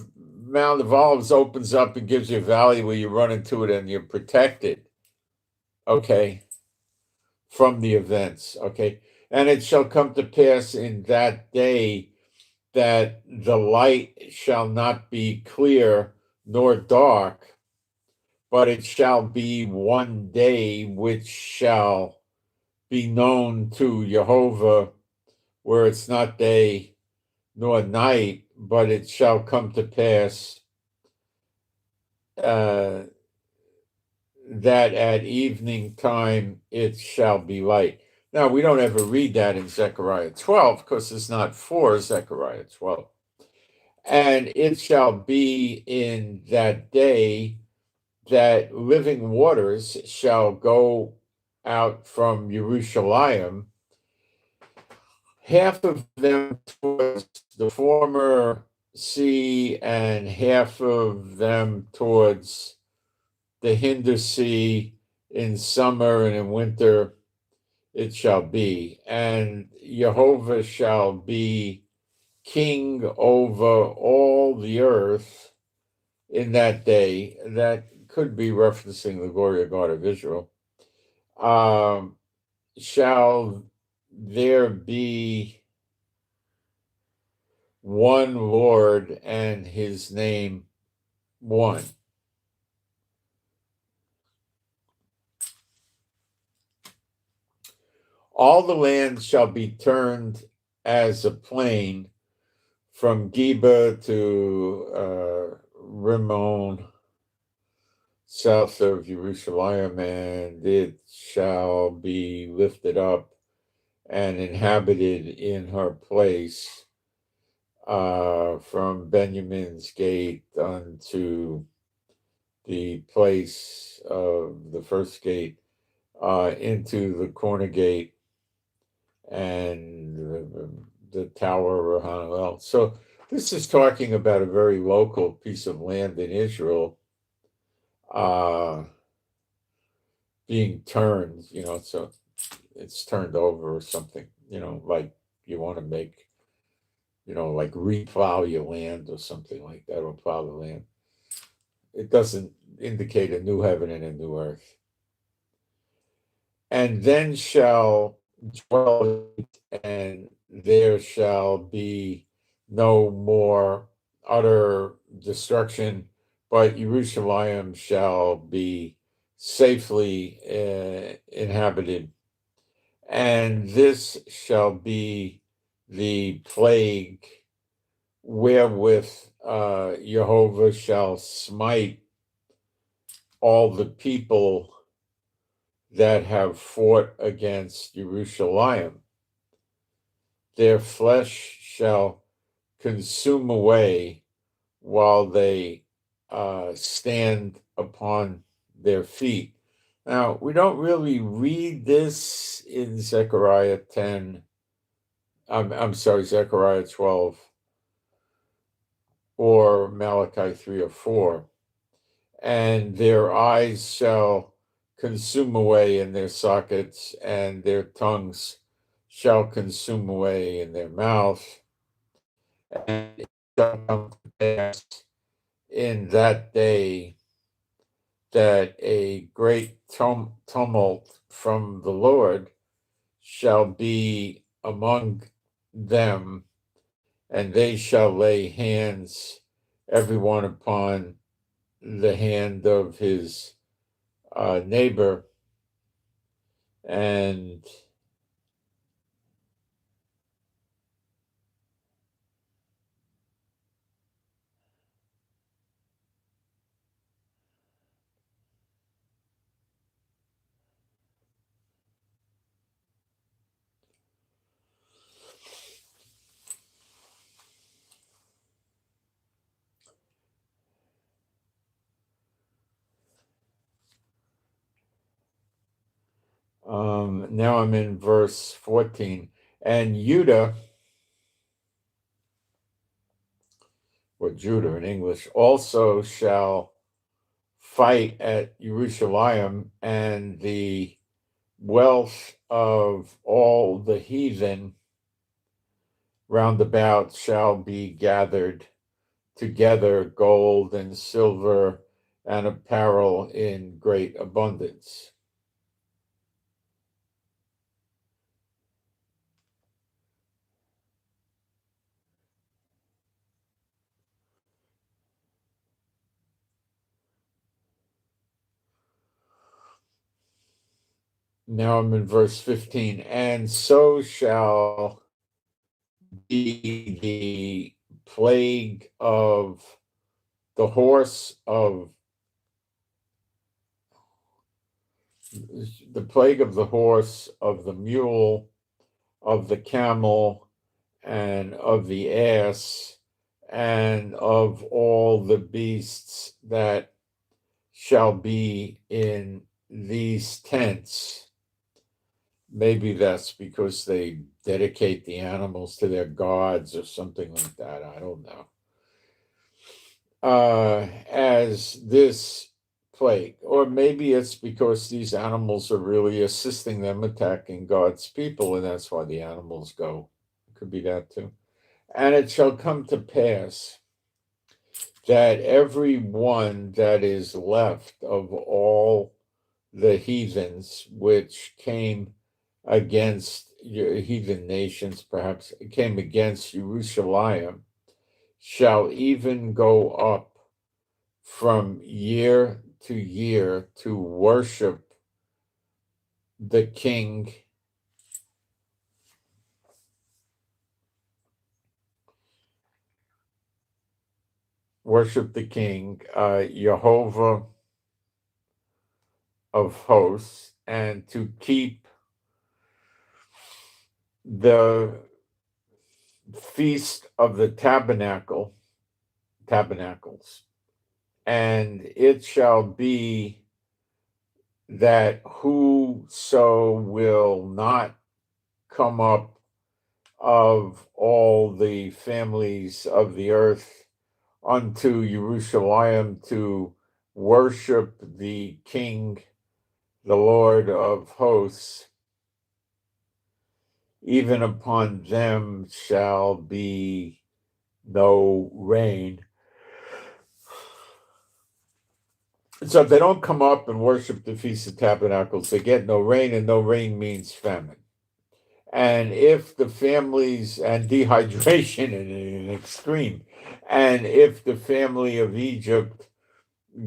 Mount of Olives opens up and gives you a valley where you run into it and you're protected, okay, from the events, okay? And it shall come to pass in that day that the light shall not be clear nor dark, but it shall be one day which shall be known to Jehovah, where it's not day nor night, but it shall come to pass that at evening time it shall be light. Now, we don't ever read that in Zechariah 12 because it's not for Zechariah 12. And it shall be in that day that living waters shall go out from Jerusalem, half of them towards the former sea and half of them towards the hinder sea. In summer and in winter it shall be. And Jehovah shall be king over all the earth in that day. That could be referencing the glory of God of Israel. Shall there be one Lord and his name one. All the land shall be turned as a plain from Geba to Rimmon, south of Jerusalem, and it shall be lifted up and inhabited in her place, from Benjamin's gate unto the place of the first gate, into the corner gate and the Tower of Hananel. So this is talking about a very local piece of land in Israel, being turned, so it's turned over or something, like you want to make, like replow your land or something like that, or plow the land. It doesn't indicate a new heaven and a new earth. And then shall dwell, and there shall be no more utter destruction, but Jerusalem shall be safely inhabited. And this shall be the plague wherewith Jehovah shall smite all the people that have fought against Jerusalem. Their flesh shall consume away while they stand upon their feet. Now, we don't really read this in Zechariah 10. I'm sorry, Zechariah 12 or Malachi 3 or 4. And their eyes shall consume away in their sockets, and their tongues shall consume away in their mouth. And it shall come to pass in that day that a great tumult from the Lord shall be among them, and they shall lay hands, everyone upon the hand of his neighbor, and now I'm in verse 14. And Judah, or Judah in English, also shall fight at Jerusalem, and the wealth of all the heathen round about shall be gathered together, gold and silver and apparel in great abundance. Now I'm in verse 15. And so shall be the plague of the horse, of the mule, of the camel, and of the ass, and of all the beasts that shall be in these tents. Maybe that's because they dedicate the animals to their gods or something like that. I don't know. As this plague, or maybe it's because these animals are really assisting them attacking God's people, and that's why the animals go. It could be that too. And it shall come to pass that every one that is left of all the heathens which came against heathen nations, perhaps came against Jerusalem, shall even go up from year to year to worship the king worship the King, Jehovah of hosts, and to keep the feast of the tabernacles. And it shall be that whoso will not come up of all the families of the earth unto Jerusalem to worship the King, the Lord of hosts, even upon them shall be no rain. So if they don't come up and worship the Feast of Tabernacles, they get no rain, and no rain means famine. And if the families, and dehydration in an extreme, and if the family of Egypt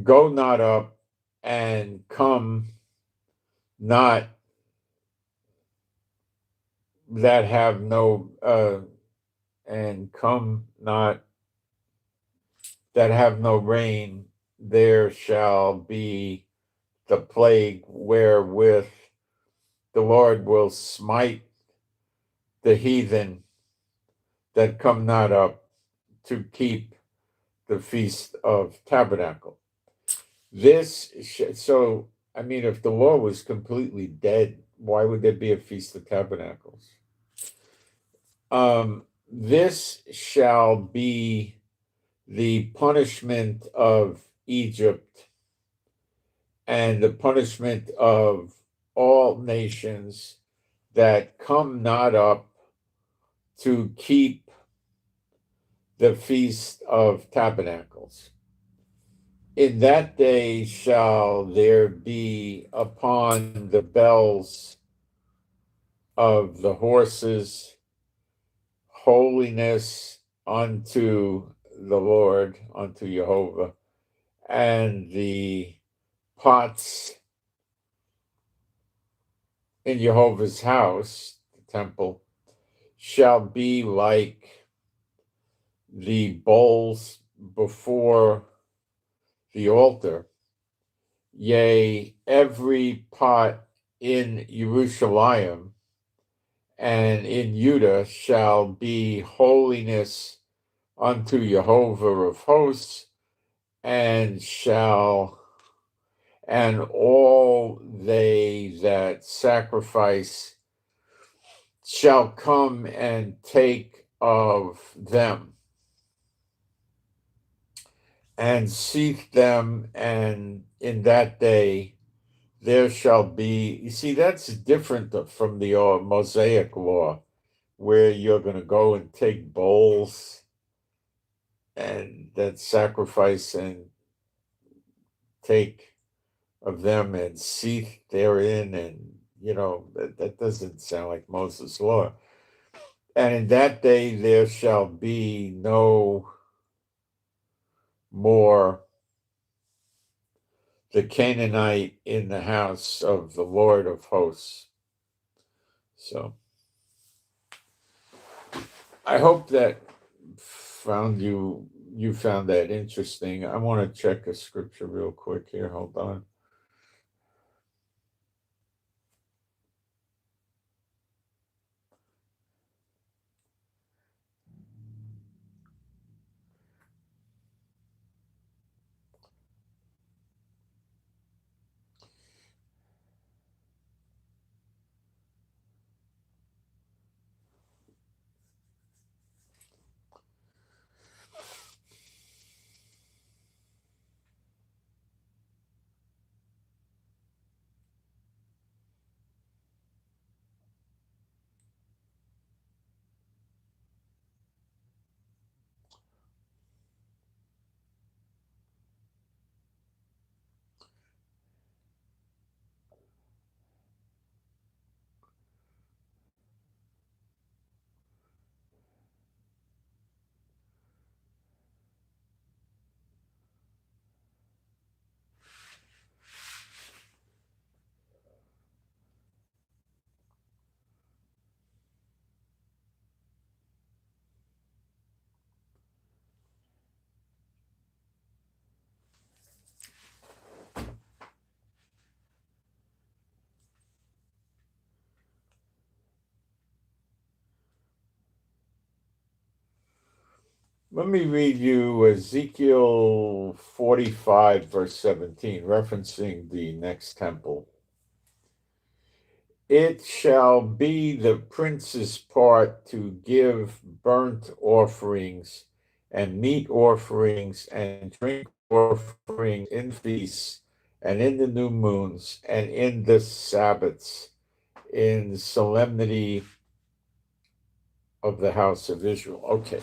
go not up and come not that have no and come not that have no rain, there shall be the plague wherewith the Lord will smite the heathen that come not up to keep the Feast of Tabernacle. So, I mean, if the law was completely dead, why would there be a Feast of Tabernacles? This shall be the punishment of Egypt and the punishment of all nations that come not up to keep the Feast of Tabernacles. In that day shall there be upon the bells of the horses holiness unto the Lord, unto Jehovah, and the pots in Jehovah's house, the temple, shall be like the bowls before the altar. Yea, every pot in Jerusalem and in Judah shall be holiness unto Jehovah of hosts, and all they that sacrifice shall come and take of them and seek them, and in that day there shall be, you see, that's different from the Mosaic law, where you're going to go and take bowls and that sacrifice and take of them and seek therein, and that doesn't sound like Moses' law. And in that day there shall be no more the Canaanite in the house of the Lord of hosts. So I hope that you found that interesting. I want to check a scripture real quick here. Hold on. Let me read you Ezekiel 45, verse 17, referencing the next temple. It shall be the prince's part to give burnt offerings and meat offerings and drink offerings in feasts and in the new moons and in the Sabbaths, in solemnity of the house of Israel. Okay,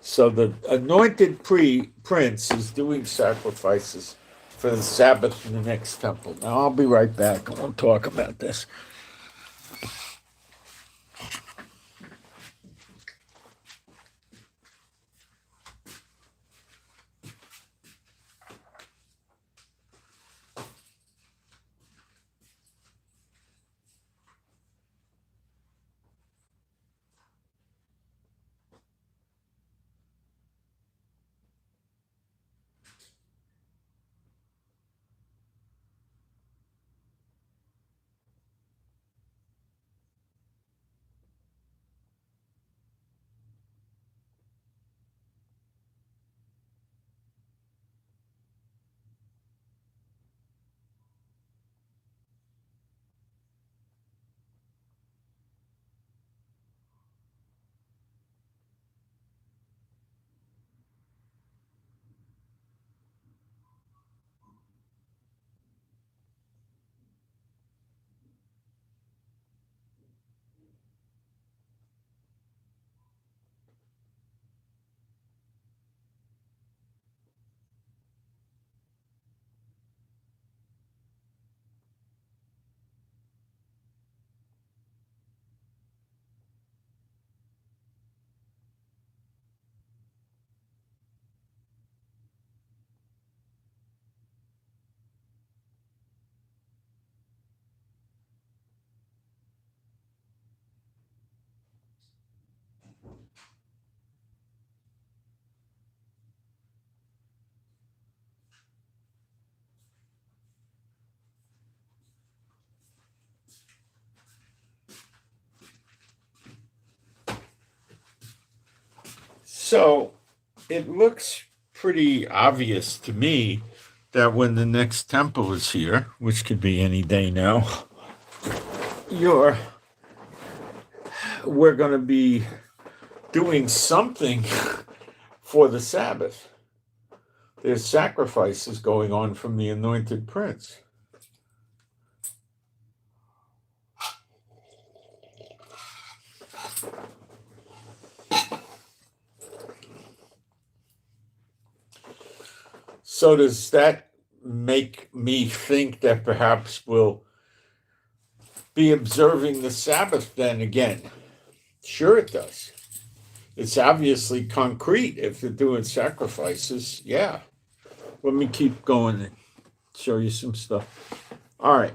so the anointed prince is doing sacrifices for the Sabbath in the next temple. Now I'll be right back and we'll talk about this. So it looks pretty obvious to me that when the next temple is here, which could be any day now, you're we're going to be doing something for the Sabbath. There's sacrifices going on from the anointed prince. So does that make me think that perhaps we'll be observing the Sabbath then again? Sure, it does. It's obviously concrete if they're doing sacrifices. Yeah. Let me keep going and show you some stuff. All right.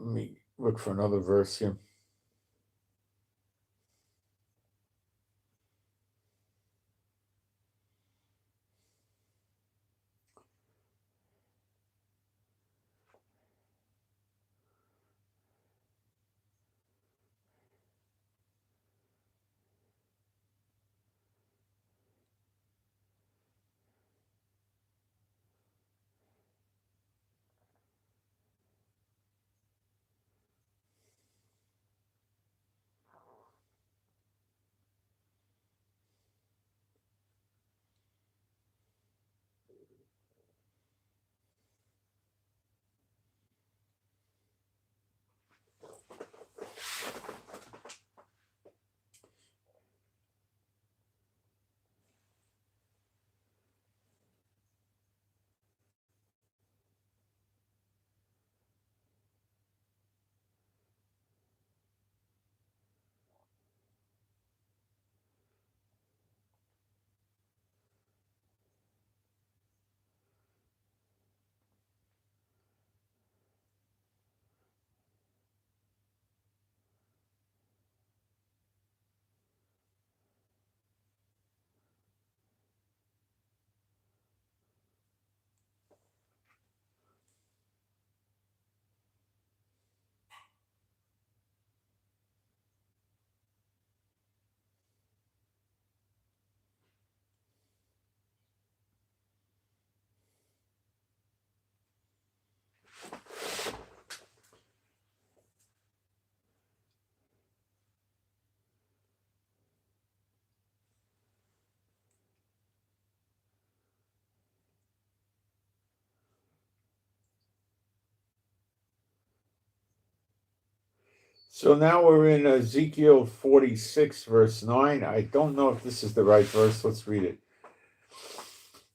Let me look for another verse here. So now we're in Ezekiel 46, verse 9. I don't know if this is the right verse. Let's read it.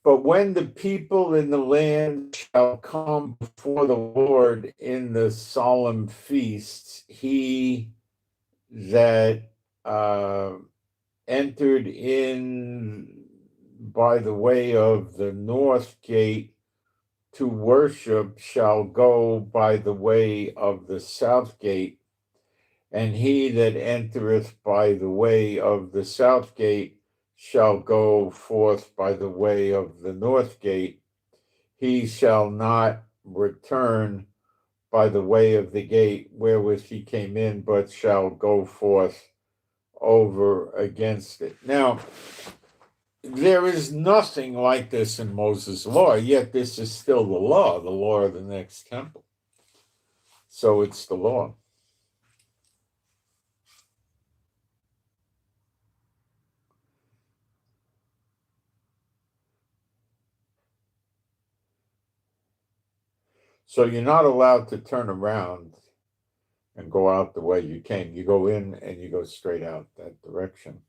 But when the people in the land shall come before the Lord in the solemn feasts, he that entered in by the way of the north gate to worship shall go by the way of the south gate, and he that entereth by the way of the south gate shall go forth by the way of the north gate. He shall not return by the way of the gate wherewith he came in, but shall go forth over against it. Now, there is nothing like this in Moses' law, yet this is still the law of the next temple. So it's the law. So you're not allowed to turn around and go out the way you came. You go in and you go straight out that direction.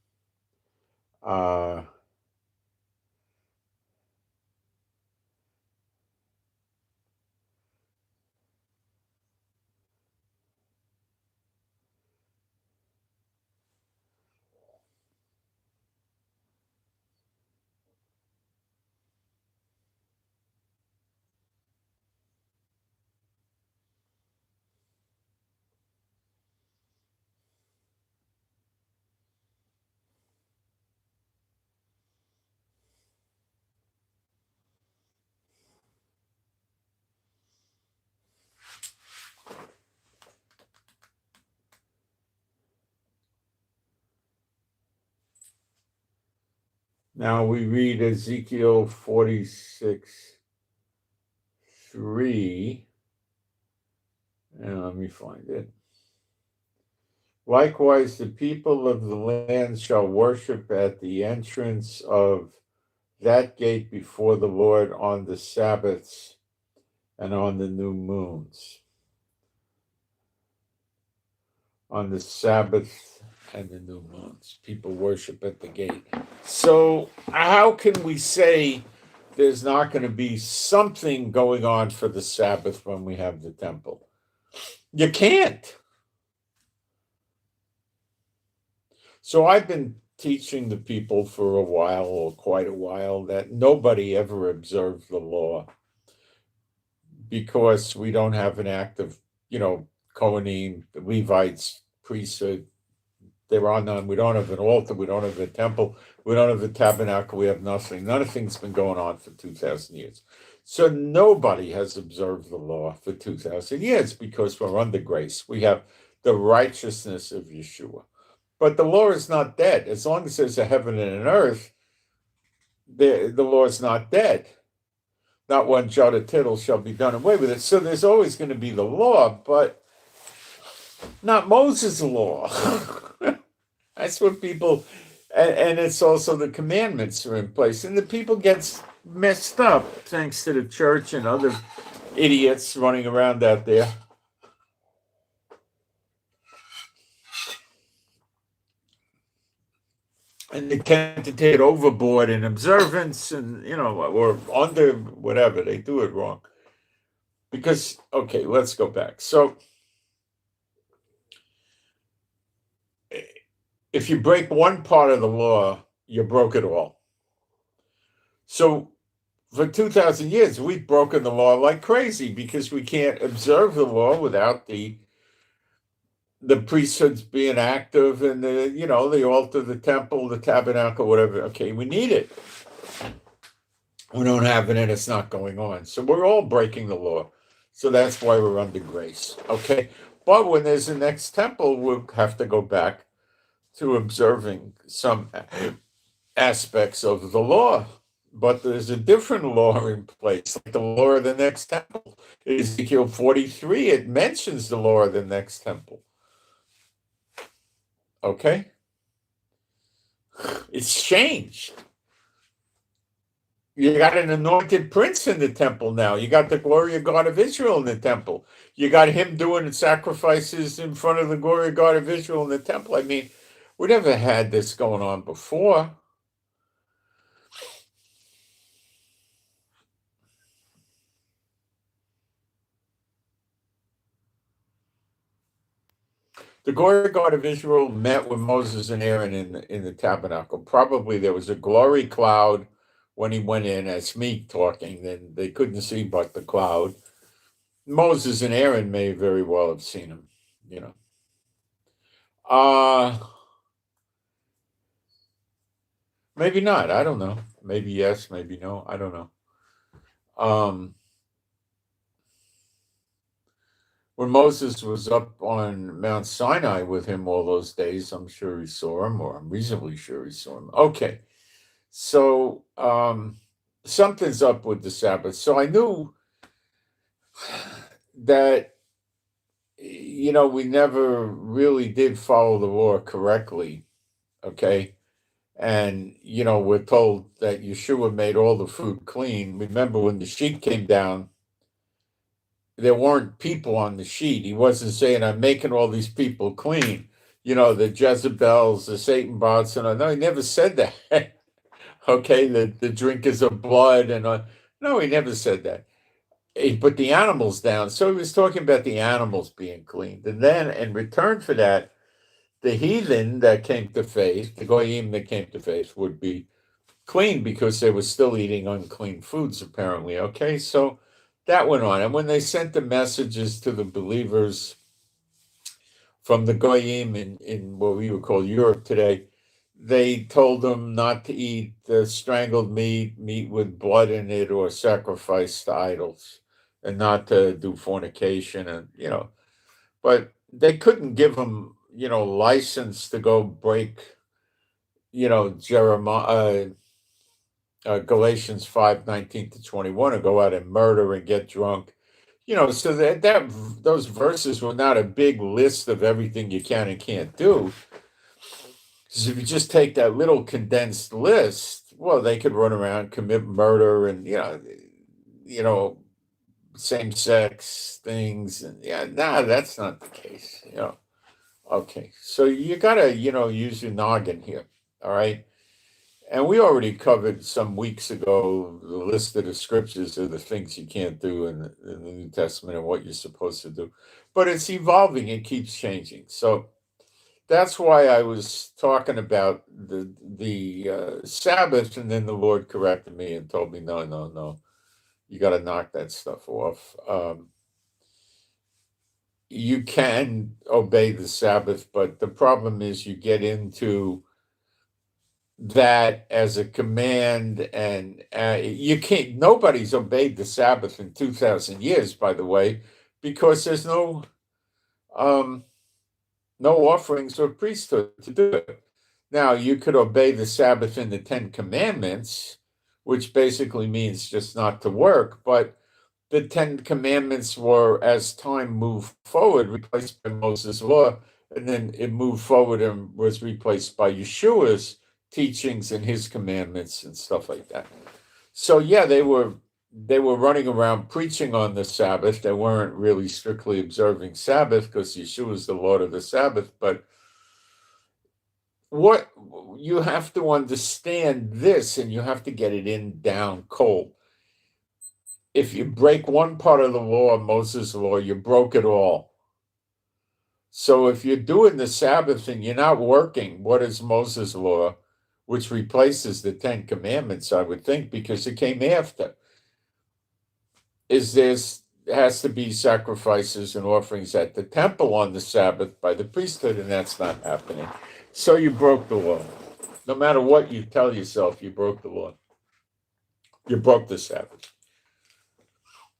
Now we read Ezekiel 46, 3. And let me find it. Likewise, the people of the land shall worship at the entrance of that gate before the Lord on the Sabbaths and on the new moons. On the Sabbath and the new moons, people worship at the gate. So how can we say there's not going to be something going on for the Sabbath when we have the temple? You can't. So I've been teaching the people for a while, or quite a while, that nobody ever observed the law because we don't have an active, Kohanim, the Levites, priesthood. There are none. We don't have an altar. We don't have a temple. We don't have a tabernacle. We have nothing. Nothing's been going on for 2,000 years. So nobody has observed the law for 2,000 years because we're under grace. We have the righteousness of Yeshua. But the law is not dead. As long as there's a heaven and an earth, the law is not dead. Not one jot or tittle shall be done away with it. So there's always going to be the law, but not Moses' law. That's what people, and it's also the commandments are in place. And the people get messed up thanks to the church and other idiots running around out there. And they tend to take it overboard in observance and, or under whatever. They do it wrong. Because, okay, let's go back. So if you break one part of the law, you broke it all. So for 2,000 years, we've broken the law like crazy because we can't observe the law without the priesthoods being active and the altar, the temple, the tabernacle, whatever. Okay, we need it. We don't have it and it's not going on. So we're all breaking the law. So that's why we're under grace. Okay. But when there's the next temple, we'll have to go back to observing some aspects of the law. But there's a different law in place, like the law of the next temple. Ezekiel 43, it mentions the law of the next temple. Okay? It's changed. You got an anointed prince in the temple now. You got the glory of God of Israel in the temple. You got him doing sacrifices in front of the glory of God of Israel in the temple. I mean, we never had this going on before. The glory of God of Israel met with Moses and Aaron in the tabernacle. Probably there was a glory cloud when he went in, as me talking, then they couldn't see but the cloud. Moses and Aaron may very well have seen him, you know. Uh Maybe not. I don't know. Maybe yes, maybe no. I don't know. Um when Moses was up on Mount Sinai with him all those days, I'm sure he saw him, or I'm reasonably sure he saw him. Okay. So something's up with the Sabbath. So I knew that we never really did follow the law correctly. Okay. And we're told that Yeshua made all the food clean. Remember when the sheet came down, there weren't people on the sheet. He wasn't saying, I'm making all these people clean. The Jezebels, the Satan bots, and no, he never said that. Okay, the drinkers of blood no, he never said that. He put the animals down. So he was talking about the animals being cleaned. And then in return for that, the heathen that came to faith, the goyim that came to faith, would be clean because they were still eating unclean foods, apparently. Okay, so that went on. And when they sent the messages to the believers from the goyim in what we would call Europe today, they told them not to eat strangled meat with blood in it, or sacrifice to idols, and not to do fornication, and but they couldn't give them license to go break Jeremiah. Galatians 5:19 to 21, or go out and murder and get drunk. So that those verses were not a big list of everything you can and can't do. Because if you just take that little condensed list, well, they could run around, commit murder, and same sex things, and that's not the case. Okay, so you gotta use your noggin here. All right. And we already covered some weeks ago the list of the scriptures of the things you can't do in the New Testament and what you're supposed to do. But it's evolving, it keeps changing. So that's why I was talking about the Sabbath, and then the Lord corrected me and told me, no, no, no, you got to knock that stuff off. You can obey the Sabbath, but the problem is you get into that as a command, and you can't. Nobody's obeyed the Sabbath in 2,000 years, by the way, because there's um, no offerings or priesthood to do it. Now you could obey the Sabbath in the Ten Commandments, which basically means just not to work, but the Ten Commandments were, as time moved forward, replaced by Moses' law, and then it moved forward and was replaced by Yeshua's teachings and his commandments and stuff like that. So yeah, they were running around preaching on the Sabbath. They weren't really strictly observing Sabbath because Yeshua is the Lord of the Sabbath. But what you have to understand this, and you have to get it in down cold. If you break one part of the law, Moses' law, you broke it all. So if you're doing the Sabbath and you're not working, what is Moses' law, which replaces the Ten Commandments, I would think, because it came after, is has to be sacrifices and offerings at the temple on the Sabbath by the priesthood, and that's not happening. So you broke the law. No matter what you tell yourself, you broke the law. You broke the Sabbath.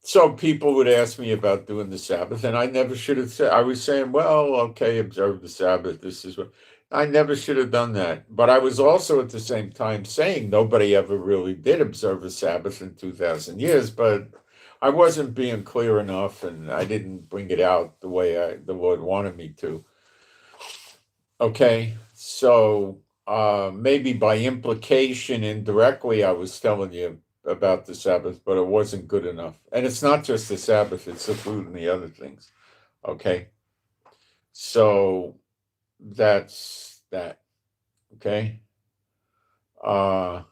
So people would ask me about doing the Sabbath, and I never should have said. I was saying, well, okay, observe the Sabbath. This is what I never should have done that. But I was also at the same time saying nobody ever really did observe a Sabbath in 2,000 years. But I wasn't being clear enough, and I didn't bring it out the way the Lord wanted me to. Okay, so maybe by implication, indirectly, I was telling you about the Sabbath, but it wasn't good enough. And it's not just the Sabbath, it's the food and the other things. Okay. So that's that. Okay. Uh,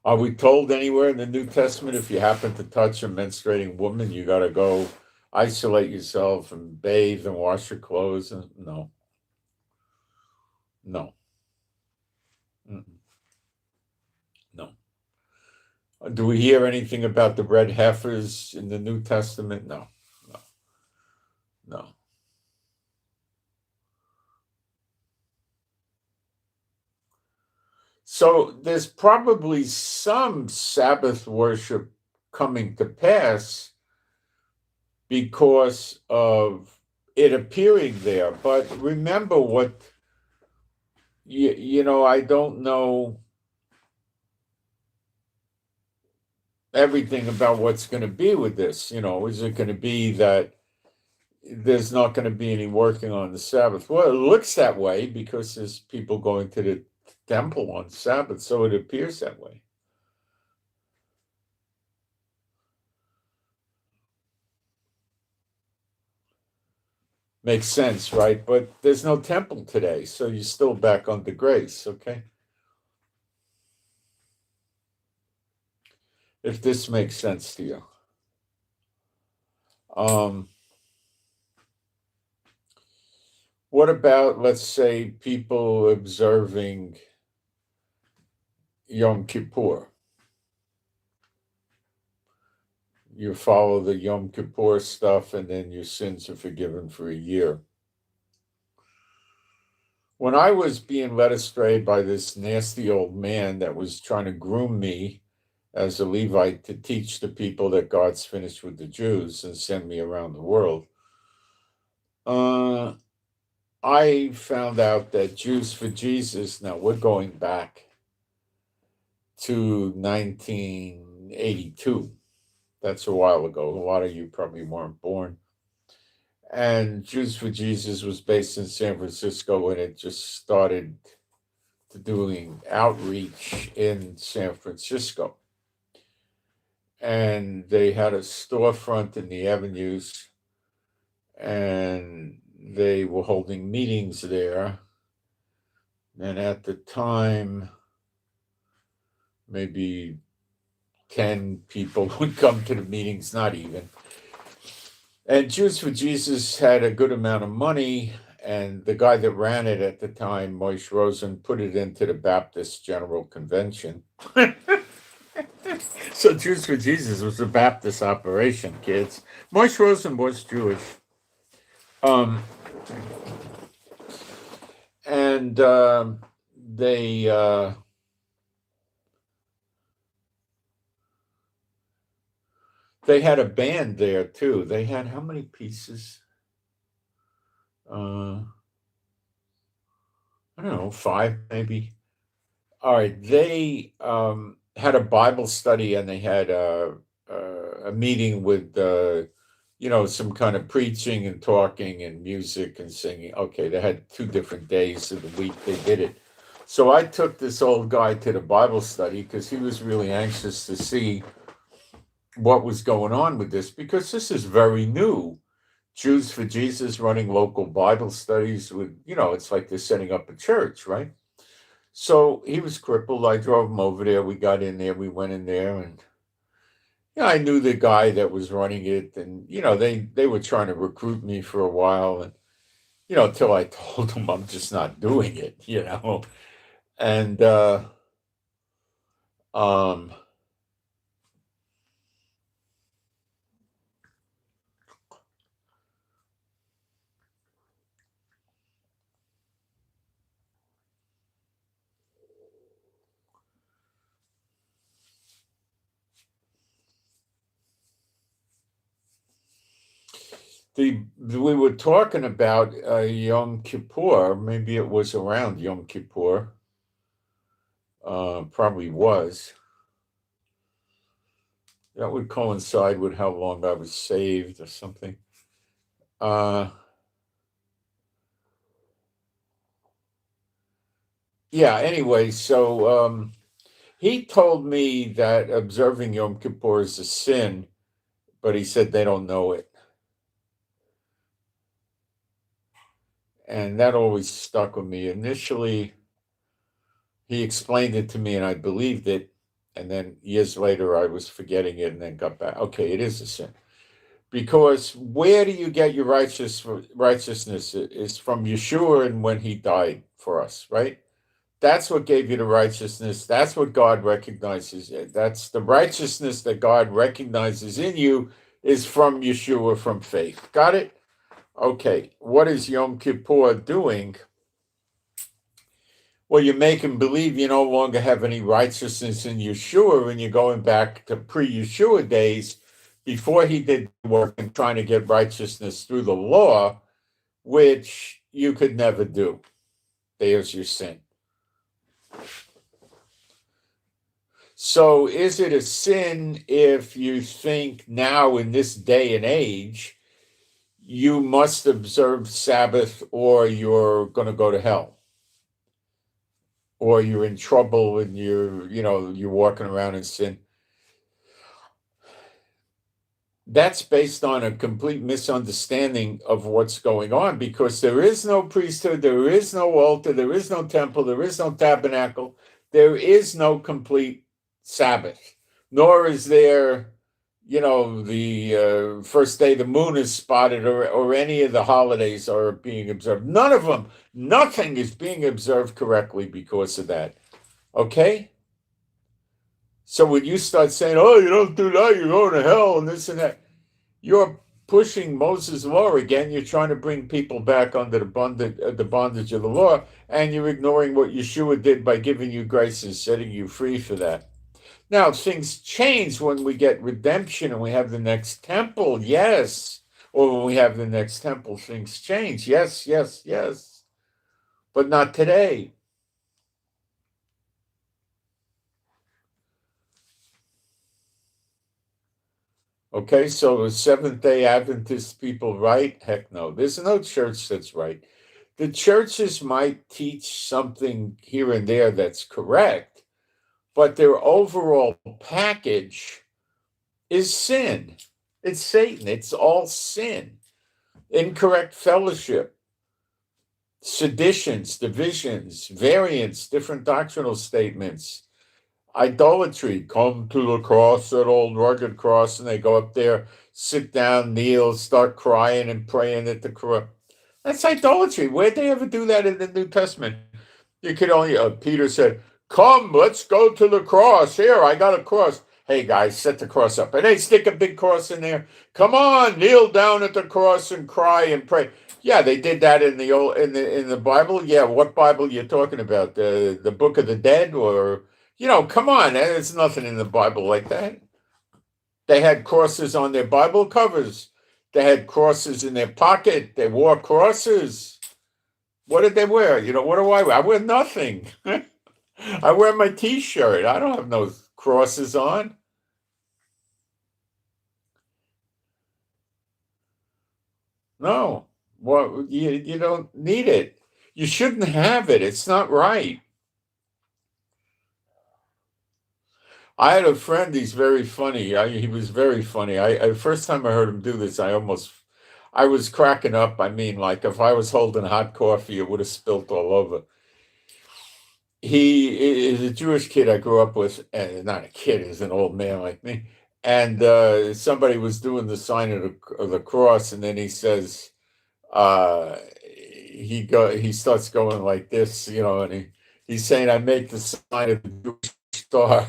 are we told anywhere in the New Testament if you happen to touch a menstruating woman, you got to go isolate yourself and bathe and wash your clothes? And no, no, no. Do we hear anything about the red heifers in the New Testament? No, no, no. So there's probably some Sabbath worship coming to pass because of it appearing there. But remember what, I don't know everything about what's going to be with this. Is it going to be that there's not going to be any working on the Sabbath? Well, it looks that way because there's people going to the temple on Sabbath, so it appears that way. Makes sense, right? But there's no temple today, so you're still back under grace, okay? If this makes sense to you. What about, let's say, people observing Yom Kippur? You follow the Yom Kippur stuff, and then your sins are forgiven for a year. When I was being led astray by this nasty old man that was trying to groom me as a Levite to teach the people that God's finished with the Jews and send me around the world, I found out that Jews for Jesus, now we're going back to 1982. That's a while ago. A lot of you probably weren't born. And Jews for Jesus was based in San Francisco, and it just started doing outreach in San Francisco. And they had a storefront in the avenues, and they were holding meetings there. And at the time, maybe 10 people would come to the meetings, not even. And Jews for Jesus had a good amount of money, and the guy that ran it at the time, Moshe Rosen, put it into the Baptist General Convention. So Jews for Jesus was a Baptist operation, kids. Moshe Rosen was Jewish. And they had a band there too. They had how many pieces? I don't know, 5 maybe. All right, they had a Bible study, and they had a meeting with some kind of preaching and talking and music and singing. Okay, they had 2 different days of the week they did it. So I took this old guy to the Bible study because he was really anxious to see what was going on with this, because this is very new. Jews for Jesus running local Bible studies with, it's like they're setting up a church, right? So he was crippled. I drove him over there. We got in there. We went in there, and I knew the guy that was running it, and they were trying to recruit me for a while, and till I told them I'm just not doing it, and um, we were talking about Yom Kippur. Maybe it was around Yom Kippur. Probably was. That would coincide with how long I was saved or something. yeah, anyway, so he told me that observing Yom Kippur is a sin, but he said they don't know it. And that always stuck with me. Initially, he explained it to me and I believed it. And then years later, I was forgetting it and then got back. Okay, it is a sin. Because where do you get your righteousness? Is from Yeshua and when he died for us, right? That's what gave you the righteousness. That's what God recognizes. That's the righteousness that God recognizes in you is from Yeshua, from faith. Got it? Okay. What is Yom Kippur doing? Well, you make him believe you no longer have any righteousness in Yeshua, and you're going back to pre-Yeshua days before he did the work and trying to get righteousness through the law, which you could never do. There's your sin. So is it a sin if you think now in this day and age you must observe Sabbath or you're going to go to hell? Or you're in trouble and you're walking around in sin? That's based on a complete misunderstanding of what's going on, because there is no priesthood, there is no altar, there is no temple, there is no tabernacle, there is no complete Sabbath, nor is there, the first day the moon is spotted, or any of the holidays are being observed. None of them, nothing is being observed correctly because of that. Okay? So when you start saying, oh, you don't do that, you're going to hell and this and that, you're pushing Moses' law again. You're trying to bring people back under the bondage of the law, and you're ignoring what Yeshua did by giving you grace and setting you free for that. Now, things change when we get redemption and we have the next temple, yes. Or when we have the next temple, things change. Yes, yes, yes. But not today. Okay, so the Seventh-day Adventist people right? Heck no. There's no church that's right. The churches might teach something here and there that's correct, but their overall package is sin. It's Satan. It's all sin. Incorrect fellowship, seditions, divisions, variants, different doctrinal statements, idolatry. Come to the cross, that old rugged cross, and they go up there, sit down, kneel, start crying and praying at the cross. That's idolatry. Where'd they ever do that in the New Testament? You could only, Peter said, come, let's go to the cross. Here, I got a cross. Hey, guys, set the cross up. And they stick a big cross in there. Come on, kneel down at the cross and cry and pray. Yeah, they did that in the Bible. Yeah, what Bible you talking about? The Book of the Dead, or come on, there's nothing in the Bible like that. They had crosses on their Bible covers. They had crosses in their pocket. They wore crosses. What did they wear? What do I wear? I wear nothing. I wear my T-shirt. I don't have no crosses on. No. Well, you don't need it. You shouldn't have it. It's not right. I had a friend. He's very funny. He was very funny. The first time I heard him do this, I was cracking up. I mean, like if I was holding hot coffee, it would have spilt all over. He is a Jewish kid I grew up with, and not a kid, he's an old man like me. And somebody was doing the sign of the cross, and then he says, he starts going like this, and he's saying, I make the sign of the Jewish star.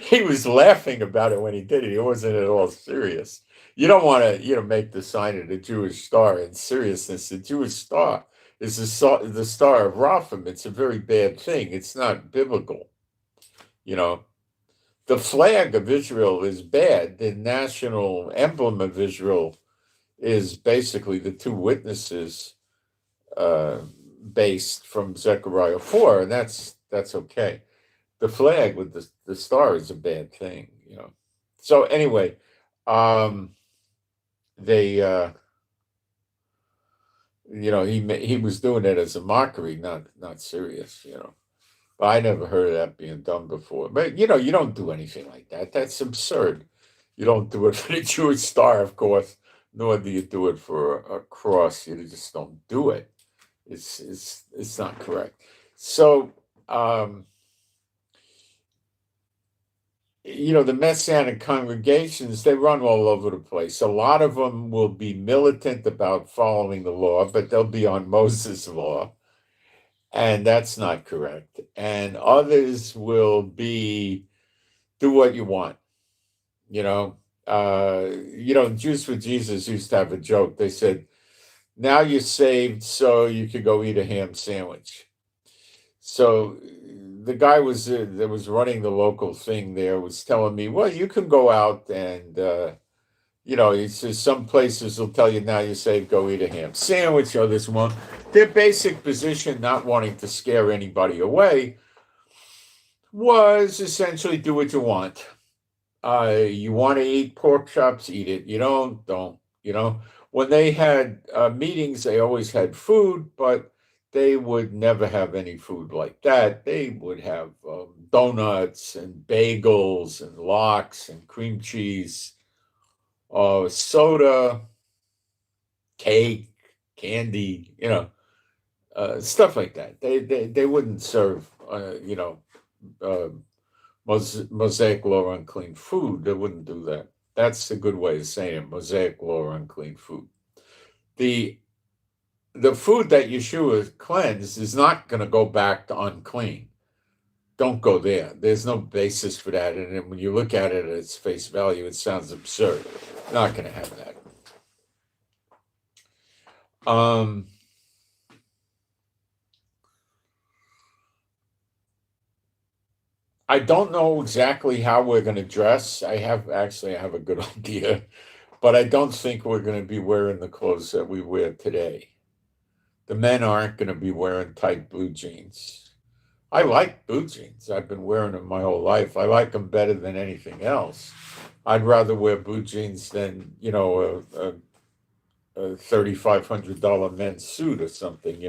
He was laughing about it when he did it. He wasn't at all serious. You don't want to, make the sign of the Jewish star in seriousness. The Jewish star is the star of Raphaim. It's a very bad thing. It's not biblical. The flag of Israel is bad. The national emblem of Israel is basically the two witnesses based from Zechariah 4, and that's okay. The flag with the star is a bad thing. So anyway, they he was doing it as a mockery, not serious. But I never heard of that being done before. But you don't do anything like that. That's absurd. You don't do it for the Jewish star, of course, nor do you do it for a cross. You just don't do it. It's not correct. So, the Messianic congregations, they run all over the place. A lot of them will be militant about following the law, but they'll be on Moses' law, and that's not correct. And others will be do what you want. Jews for Jesus used to have a joke. They said, "Now you're saved, so you could go eat a ham sandwich." So the guy that was running the local thing there was telling me, well, you can go out and he says some places will tell you now you're saved, go eat a ham sandwich. Others won't. Their basic position, not wanting to scare anybody away, was essentially do what you want. You want to eat pork chops, eat it. You don't. When they had meetings, they always had food, but they would never have any food like that. They would have donuts and bagels and lox and cream cheese, soda, cake, candy, stuff like that. They wouldn't serve, uh, Mosaic law unclean food. They wouldn't do that. That's a good way of saying it, Mosaic law unclean food. The food that Yeshua cleansed is not going to go back to unclean. Don't go there. There's no basis for that. And when you look at it at its face value, it sounds absurd. Not going to have that. I don't know exactly how we're going to dress. I have a good idea, but I don't think we're going to be wearing the clothes that we wear today. The men aren't going to be wearing tight blue jeans. I like blue jeans. I've been wearing them my whole life. I like them better than anything else. I'd rather wear blue jeans than, a $3,500 men's suit or something,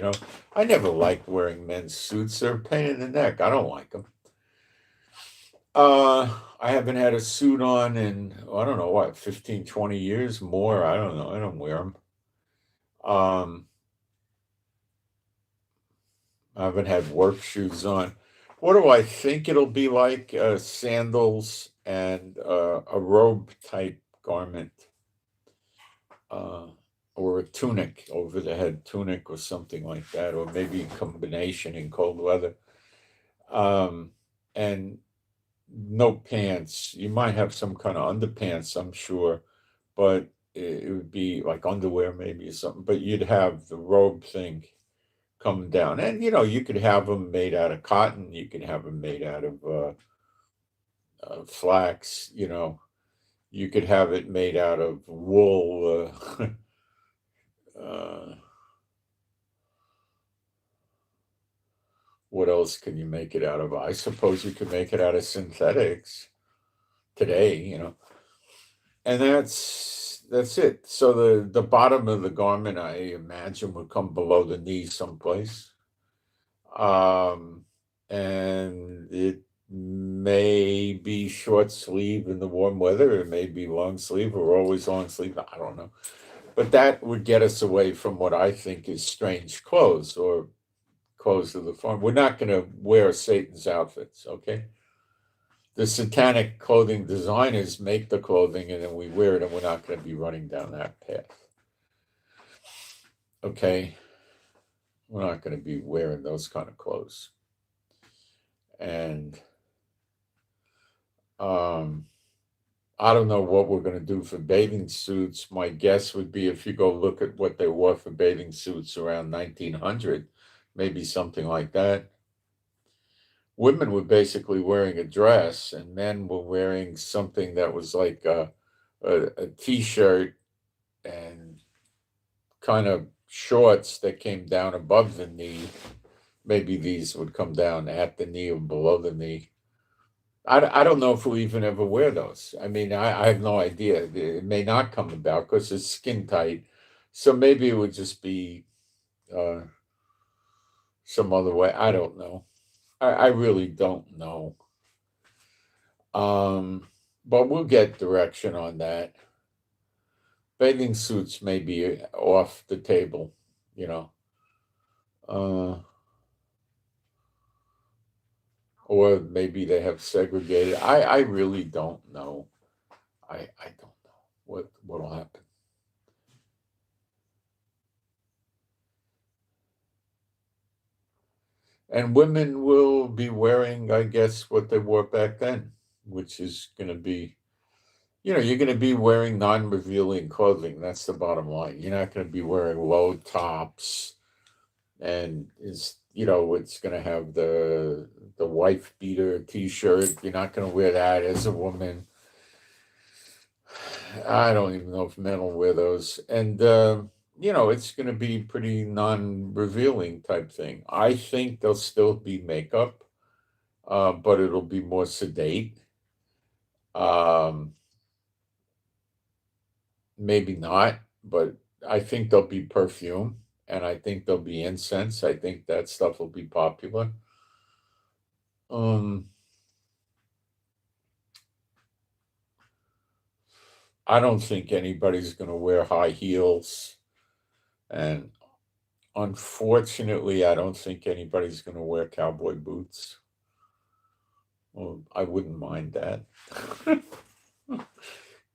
I never liked wearing men's suits. They're a pain in the neck. I don't like them. I haven't had a suit on in, I don't know what, 15, 20 years more. I don't know. I don't wear them. I haven't had work shoes on. What do I think it'll be like? Sandals and a robe type garment, or a tunic over the head, tunic or something like that, or maybe a combination in cold weather. And no pants. You might have some kind of underpants, I'm sure, but it would be like underwear maybe or something. But you'd have the robe thing coming down, and you could have them made out of cotton. You could have them made out of flax. You could have it made out of wool. What else can you make it out of? I suppose you could make it out of synthetics today, and that's it. So the bottom of the garment, I imagine, would come below the knee someplace, and it may be short sleeve in the warm weather. It may be long sleeve or always long sleeve. I don't know, but that would get us away from what I think is strange clothes or clothes of the farm. We're not going to wear Satan's outfits, okay? The satanic clothing designers make the clothing and then we wear it, and we're not going to be running down that path. Okay? We're not going to be wearing those kind of clothes. And I don't know what we're going to do for bathing suits. My guess would be if you go look at what they wore for bathing suits around 1900, maybe something like that. Women were basically wearing a dress, and men were wearing something that was like a t-shirt and kind of shorts that came down above the knee. Maybe these would come down at the knee or below the knee. I don't know if we even ever wear those. I mean, I have no idea. It may not come about because it's skin tight. So maybe it would just be uh, some other way. I don't know. I really don't know. But we'll get direction on that. Bathing suits may be off the table, you know, uh, or maybe they have segregated. I really don't know. I don't know what'll happen. And women will be wearing, I guess, what they wore back then, which is going to be, you're going to be wearing non-revealing clothing. That's the bottom line. You're not going to be wearing low tops, and it's going to have the wife beater T-shirt. You're not going to wear that as a woman. I don't even know if men will wear those, and it's going to be pretty non-revealing type thing. I think there'll still be makeup, but it'll be more sedate. Um, Maybe not, but I think there'll be perfume, and I think there'll be incense. I think that stuff will be popular. Um, I don't think anybody's going to wear high heels, and unfortunately, I don't think anybody's going to wear cowboy boots. Well, I wouldn't mind that.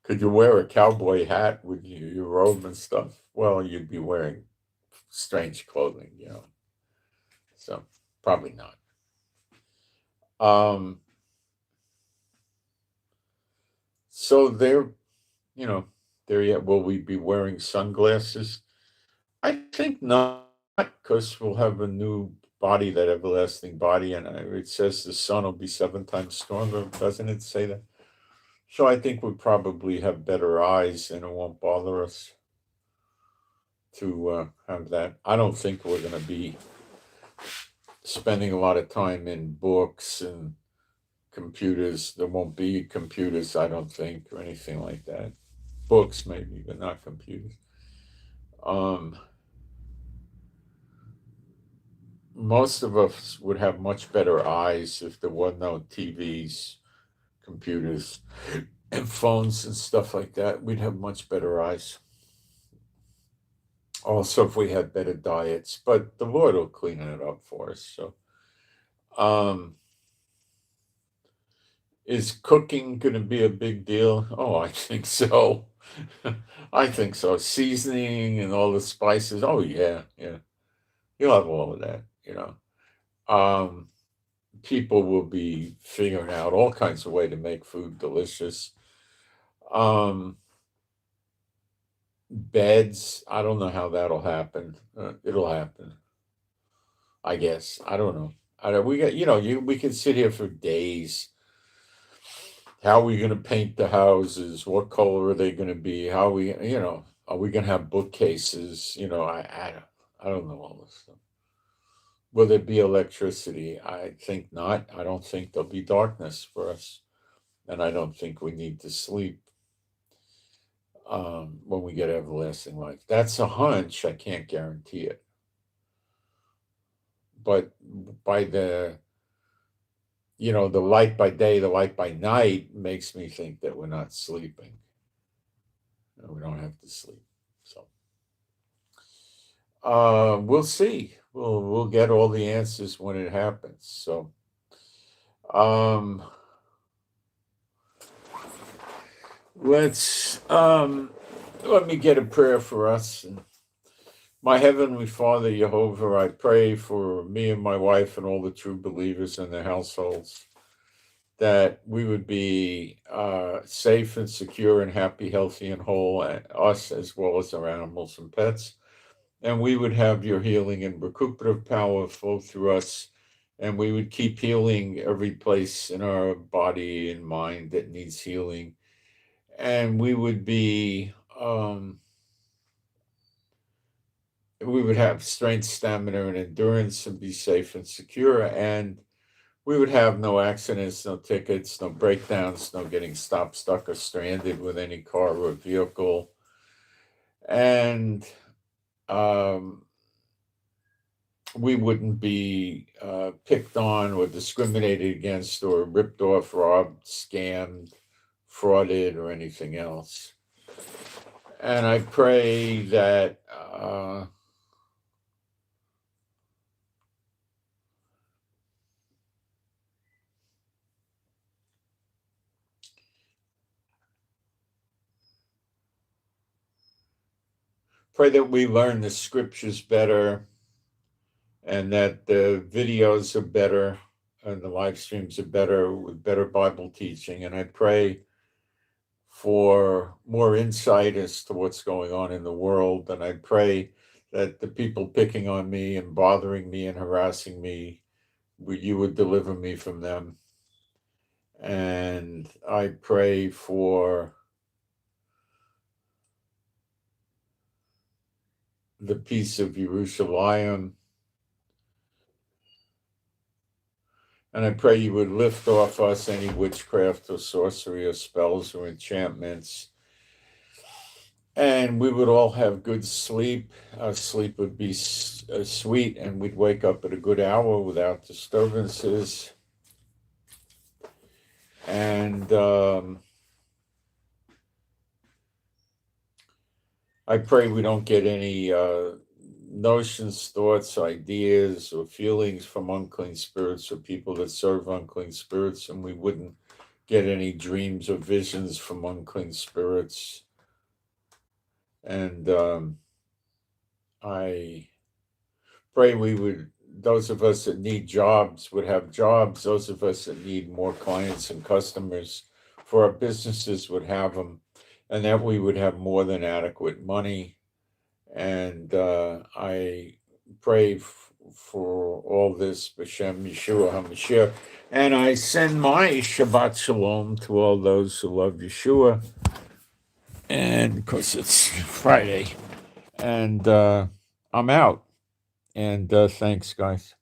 Could you wear a cowboy hat with your robe and stuff? Well, you'd be wearing strange clothing. So probably not. Um, so you know, there yet will we be wearing sunglasses? I think not, because we'll have a new body, that everlasting body, and it says the sun will be 7 times stronger. Doesn't it say that? So I think we probably have better eyes, and it won't bother us to have that. I don't think we're going to be spending a lot of time in books and computers. There won't be computers, I don't think, or anything like that. Books maybe, but not computers. Um, Most of us would have much better eyes if there were no TVs, computers, and phones and stuff like that. We'd have much better eyes. Also, if we had better diets, but the Lord will clean it up for us. So, um, is cooking going to be a big deal? Oh, I think so. I think so. Seasoning and all the spices. Oh, yeah, yeah. You'll have all of that. Um, People will be figuring out all kinds of way to make food delicious. Um, Beds, I don't know how that'll happen. It'll happen, I guess. I don't know. I don't, we got, we can sit here for days. How are we going to paint the houses? What color are they going to be? How are are we going to have bookcases? I don't know all this stuff. Will there be electricity? I think not. I don't think there'll be darkness for us. And I don't think we need to sleep when we get everlasting life. That's a hunch. I can't guarantee it. But by the light by day, the light by night makes me think that we're not sleeping. We don't have to sleep. So we'll see. We'll get all the answers when it happens. So um, let me get a prayer for us. My Heavenly Father, Jehovah, I pray for me and my wife and all the true believers in their households, that we would be safe and secure and happy, healthy and whole, us as well as our animals and pets. And we would have your healing and recuperative power flow through us. And we would keep healing every place in our body and mind that needs healing. And we would have strength, stamina, and endurance, and be safe and secure. And we would have no accidents, no tickets, no breakdowns, no getting stopped, stuck, or stranded with any car or vehicle. And um, we wouldn't be picked on or discriminated against or ripped off, robbed, scammed, frauded, or anything else. And I pray that we learn the scriptures better, and that the videos are better and the live streams are better with better Bible teaching. And I pray for more insight as to what's going on in the world. And I pray that the people picking on me and bothering me and harassing me, you would deliver me from them. And I pray for the peace of Jerusalem. And I pray you would lift off us any witchcraft or sorcery or spells or enchantments. And we would all have good sleep. Our sleep would be sweet, and we'd wake up at a good hour without disturbances. And I pray we don't get any notions, thoughts, ideas, or feelings from unclean spirits or people that serve unclean spirits, and we wouldn't get any dreams or visions from unclean spirits. And I pray those of us that need jobs would have jobs. Those of us that need more clients and customers for our businesses would have them, and that we would have more than adequate money. And I pray for all this, B'Shem Yeshua HaMashiach. And I send my Shabbat Shalom to all those who love Yeshua. And because it's Friday. And I'm out. And thanks, guys.